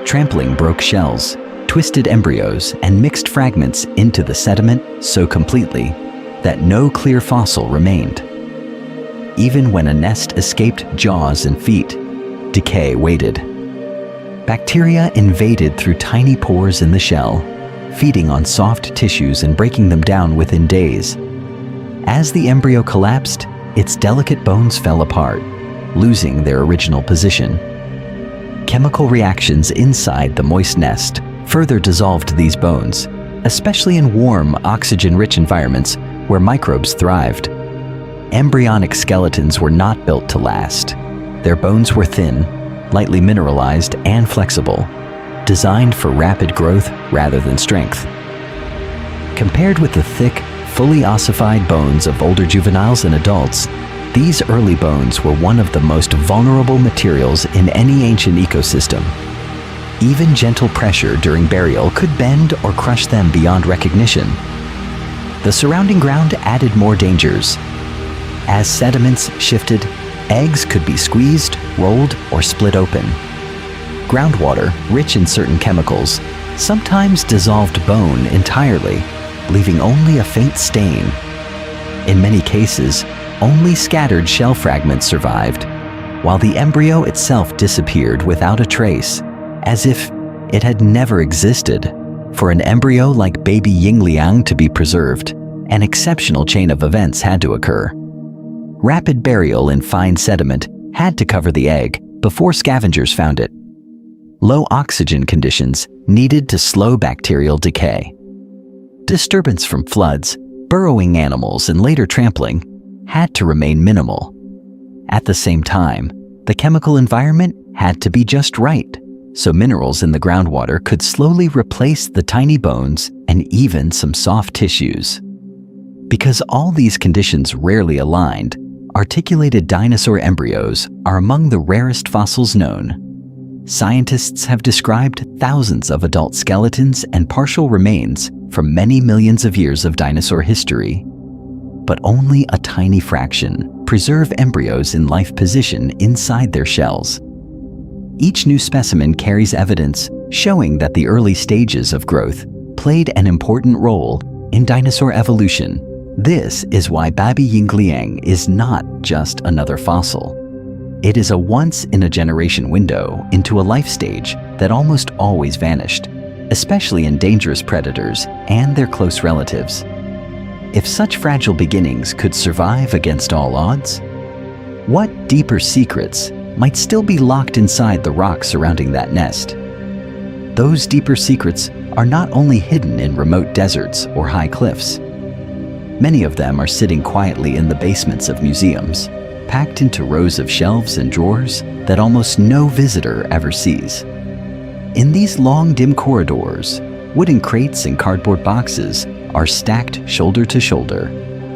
Trampling broke shells, twisted embryos, and mixed fragments into the sediment so completely that no clear fossil remained. Even when a nest escaped jaws and feet, decay waited. Bacteria invaded through tiny pores in the shell, feeding on soft tissues and breaking them down within days. As the embryo collapsed, its delicate bones fell apart, losing their original position. Chemical reactions inside the moist nest further dissolved these bones, especially in warm, oxygen-rich environments where microbes thrived. Embryonic skeletons were not built to last. Their bones were thin, lightly mineralized, and flexible, designed for rapid growth rather than strength. Compared with the thick, fully ossified bones of older juveniles and adults, these early bones were one of the most vulnerable materials in any ancient ecosystem. Even gentle pressure during burial could bend or crush them beyond recognition. The surrounding ground added more dangers. As sediments shifted, eggs could be squeezed, rolled, or split open. Groundwater, rich in certain chemicals, sometimes dissolved bone entirely, leaving only a faint stain. In many cases, only scattered shell fragments survived, while the embryo itself disappeared without a trace, as if it had never existed. For an embryo like baby yingliang to be preserved, an exceptional chain of events had to occur. Rapid burial in fine sediment had to cover the egg before scavengers found it. Low oxygen conditions needed to slow bacterial decay. Disturbance from floods, burrowing animals, and later trampling had to remain minimal. At the same time, the chemical environment had to be just right, so minerals in the groundwater could slowly replace the tiny bones and even some soft tissues. Because all these conditions rarely aligned, articulated dinosaur embryos are among the rarest fossils known. Scientists have described thousands of adult skeletons and partial remains from many millions of years of dinosaur history, but only a tiny fraction preserve embryos in life position inside their shells. Each new specimen carries evidence showing that the early stages of growth played an important role in dinosaur evolution, This is why baby Yingliang is not just another fossil. It is a once-in-a-generation window into a life stage that almost always vanished, especially in dangerous predators and their close relatives. If such fragile beginnings could survive against all odds, what deeper secrets might still be locked inside the rocks surrounding that nest? Those deeper secrets are not only hidden in remote deserts or high cliffs. Many of them are sitting quietly in the basements of museums, packed into rows of shelves and drawers that almost no visitor ever sees. In these long, dim corridors, wooden crates and cardboard boxes are stacked shoulder to shoulder,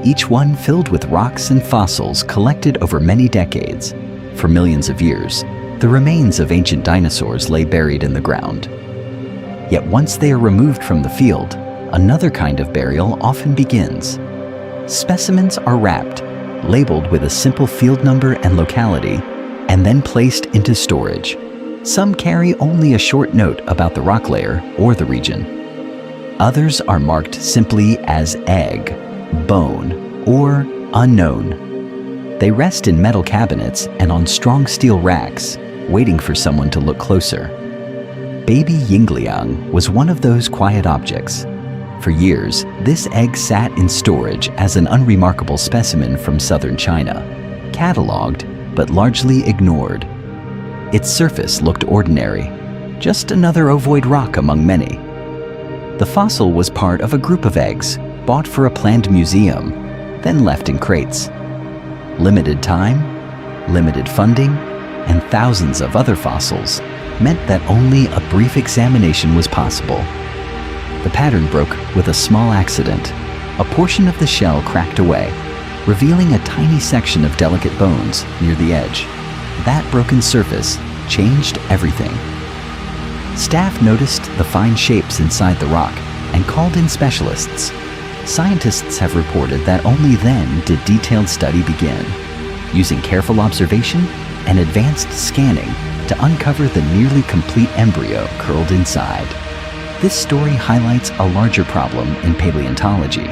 each one filled with rocks and fossils collected over many decades. For millions of years, the remains of ancient dinosaurs lay buried in the ground. Yet once they are removed from the field, another kind of burial often begins. Specimens are wrapped, labeled with a simple field number and locality, and then placed into storage. Some carry only a short note about the rock layer or the region. Others are marked simply as egg, bone, or unknown. They rest in metal cabinets and on strong steel racks, waiting for someone to look closer. Baby Yingliang was one of those quiet objects. For years, this egg sat in storage as an unremarkable specimen from southern China, catalogued but largely ignored. Its surface looked ordinary, just another ovoid rock among many. The fossil was part of a group of eggs bought for a planned museum, then left in crates. Limited time, limited funding, and thousands of other fossils meant that only a brief examination was possible. The pattern broke with a small accident. A portion of the shell cracked away, revealing a tiny section of delicate bones near the edge. That broken surface changed everything. Staff noticed the fine shapes inside the rock and called in specialists. Scientists have reported that only then did detailed study begin, using careful observation and advanced scanning to uncover the nearly complete embryo curled inside. This story highlights a larger problem in paleontology.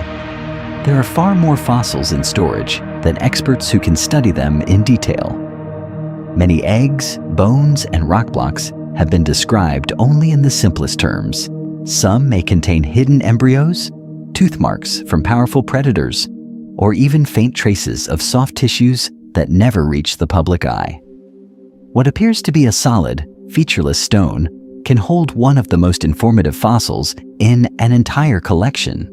There are far more fossils in storage than experts who can study them in detail. Many eggs, bones, and rock blocks have been described only in the simplest terms. Some may contain hidden embryos, tooth marks from powerful predators, or even faint traces of soft tissues that never reach the public eye. What appears to be a solid, featureless stone can hold one of the most informative fossils in an entire collection.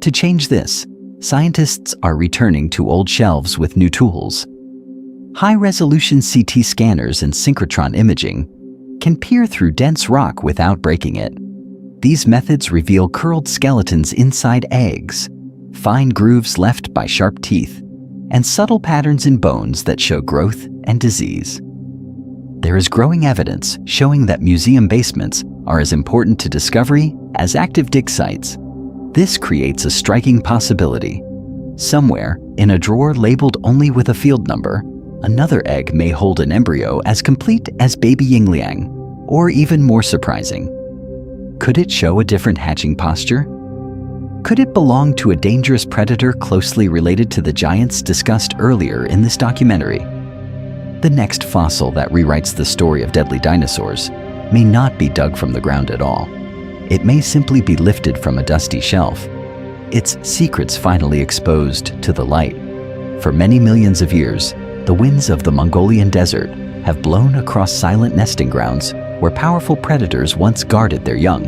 To change this, scientists are returning to old shelves with new tools. High-resolution CT scanners and synchrotron imaging can peer through dense rock without breaking it. These methods reveal curled skeletons inside eggs, fine grooves left by sharp teeth, and subtle patterns in bones that show growth and disease. There is growing evidence showing that museum basements are as important to discovery as active dig sites. This creates a striking possibility. Somewhere, in a drawer labeled only with a field number, another egg may hold an embryo as complete as baby Yingliang, or even more surprising. Could it show a different hatching posture? Could it belong to a dangerous predator closely related to the giants discussed earlier in this documentary? The next fossil that rewrites the story of deadly dinosaurs may not be dug from the ground at all. It may simply be lifted from a dusty shelf, its secrets finally exposed to the light. For many millions of years, the winds of the Mongolian desert have blown across silent nesting grounds where powerful predators once guarded their young.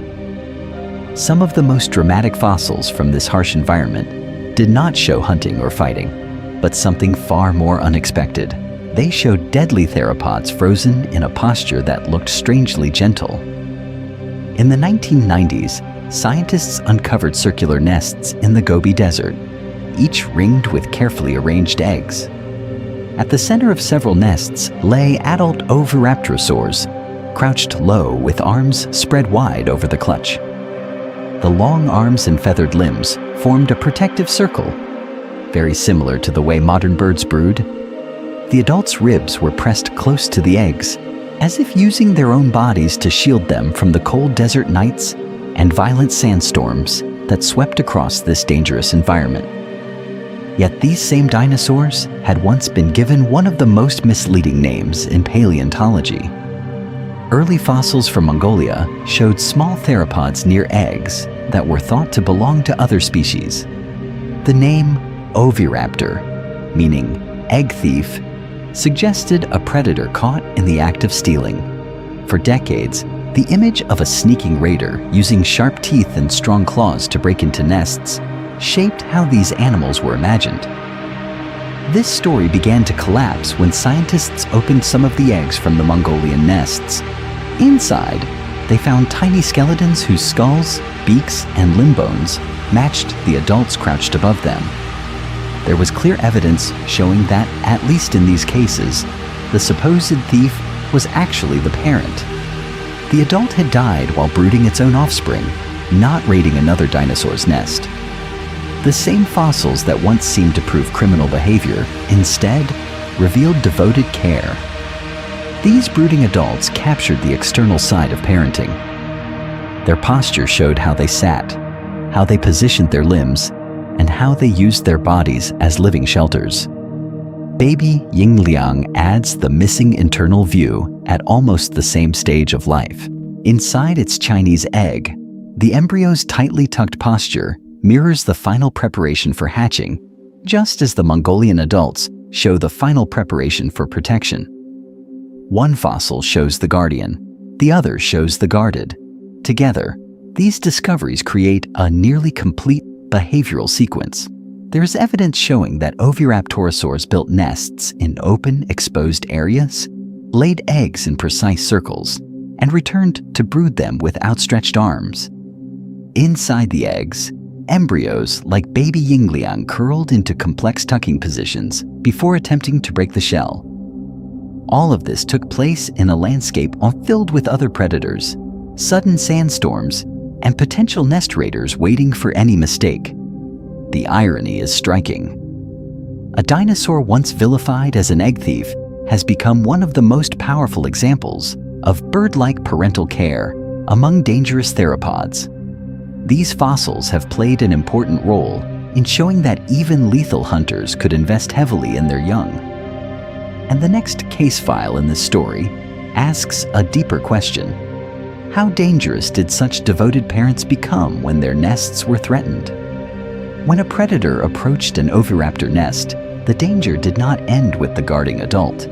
Some of the most dramatic fossils from this harsh environment did not show hunting or fighting, but something far more unexpected. They showed deadly theropods frozen in a posture that looked strangely gentle. In the 1990s, scientists uncovered circular nests in the Gobi Desert, each ringed with carefully arranged eggs. At the center of several nests lay adult oviraptorosaurs, crouched low with arms spread wide over the clutch. The long arms and feathered limbs formed a protective circle, very similar to the way modern birds brood. The adults' ribs were pressed close to the eggs, as if using their own bodies to shield them from the cold desert nights and violent sandstorms that swept across this dangerous environment. Yet these same dinosaurs had once been given one of the most misleading names in paleontology. Early fossils from Mongolia showed small theropods near eggs that were thought to belong to other species. The name oviraptor, meaning egg thief, suggested a predator caught in the act of stealing. For decades, the image of a sneaking raider using sharp teeth and strong claws to break into nests shaped how these animals were imagined. This story began to collapse when scientists opened some of the eggs from the Mongolian nests. Inside, they found tiny skeletons whose skulls, beaks, and limb bones matched the adults crouched above them. There was clear evidence showing that, at least in these cases, the supposed thief was actually the parent. The adult had died while brooding its own offspring, not raiding another dinosaur's nest. The same fossils that once seemed to prove criminal behavior instead revealed devoted care. These brooding adults captured the external side of parenting. Their posture showed how they sat, how they positioned their limbs, and how they used their bodies as living shelters. Baby Yingliang adds the missing internal view at almost the same stage of life. Inside its Chinese egg, the embryo's tightly tucked posture mirrors the final preparation for hatching, just as the Mongolian adults show the final preparation for protection. One fossil shows the guardian, the other shows the guarded. Together, these discoveries create a nearly complete behavioral sequence. There is evidence showing that oviraptorosaurs built nests in open, exposed areas, laid eggs in precise circles, and returned to brood them with outstretched arms. Inside the eggs, embryos like baby Yingliang curled into complex tucking positions before attempting to break the shell. All of this took place in a landscape filled with other predators, sudden sandstorms, and potential nest raiders waiting for any mistake. The irony is striking. A dinosaur once vilified as an egg thief has become one of the most powerful examples of bird-like parental care among dangerous theropods. These fossils have played an important role in showing that even lethal hunters could invest heavily in their young. And the next case file in this story asks a deeper question. How dangerous did such devoted parents become when their nests were threatened? When a predator approached an oviraptor nest, the danger did not end with the guarding adult.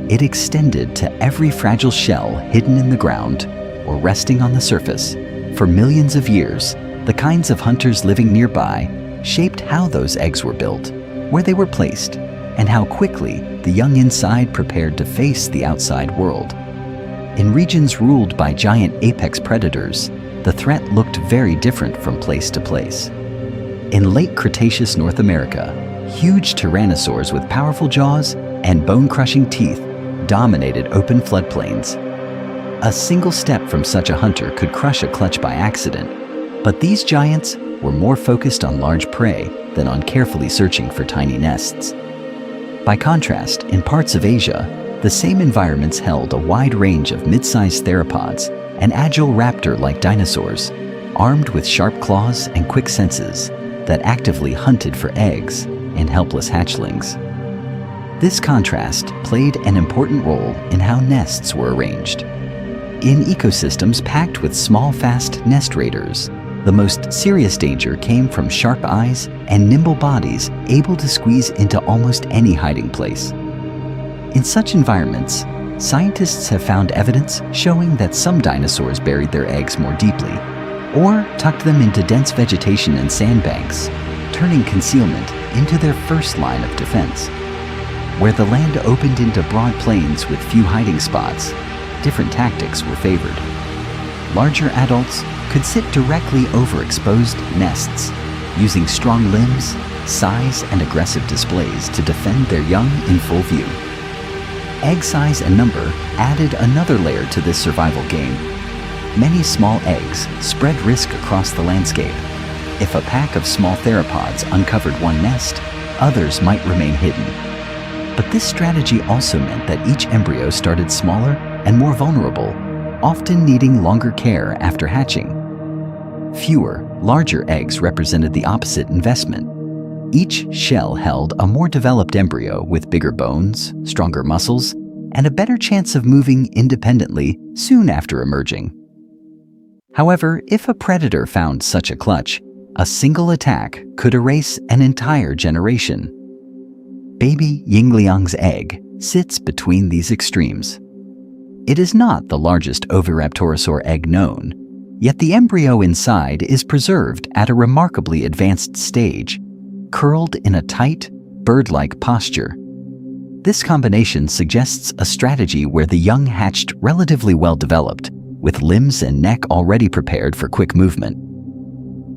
It extended to every fragile shell hidden in the ground or resting on the surface. For millions of years, the kinds of hunters living nearby shaped how those eggs were built, where they were placed, and how quickly the young inside prepared to face the outside world. In regions ruled by giant apex predators, the threat looked very different from place to place. In late Cretaceous North America, huge tyrannosaurs with powerful jaws and bone-crushing teeth dominated open floodplains. A single step from such a hunter could crush a clutch by accident, but these giants were more focused on large prey than on carefully searching for tiny nests. By contrast, in parts of Asia, the same environments held a wide range of mid-sized theropods and agile raptor-like dinosaurs, armed with sharp claws and quick senses that actively hunted for eggs and helpless hatchlings. This contrast played an important role in how nests were arranged. In ecosystems packed with small, fast nest raiders, the most serious danger came from sharp eyes and nimble bodies able to squeeze into almost any hiding place. In such environments, scientists have found evidence showing that some dinosaurs buried their eggs more deeply, or tucked them into dense vegetation and sandbanks, turning concealment into their first line of defense. Where the land opened into broad plains with few hiding spots, different tactics were favored. Larger adults could sit directly over exposed nests, using strong limbs, size, and aggressive displays to defend their young in full view. Egg size and number added another layer to this survival game. Many small eggs spread risk across the landscape. If a pack of small theropods uncovered one nest, others might remain hidden. But this strategy also meant that each embryo started smaller and more vulnerable, often needing longer care after hatching. Fewer, larger eggs represented the opposite investment. Each shell held a more developed embryo with bigger bones, stronger muscles, and a better chance of moving independently soon after emerging. However, if a predator found such a clutch, a single attack could erase an entire generation. Baby Yingliang's egg sits between these extremes. It is not the largest oviraptorosaur egg known, yet the embryo inside is preserved at a remarkably advanced stage, curled in a tight, bird-like posture. This combination suggests a strategy where the young hatched relatively well developed, with limbs and neck already prepared for quick movement.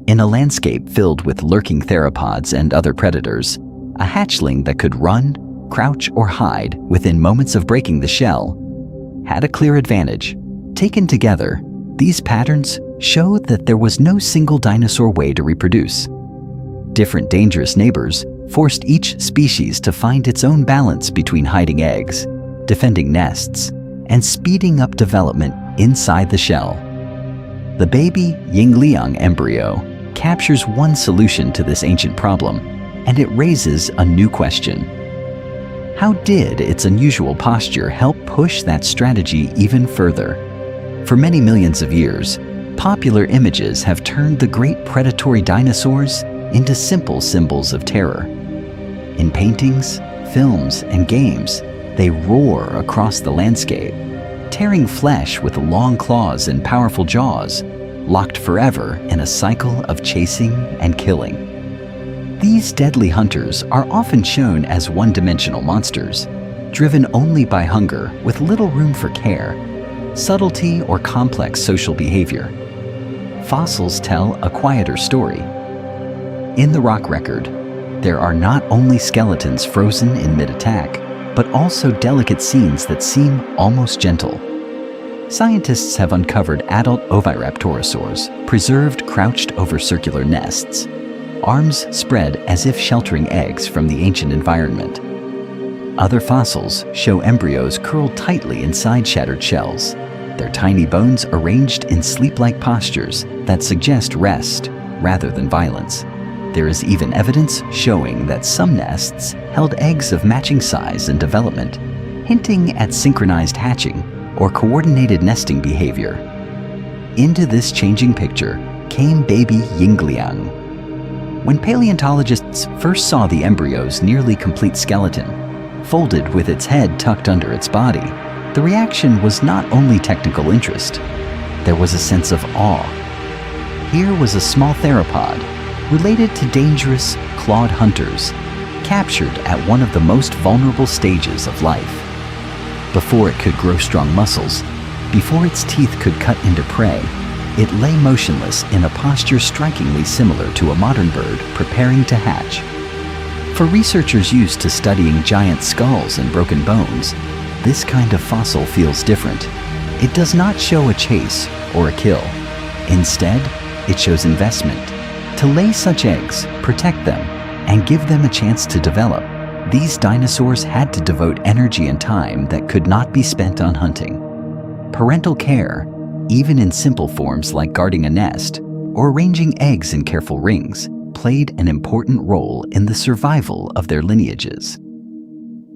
In a landscape filled with lurking theropods and other predators, a hatchling that could run, crouch, or hide within moments of breaking the shell had a clear advantage. Taken together, these patterns show that there was no single dinosaur way to reproduce. Different dangerous neighbors forced each species to find its own balance between hiding eggs, defending nests, and speeding up development inside the shell. The baby Yingliang embryo captures one solution to this ancient problem, and it raises a new question. How did its unusual posture help push that strategy even further? For many millions of years, popular images have turned the great predatory dinosaurs into simple symbols of terror. In paintings, films, and games, they roar across the landscape, tearing flesh with long claws and powerful jaws, locked forever in a cycle of chasing and killing. These deadly hunters are often shown as one-dimensional monsters, driven only by hunger with little room for care, subtlety, or complex social behavior. Fossils tell a quieter story. In the rock record, there are not only skeletons frozen in mid-attack, but also delicate scenes that seem almost gentle. Scientists have uncovered adult oviraptorosaurs preserved crouched over circular nests, arms spread as if sheltering eggs from the ancient environment. Other fossils show embryos curled tightly inside shattered shells, their tiny bones arranged in sleep-like postures that suggest rest rather than violence. There is even evidence showing that some nests held eggs of matching size and development, hinting at synchronized hatching or coordinated nesting behavior. Into this changing picture came baby Yingliang. When paleontologists first saw the embryo's nearly complete skeleton, folded with its head tucked under its body, the reaction was not only technical interest. There was a sense of awe. Here was a small theropod, related to dangerous, clawed hunters, captured at one of the most vulnerable stages of life. Before it could grow strong muscles, before its teeth could cut into prey, it lay motionless in a posture strikingly similar to a modern bird preparing to hatch. For researchers used to studying giant skulls and broken bones, this kind of fossil feels different. It does not show a chase or a kill. Instead, it shows investment. To lay such eggs, protect them, and give them a chance to develop, these dinosaurs had to devote energy and time that could not be spent on hunting. Parental care, even in simple forms like guarding a nest or arranging eggs in careful rings, played an important role in the survival of their lineages.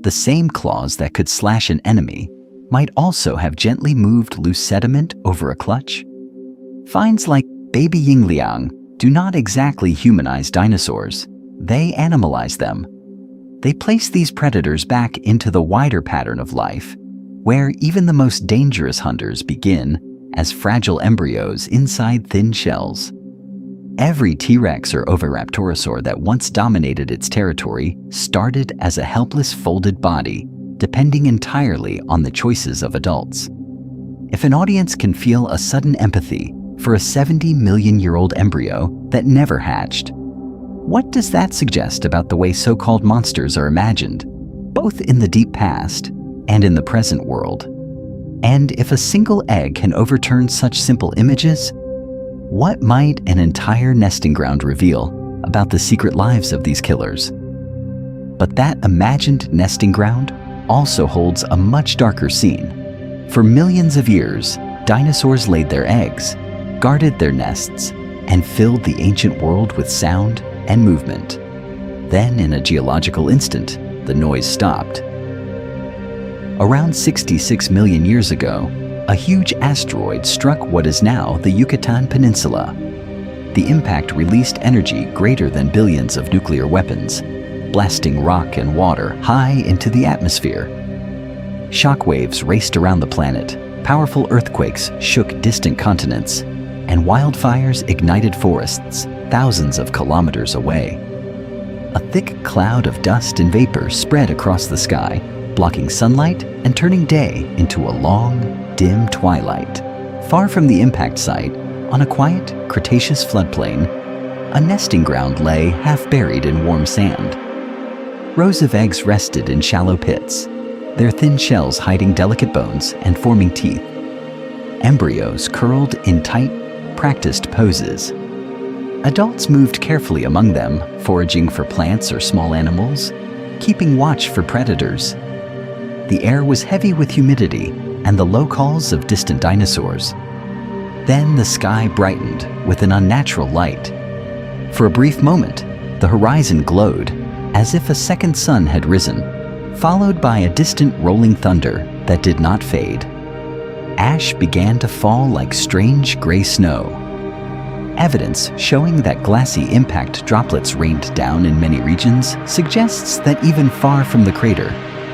The same claws that could slash an enemy might also have gently moved loose sediment over a clutch. Finds like baby Yingliang do not exactly humanize dinosaurs. They animalize them. They place these predators back into the wider pattern of life, where even the most dangerous hunters begin as fragile embryos inside thin shells. Every T-Rex or oviraptorosaur that once dominated its territory started as a helpless folded body, depending entirely on the choices of adults. If an audience can feel a sudden empathy for a 70-million-year-old embryo that never hatched, what does that suggest about the way so-called monsters are imagined, both in the deep past and in the present world? And if a single egg can overturn such simple images, what might an entire nesting ground reveal about the secret lives of these killers? But that imagined nesting ground also holds a much darker scene. For millions of years, dinosaurs laid their eggs, guarded their nests, and filled the ancient world with sound and movement. Then, in a geological instant, the noise stopped. Around 66 million years ago, a huge asteroid struck what is now the Yucatan Peninsula. The impact released energy greater than billions of nuclear weapons, blasting rock and water high into the atmosphere. Shockwaves raced around the planet, powerful earthquakes shook distant continents, and wildfires ignited forests thousands of kilometers away. A thick cloud of dust and vapor spread across the sky, blocking sunlight and turning day into a long, dim twilight. Far from the impact site, on a quiet Cretaceous floodplain, a nesting ground lay half buried in warm sand. Rows of eggs rested in shallow pits, their thin shells hiding delicate bones and forming teeth. Embryos curled in tight, practiced poses. Adults moved carefully among them, foraging for plants or small animals, keeping watch for predators. The air was heavy with humidity and the low calls of distant dinosaurs. Then the sky brightened with an unnatural light. For a brief moment, the horizon glowed, as if a second sun had risen, followed by a distant rolling thunder that did not fade. Ash began to fall like strange gray snow. Evidence showing that glassy impact droplets rained down in many regions suggests that even far from the crater,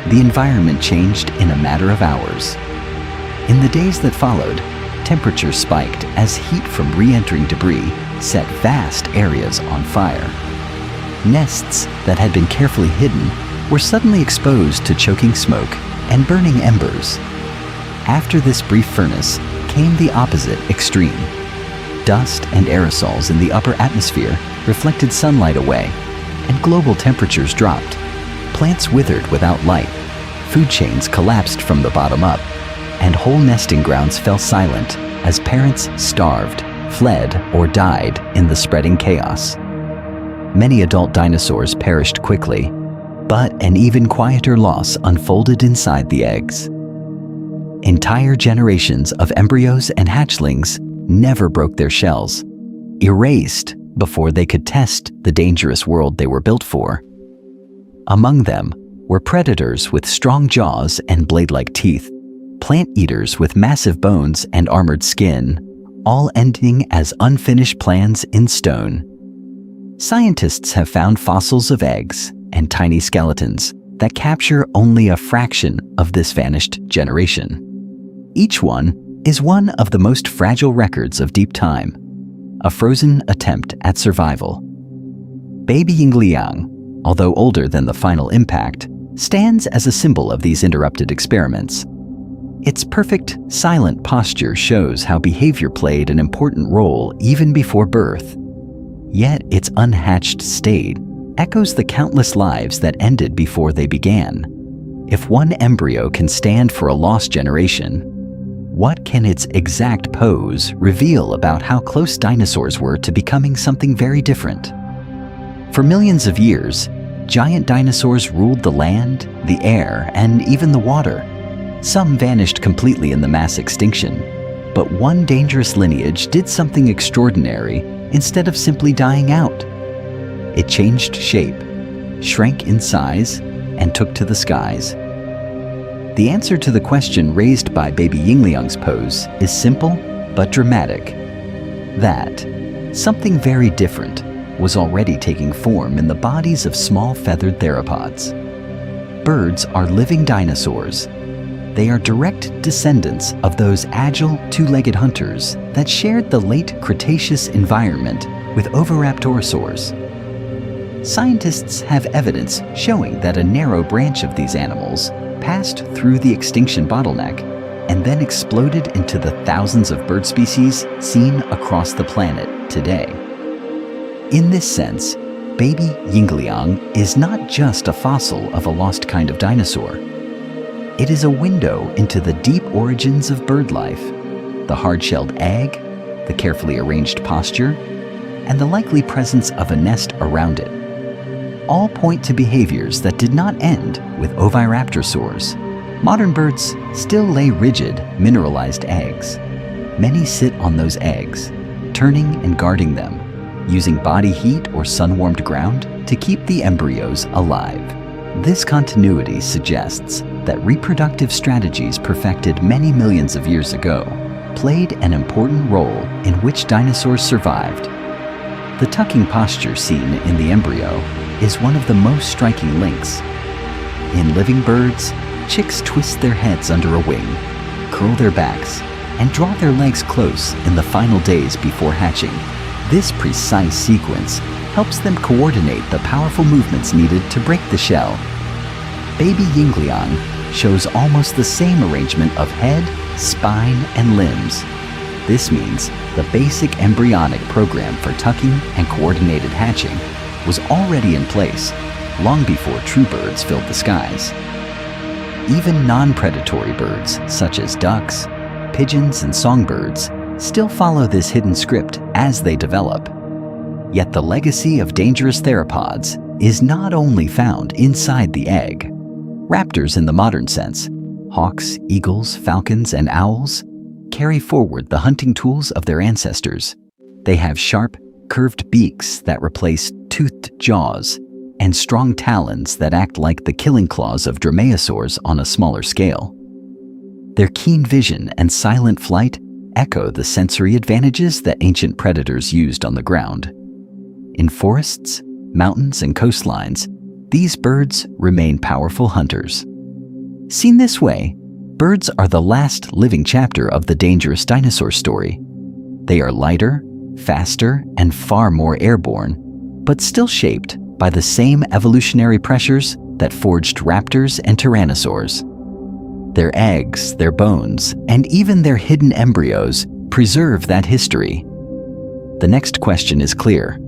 the environment changed in a matter of hours. In the days that followed, temperatures spiked as heat from re-entering debris set vast areas on fire. Nests that had been carefully hidden were suddenly exposed to choking smoke and burning embers. After this brief furnace came the opposite extreme. Dust and aerosols in the upper atmosphere reflected sunlight away, and global temperatures dropped. Plants withered without light, food chains collapsed from the bottom up, and whole nesting grounds fell silent as parents starved, fled, or died in the spreading chaos. Many adult dinosaurs perished quickly, but an even quieter loss unfolded inside the eggs. Entire generations of embryos and hatchlings never broke their shells, erased before they could test the dangerous world they were built for. Among them were predators with strong jaws and blade-like teeth, plant eaters with massive bones and armored skin, all ending as unfinished plans in stone. Scientists have found fossils of eggs and tiny skeletons that capture only a fraction of this vanished generation. Each one is one of the most fragile records of deep time, a frozen attempt at survival. Baby Yingliang, although older than the final impact, stands as a symbol of these interrupted experiments. Its perfect, silent posture shows how behavior played an important role even before birth. Yet its unhatched state echoes the countless lives that ended before they began. If one embryo can stand for a lost generation, what can its exact pose reveal about how close dinosaurs were to becoming something very different? For millions of years, giant dinosaurs ruled the land, the air, and even the water. Some vanished completely in the mass extinction, but one dangerous lineage did something extraordinary instead of simply dying out. It changed shape, shrank in size, and took to the skies. The answer to the question raised by baby Yingliang's pose is simple but dramatic. That something very different was already taking form in the bodies of small feathered theropods. Birds are living dinosaurs. They are direct descendants of those agile, two-legged hunters that shared the late Cretaceous environment with oviraptorosaurs. Scientists have evidence showing that a narrow branch of these animals passed through the extinction bottleneck and then exploded into the thousands of bird species seen across the planet today. In this sense, baby Yingliang is not just a fossil of a lost kind of dinosaur. It is a window into the deep origins of bird life, the hard-shelled egg, the carefully arranged posture, and the likely presence of a nest around it. All point to behaviors that did not end with oviraptorosaurs. Modern birds still lay rigid, mineralized eggs. Many sit on those eggs, turning and guarding them, using body heat or sun-warmed ground to keep the embryos alive. This continuity suggests that reproductive strategies perfected many millions of years ago played an important role in which dinosaurs survived. The tucking posture seen in the embryo is one of the most striking links. In living birds, chicks twist their heads under a wing, curl their backs, and draw their legs close in the final days before hatching. This precise sequence helps them coordinate the powerful movements needed to break the shell. Baby Yingliang shows almost the same arrangement of head, spine, and limbs. This means the basic embryonic program for tucking and coordinated hatching was already in place long before true birds filled the skies. Even non-predatory birds, such as ducks, pigeons, and songbirds, still follow this hidden script as they develop. Yet the legacy of dangerous theropods is not only found inside the egg. Raptors in the modern sense, hawks, eagles, falcons, and owls, carry forward the hunting tools of their ancestors. They have sharp, curved beaks that replace toothed jaws, and strong talons that act like the killing claws of dromaeosaurs on a smaller scale. Their keen vision and silent flight echo the sensory advantages that ancient predators used on the ground. In forests, mountains, and coastlines, these birds remain powerful hunters. Seen this way, birds are the last living chapter of the dangerous dinosaur story. They are lighter, faster, and far more airborne, but still shaped by the same evolutionary pressures that forged raptors and tyrannosaurs. Their eggs, their bones, and even their hidden embryos preserve that history. The next question is clear.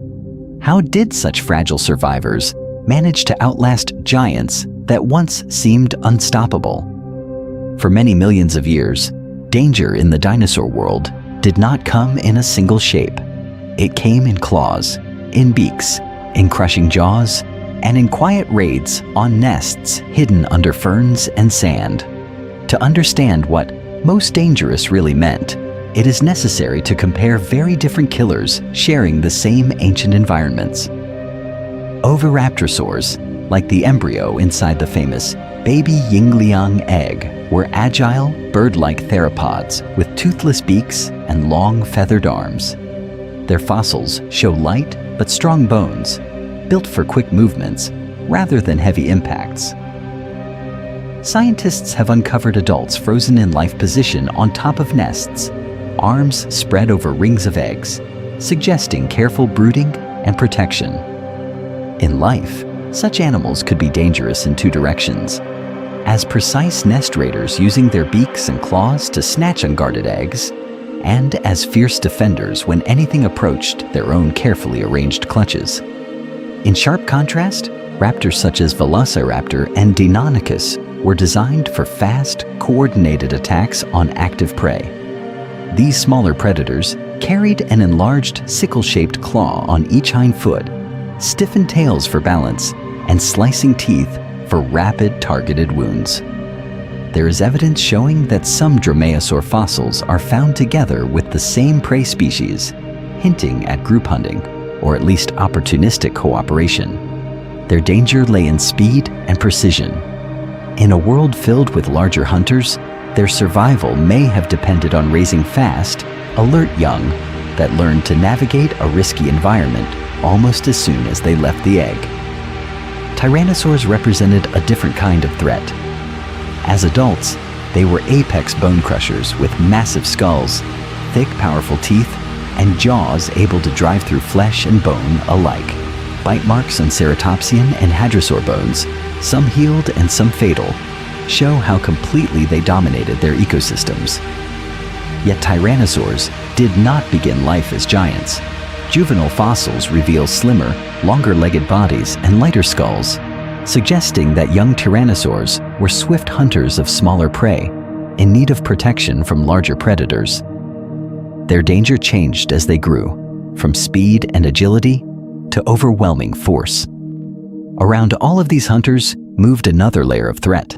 How did such fragile survivors manage to outlast giants that once seemed unstoppable? For many millions of years, danger in the dinosaur world did not come in a single shape. It came in claws, in beaks, in crushing jaws, and in quiet raids on nests hidden under ferns and sand. To understand what most dangerous really meant, it is necessary to compare very different killers sharing the same ancient environments. Oviraptorosaurs, like the embryo inside the famous baby Yingliang egg, were agile, bird-like theropods with toothless beaks and long feathered arms. Their fossils show light but strong bones, built for quick movements rather than heavy impacts. Scientists have uncovered adults frozen in life position on top of nests, arms spread over rings of eggs, suggesting careful brooding and protection. In life, such animals could be dangerous in two directions: as precise nest raiders using their beaks and claws to snatch unguarded eggs, and as fierce defenders when anything approached their own carefully arranged clutches. In sharp contrast, raptors such as Velociraptor and Deinonychus were designed for fast, coordinated attacks on active prey. These smaller predators carried an enlarged sickle-shaped claw on each hind foot, stiffened tails for balance, and slicing teeth for rapid, targeted wounds. There is evidence showing that some dromaeosaur fossils are found together with the same prey species, hinting at group hunting, or at least opportunistic cooperation. Their danger lay in speed and precision. In a world filled with larger hunters, their survival may have depended on raising fast, alert young that learned to navigate a risky environment almost as soon as they left the egg. Tyrannosaurs represented a different kind of threat. As adults, they were apex bone crushers with massive skulls, thick, powerful teeth, and jaws able to drive through flesh and bone alike. Bite marks on ceratopsian and hadrosaur bones, some healed and some fatal, show how completely they dominated their ecosystems. Yet tyrannosaurs did not begin life as giants. Juvenile fossils reveal slimmer, longer-legged bodies and lighter skulls, suggesting that young tyrannosaurs were swift hunters of smaller prey, in need of protection from larger predators. Their danger changed as they grew, from speed and agility to overwhelming force. Around all of these hunters moved another layer of threat: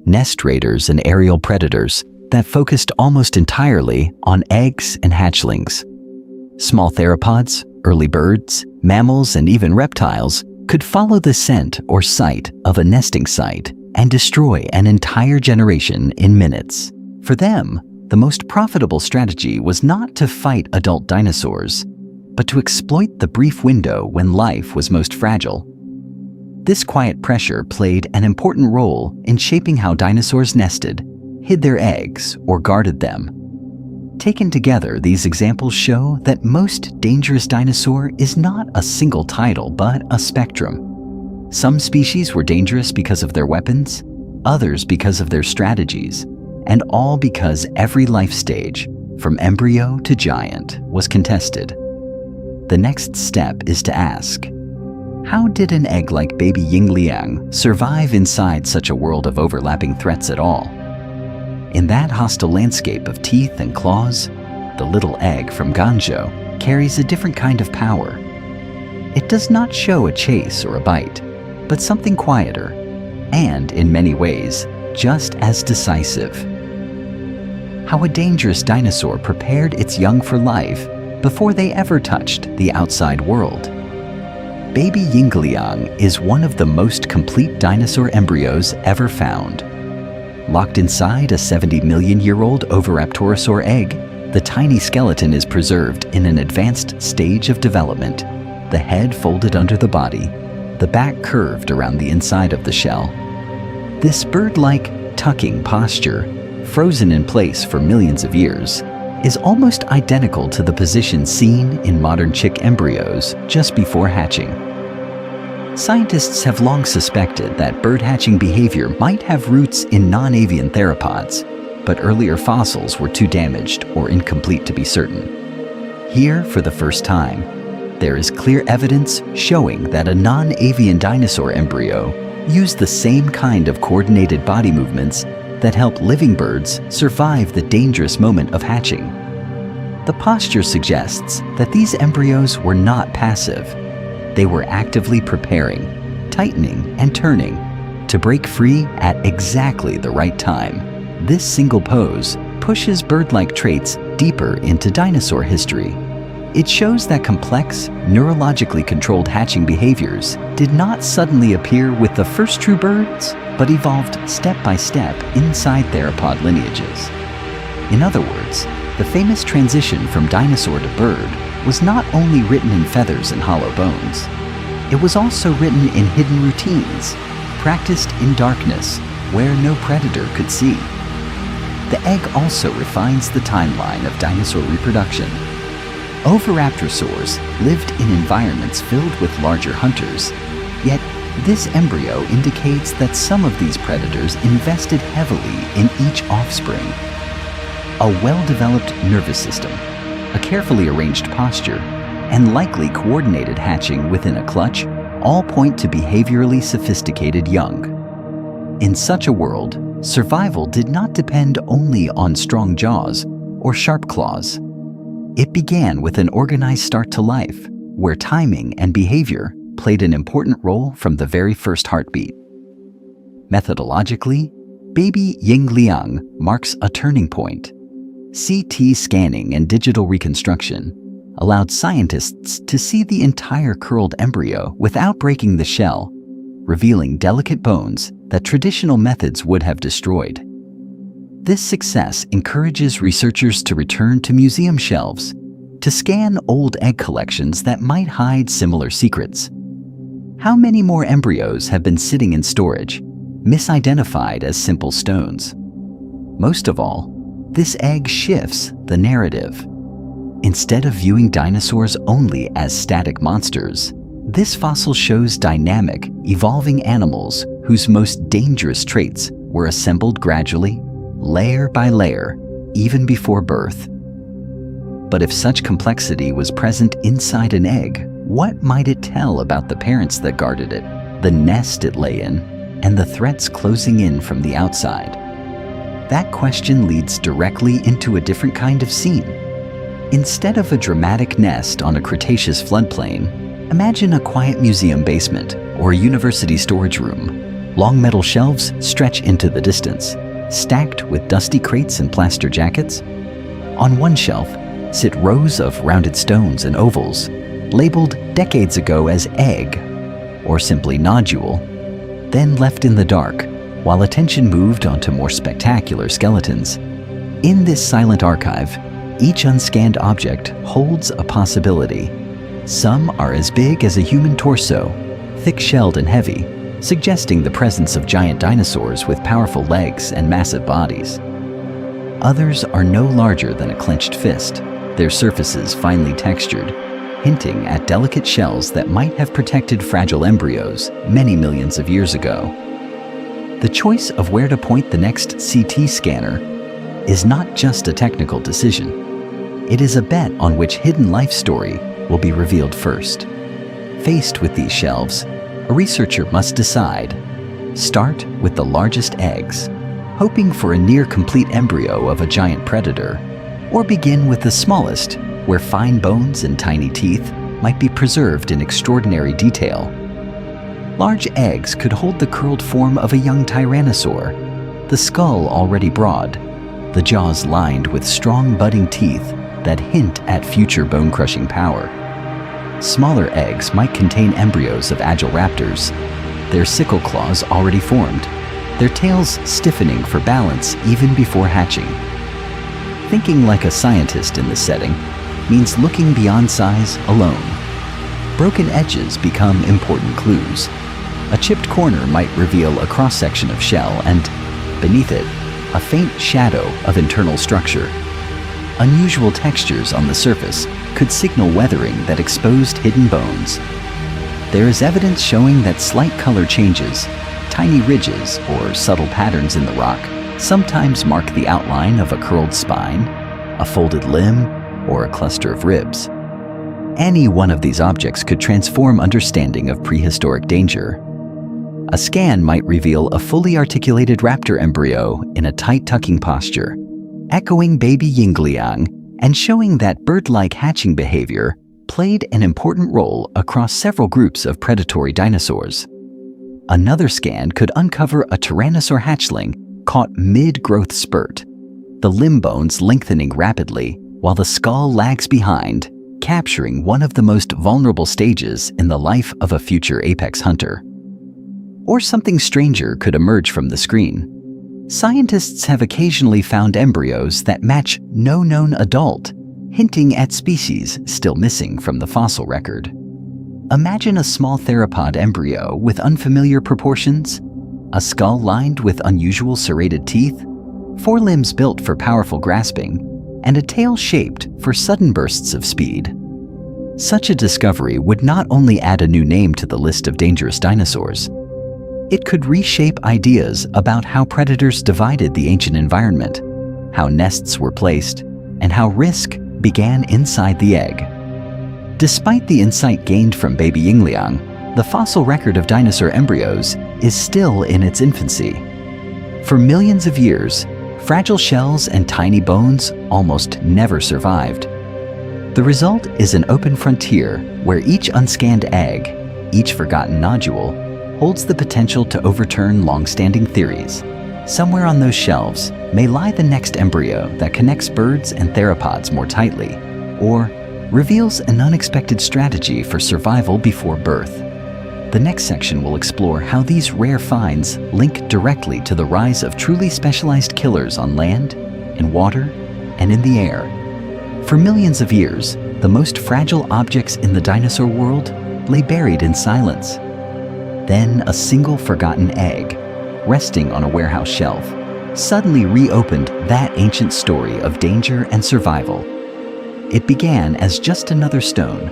nest raiders and aerial predators that focused almost entirely on eggs and hatchlings. Small theropods, Early birds, mammals, and even reptiles could follow the scent or sight of a nesting site and destroy an entire generation in minutes. For them, the most profitable strategy was not to fight adult dinosaurs, but to exploit the brief window when life was most fragile. This quiet pressure played an important role in shaping how dinosaurs nested, hid their eggs, or guarded them. Taken together, these examples show that most dangerous dinosaur is not a single title, but a spectrum. Some species were dangerous because of their weapons, others because of their strategies, and all because every life stage, from embryo to giant, was contested. The next step is to ask, how did an egg like baby Yingliang survive inside such a world of overlapping threats at all? In that hostile landscape of teeth and claws, the little egg from Ganzhou carries a different kind of power. It does not show a chase or a bite, but something quieter, and in many ways, just as decisive. How a dangerous dinosaur prepared its young for life before they ever touched the outside world. Baby Yingliang is one of the most complete dinosaur embryos ever found. Locked inside a 70-million-year-old oviraptorosaur egg, the tiny skeleton is preserved in an advanced stage of development, the head folded under the body, the back curved around the inside of the shell. This bird-like tucking posture, frozen in place for millions of years, is almost identical to the position seen in modern chick embryos just before hatching. Scientists have long suspected that bird hatching behavior might have roots in non-avian theropods, but earlier fossils were too damaged or incomplete to be certain. Here, for the first time, there is clear evidence showing that a non-avian dinosaur embryo used the same kind of coordinated body movements that help living birds survive the dangerous moment of hatching. The posture suggests that these embryos were not passive. They were actively preparing, tightening, and turning to break free at exactly the right time. This single pose pushes bird-like traits deeper into dinosaur history. It shows that complex, neurologically controlled hatching behaviors did not suddenly appear with the first true birds, but evolved step by step inside theropod lineages. In other words, the famous transition from dinosaur to bird was not only written in feathers and hollow bones. It was also written in hidden routines, practiced in darkness, where no predator could see. The egg also refines the timeline of dinosaur reproduction. Oviraptorosaurs lived in environments filled with larger hunters, yet this embryo indicates that some of these predators invested heavily in each offspring. A well-developed nervous system, a carefully arranged posture, and likely coordinated hatching within a clutch all point to behaviorally sophisticated young. In such a world, survival did not depend only on strong jaws or sharp claws. It began with an organized start to life, where timing and behavior played an important role from the very first heartbeat. Methodologically, baby Yingliang marks a turning point. CT scanning and digital reconstruction allowed scientists to see the entire curled embryo without breaking the shell, revealing delicate bones that traditional methods would have destroyed. This success encourages researchers to return to museum shelves to scan old egg collections that might hide similar secrets. How many more embryos have been sitting in storage, misidentified as simple stones? Most of all, this egg shifts the narrative. Instead of viewing dinosaurs only as static monsters, this fossil shows dynamic, evolving animals whose most dangerous traits were assembled gradually, layer by layer, even before birth. But if such complexity was present inside an egg, what might it tell about the parents that guarded it, the nest it lay in, and the threats closing in from the outside? That question leads directly into a different kind of scene. Instead of a dramatic nest on a Cretaceous floodplain, imagine a quiet museum basement or a university storage room. Long metal shelves stretch into the distance, stacked with dusty crates and plaster jackets. On one shelf sit rows of rounded stones and ovals, labeled decades ago as egg, or simply nodule, then left in the dark while attention moved onto more spectacular skeletons. In this silent archive, each unscanned object holds a possibility. Some are as big as a human torso, thick-shelled and heavy, suggesting the presence of giant dinosaurs with powerful legs and massive bodies. Others are no larger than a clenched fist, their surfaces finely textured, hinting at delicate shells that might have protected fragile embryos many millions of years ago. The choice of where to point the next CT scanner is not just a technical decision. It is a bet on which hidden life story will be revealed first. Faced with these shelves, a researcher must decide. Start with the largest eggs, hoping for a near-complete embryo of a giant predator, or begin with the smallest, where fine bones and tiny teeth might be preserved in extraordinary detail. Large eggs could hold the curled form of a young tyrannosaur, the skull already broad, the jaws lined with strong budding teeth that hint at future bone-crushing power. Smaller eggs might contain embryos of agile raptors, their sickle claws already formed, their tails stiffening for balance even before hatching. Thinking like a scientist in this setting means looking beyond size alone. Broken edges become important clues. A chipped corner might reveal a cross-section of shell and, beneath it, a faint shadow of internal structure. Unusual textures on the surface could signal weathering that exposed hidden bones. There is evidence showing that slight color changes, tiny ridges or subtle patterns in the rock, sometimes mark the outline of a curled spine, a folded limb, or a cluster of ribs. Any one of these objects could transform understanding of prehistoric danger. A scan might reveal a fully articulated raptor embryo in a tight tucking posture, echoing baby Yingliang and showing that bird-like hatching behavior played an important role across several groups of predatory dinosaurs. Another scan could uncover a tyrannosaur hatchling caught mid-growth spurt, the limb bones lengthening rapidly while the skull lags behind, capturing one of the most vulnerable stages in the life of a future apex hunter. Or something stranger could emerge from the screen. Scientists have occasionally found embryos that match no known adult, hinting at species still missing from the fossil record. Imagine a small theropod embryo with unfamiliar proportions, a skull lined with unusual serrated teeth, forelimbs built for powerful grasping, and a tail shaped for sudden bursts of speed. Such a discovery would not only add a new name to the list of dangerous dinosaurs, it could reshape ideas about how predators divided the ancient environment, how nests were placed, and how risk began inside the egg. Despite the insight gained from baby Yingliang, the fossil record of dinosaur embryos is still in its infancy. For millions of years, fragile shells and tiny bones almost never survived. The result is an open frontier where each unscanned egg, each forgotten nodule, holds the potential to overturn long-standing theories. Somewhere on those shelves may lie the next embryo that connects birds and theropods more tightly, or reveals an unexpected strategy for survival before birth. The next section will explore how these rare finds link directly to the rise of truly specialized killers on land, in water, and in the air. For millions of years, the most fragile objects in the dinosaur world lay buried in silence. Then a single forgotten egg, resting on a warehouse shelf, suddenly reopened that ancient story of danger and survival. It began as just another stone,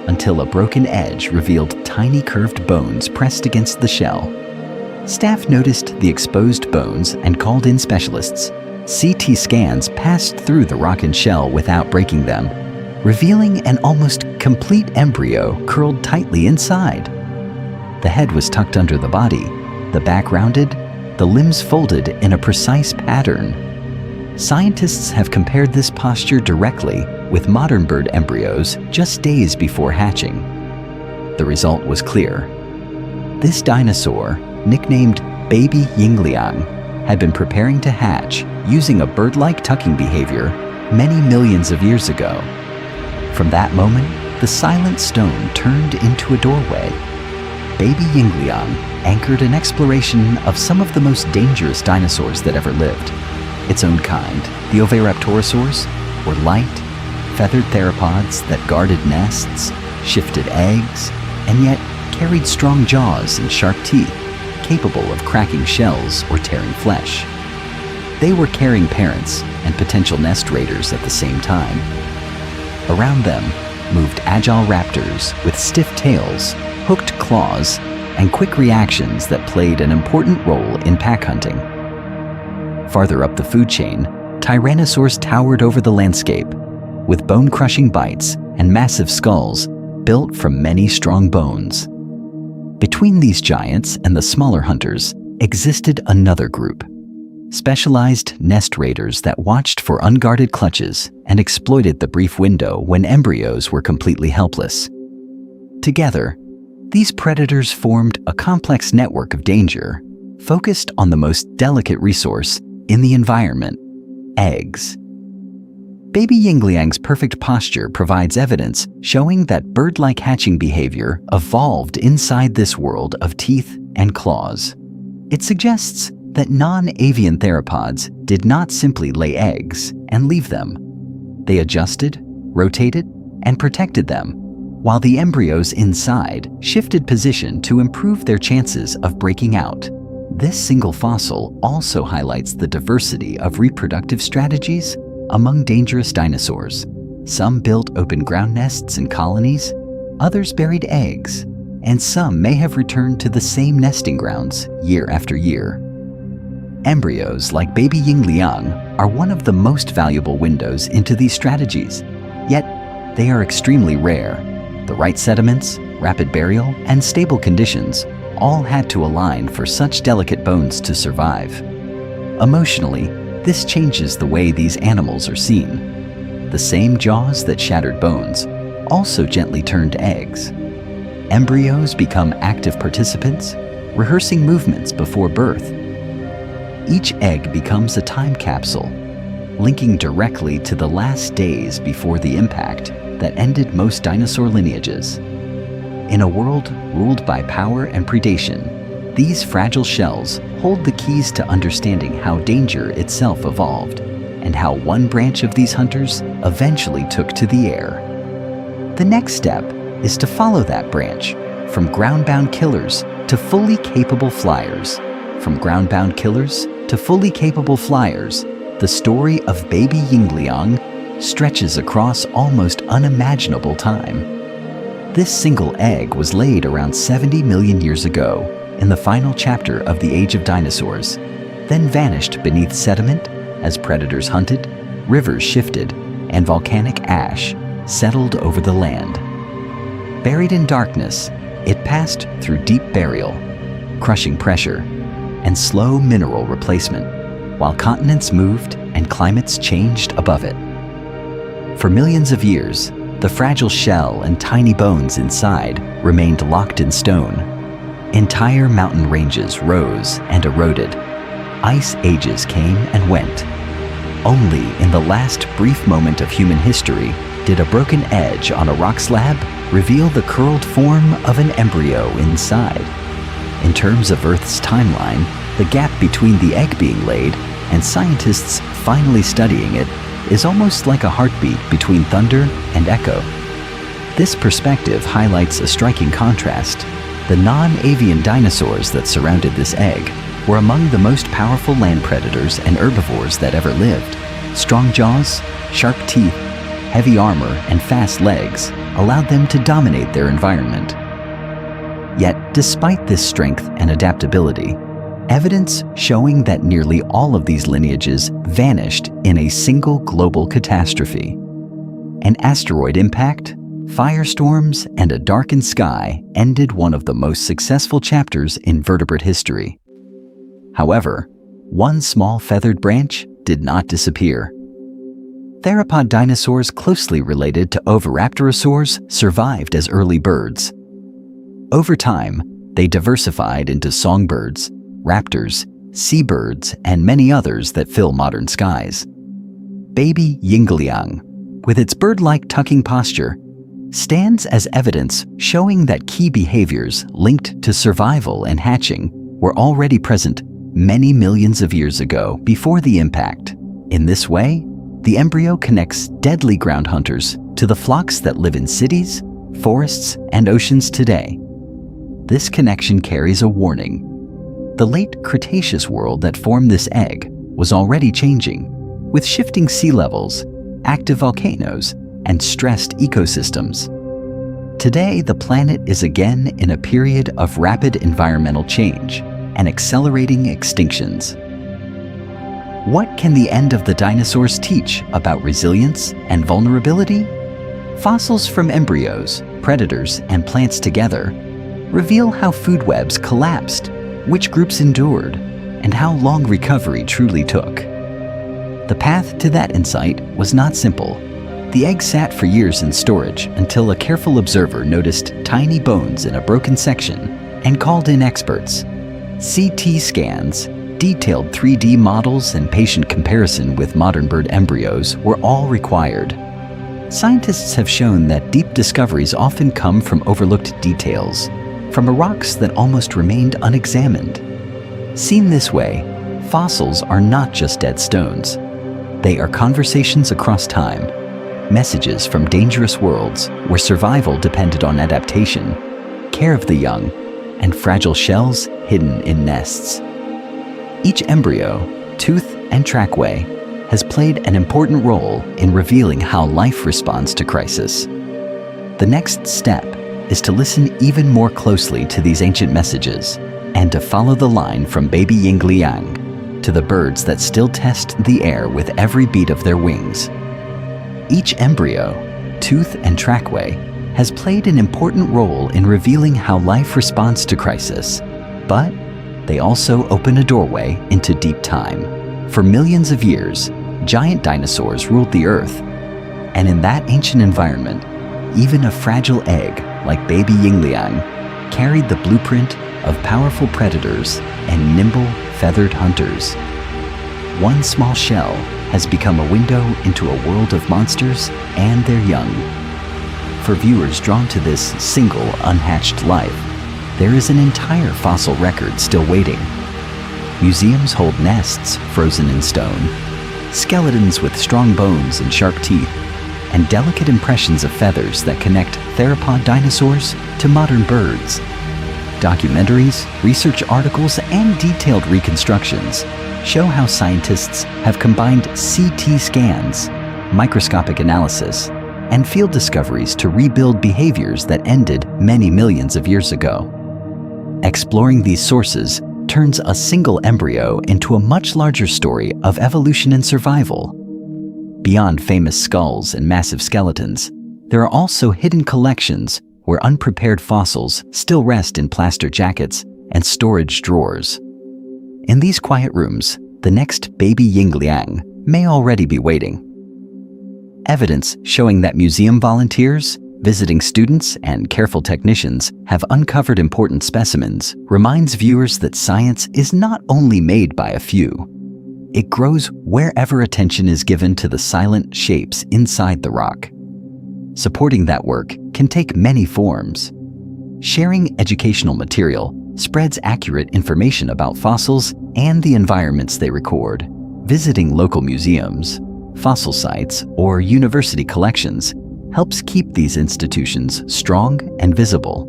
until a broken edge revealed tiny curved bones pressed against the shell. Staff noticed the exposed bones and called in specialists. CT scans passed through the rock and shell without breaking them, revealing an almost complete embryo curled tightly inside. The head was tucked under the body, the back rounded, the limbs folded in a precise pattern. Scientists have compared this posture directly with modern bird embryos just days before hatching. The result was clear. This dinosaur, nicknamed Baby Yingliang, had been preparing to hatch using a bird-like tucking behavior many millions of years ago. From that moment, the silent stone turned into a doorway. Baby Yingliang anchored an exploration of some of the most dangerous dinosaurs that ever lived. Its own kind, the Oviraptorosaurs, were light, feathered theropods that guarded nests, shifted eggs, and yet carried strong jaws and sharp teeth, capable of cracking shells or tearing flesh. They were caring parents and potential nest raiders at the same time. Around them moved agile raptors with stiff tails, hooked claws, and quick reactions that played an important role in pack hunting. Farther up the food chain, tyrannosaurs towered over the landscape, with bone-crushing bites and massive skulls built from many strong bones. Between these giants and the smaller hunters existed another group, specialized nest raiders that watched for unguarded clutches and exploited the brief window when embryos were completely helpless. Together, these predators formed a complex network of danger, focused on the most delicate resource in the environment: eggs. Baby Yingliang's perfect posture provides evidence showing that bird-like hatching behavior evolved inside this world of teeth and claws. It suggests that non-avian theropods did not simply lay eggs and leave them. They adjusted, rotated, and protected them, while the embryos inside shifted position to improve their chances of breaking out. This single fossil also highlights the diversity of reproductive strategies among dangerous dinosaurs. Some built open ground nests and colonies, others buried eggs, and some may have returned to the same nesting grounds year after year. Embryos like baby Yingliang are one of the most valuable windows into these strategies, yet they are extremely rare. The right sediments, rapid burial, and stable conditions all had to align for such delicate bones to survive. Emotionally, this changes the way these animals are seen. The same jaws that shattered bones also gently turned eggs. Embryos become active participants, rehearsing movements before birth. Each egg becomes a time capsule, linking directly to the last days before the impact that ended most dinosaur lineages. In a world ruled by power and predation, these fragile shells hold the keys to understanding how danger itself evolved, and how one branch of these hunters eventually took to the air. The next step is to follow that branch, from ground-bound killers to fully capable flyers. From ground-bound killers to fully capable flyers, the story of baby Yingliang stretches across almost unimaginable time. This single egg was laid around 70 million years ago in the final chapter of the Age of Dinosaurs, then vanished beneath sediment as predators hunted, rivers shifted, and volcanic ash settled over the land. Buried in darkness, it passed through deep burial, crushing pressure, and slow mineral replacement, while continents moved and climates changed above it. For millions of years, the fragile shell and tiny bones inside remained locked in stone. Entire mountain ranges rose and eroded. Ice ages came and went. Only in the last brief moment of human history did a broken edge on a rock slab reveal the curled form of an embryo inside. In terms of Earth's timeline, the gap between the egg being laid and scientists finally studying it is almost like a heartbeat between thunder and echo. This perspective highlights a striking contrast. The non-avian dinosaurs that surrounded this egg were among the most powerful land predators and herbivores that ever lived. Strong jaws, sharp teeth, heavy armor, and fast legs allowed them to dominate their environment. Yet, despite this strength and adaptability, evidence showing that nearly all of these lineages vanished in a single global catastrophe. An asteroid impact, firestorms, and a darkened sky ended one of the most successful chapters in vertebrate history. However, one small feathered branch did not disappear. Theropod dinosaurs closely related to Oviraptorosaurs survived as early birds. Over time, they diversified into songbirds, raptors, seabirds, and many others that fill modern skies. Baby Yingliang, with its bird-like tucking posture, stands as evidence showing that key behaviors linked to survival and hatching were already present many millions of years ago before the impact. In this way, the embryo connects deadly ground hunters to the flocks that live in cities, forests, and oceans today. This connection carries a warning. The late Cretaceous world that formed this egg was already changing, with shifting sea levels, active volcanoes, and stressed ecosystems. Today, the planet is again in a period of rapid environmental change and accelerating extinctions. What can the end of the dinosaurs teach about resilience and vulnerability? Fossils from embryos, predators, and plants together reveal how food webs collapsed, which groups endured, and how long recovery truly took. The path to that insight was not simple. The egg sat for years in storage until a careful observer noticed tiny bones in a broken section and called in experts. CT scans, detailed 3D models, and patient comparison with modern bird embryos were all required. Scientists have shown that deep discoveries often come from overlooked details, from rocks that almost remained unexamined. Seen this way, fossils are not just dead stones. They are conversations across time, messages from dangerous worlds where survival depended on adaptation, care of the young, and fragile shells hidden in nests. Each embryo, tooth, and trackway has played an important role in revealing how life responds to crisis. The next step is to listen even more closely to these ancient messages and to follow the line from baby Yingliang to the birds that still test the air with every beat of their wings. Each embryo, tooth, and trackway has played an important role in revealing how life responds to crisis, but they also open a doorway into deep time. For millions of years, giant dinosaurs ruled the Earth, and in that ancient environment, even a fragile egg like baby Yingliang carried the blueprint of powerful predators and nimble, feathered hunters. One small shell has become a window into a world of monsters and their young. For viewers drawn to this single unhatched life, there is an entire fossil record still waiting. Museums hold nests frozen in stone, skeletons with strong bones and sharp teeth, and delicate impressions of feathers that connect theropod dinosaurs to modern birds. Documentaries, research articles, and detailed reconstructions show how scientists have combined CT scans, microscopic analysis, and field discoveries to rebuild behaviors that ended many millions of years ago. Exploring these sources turns a single embryo into a much larger story of evolution and survival. Beyond famous skulls and massive skeletons, there are also hidden collections where unprepared fossils still rest in plaster jackets and storage drawers. In these quiet rooms, the next baby Yingliang may already be waiting. Evidence showing that museum volunteers, visiting students, and careful technicians have uncovered important specimens reminds viewers that science is not only made by a few. It grows wherever attention is given to the silent shapes inside the rock. Supporting that work can take many forms. Sharing educational material spreads accurate information about fossils and the environments they record. Visiting local museums, fossil sites, or university collections helps keep these institutions strong and visible.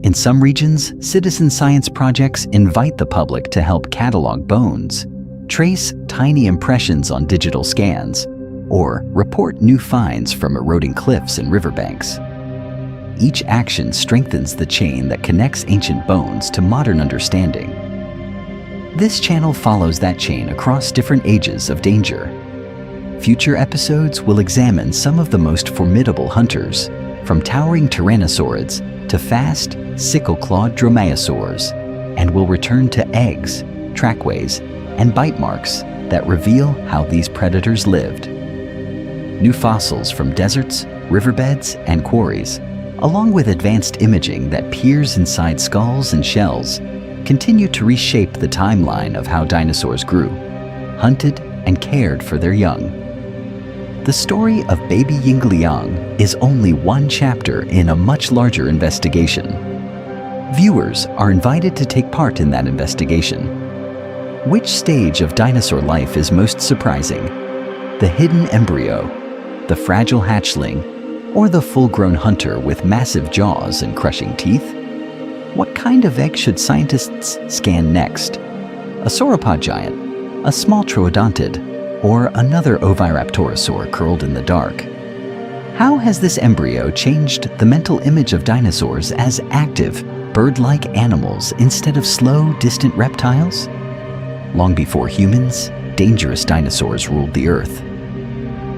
In some regions, citizen science projects invite the public to help catalog bones, trace tiny impressions on digital scans, or report new finds from eroding cliffs and riverbanks. Each action strengthens the chain that connects ancient bones to modern understanding. This channel follows that chain across different ages of danger. Future episodes will examine some of the most formidable hunters, from towering tyrannosaurids to fast, sickle-clawed dromaeosaurs, and will return to eggs, trackways, and bite marks that reveal how these predators lived. New fossils from deserts, riverbeds, and quarries, along with advanced imaging that peers inside skulls and shells, continue to reshape the timeline of how dinosaurs grew, hunted, and cared for their young. The story of baby Yingliang is only one chapter in a much larger investigation. Viewers are invited to take part in that investigation. Which stage of dinosaur life is most surprising? The hidden embryo, the fragile hatchling, or the full-grown hunter with massive jaws and crushing teeth? What kind of egg should scientists scan next? A sauropod giant, a small troodontid, or another oviraptorosaur curled in the dark? How has this embryo changed the mental image of dinosaurs as active, bird-like animals instead of slow, distant reptiles? Long before humans, dangerous dinosaurs ruled the Earth.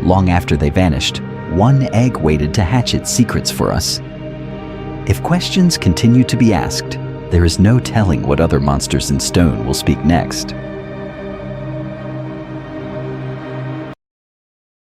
Long after they vanished, one egg waited to hatch its secrets for us. If questions continue to be asked, there is no telling what other monsters in stone will speak next.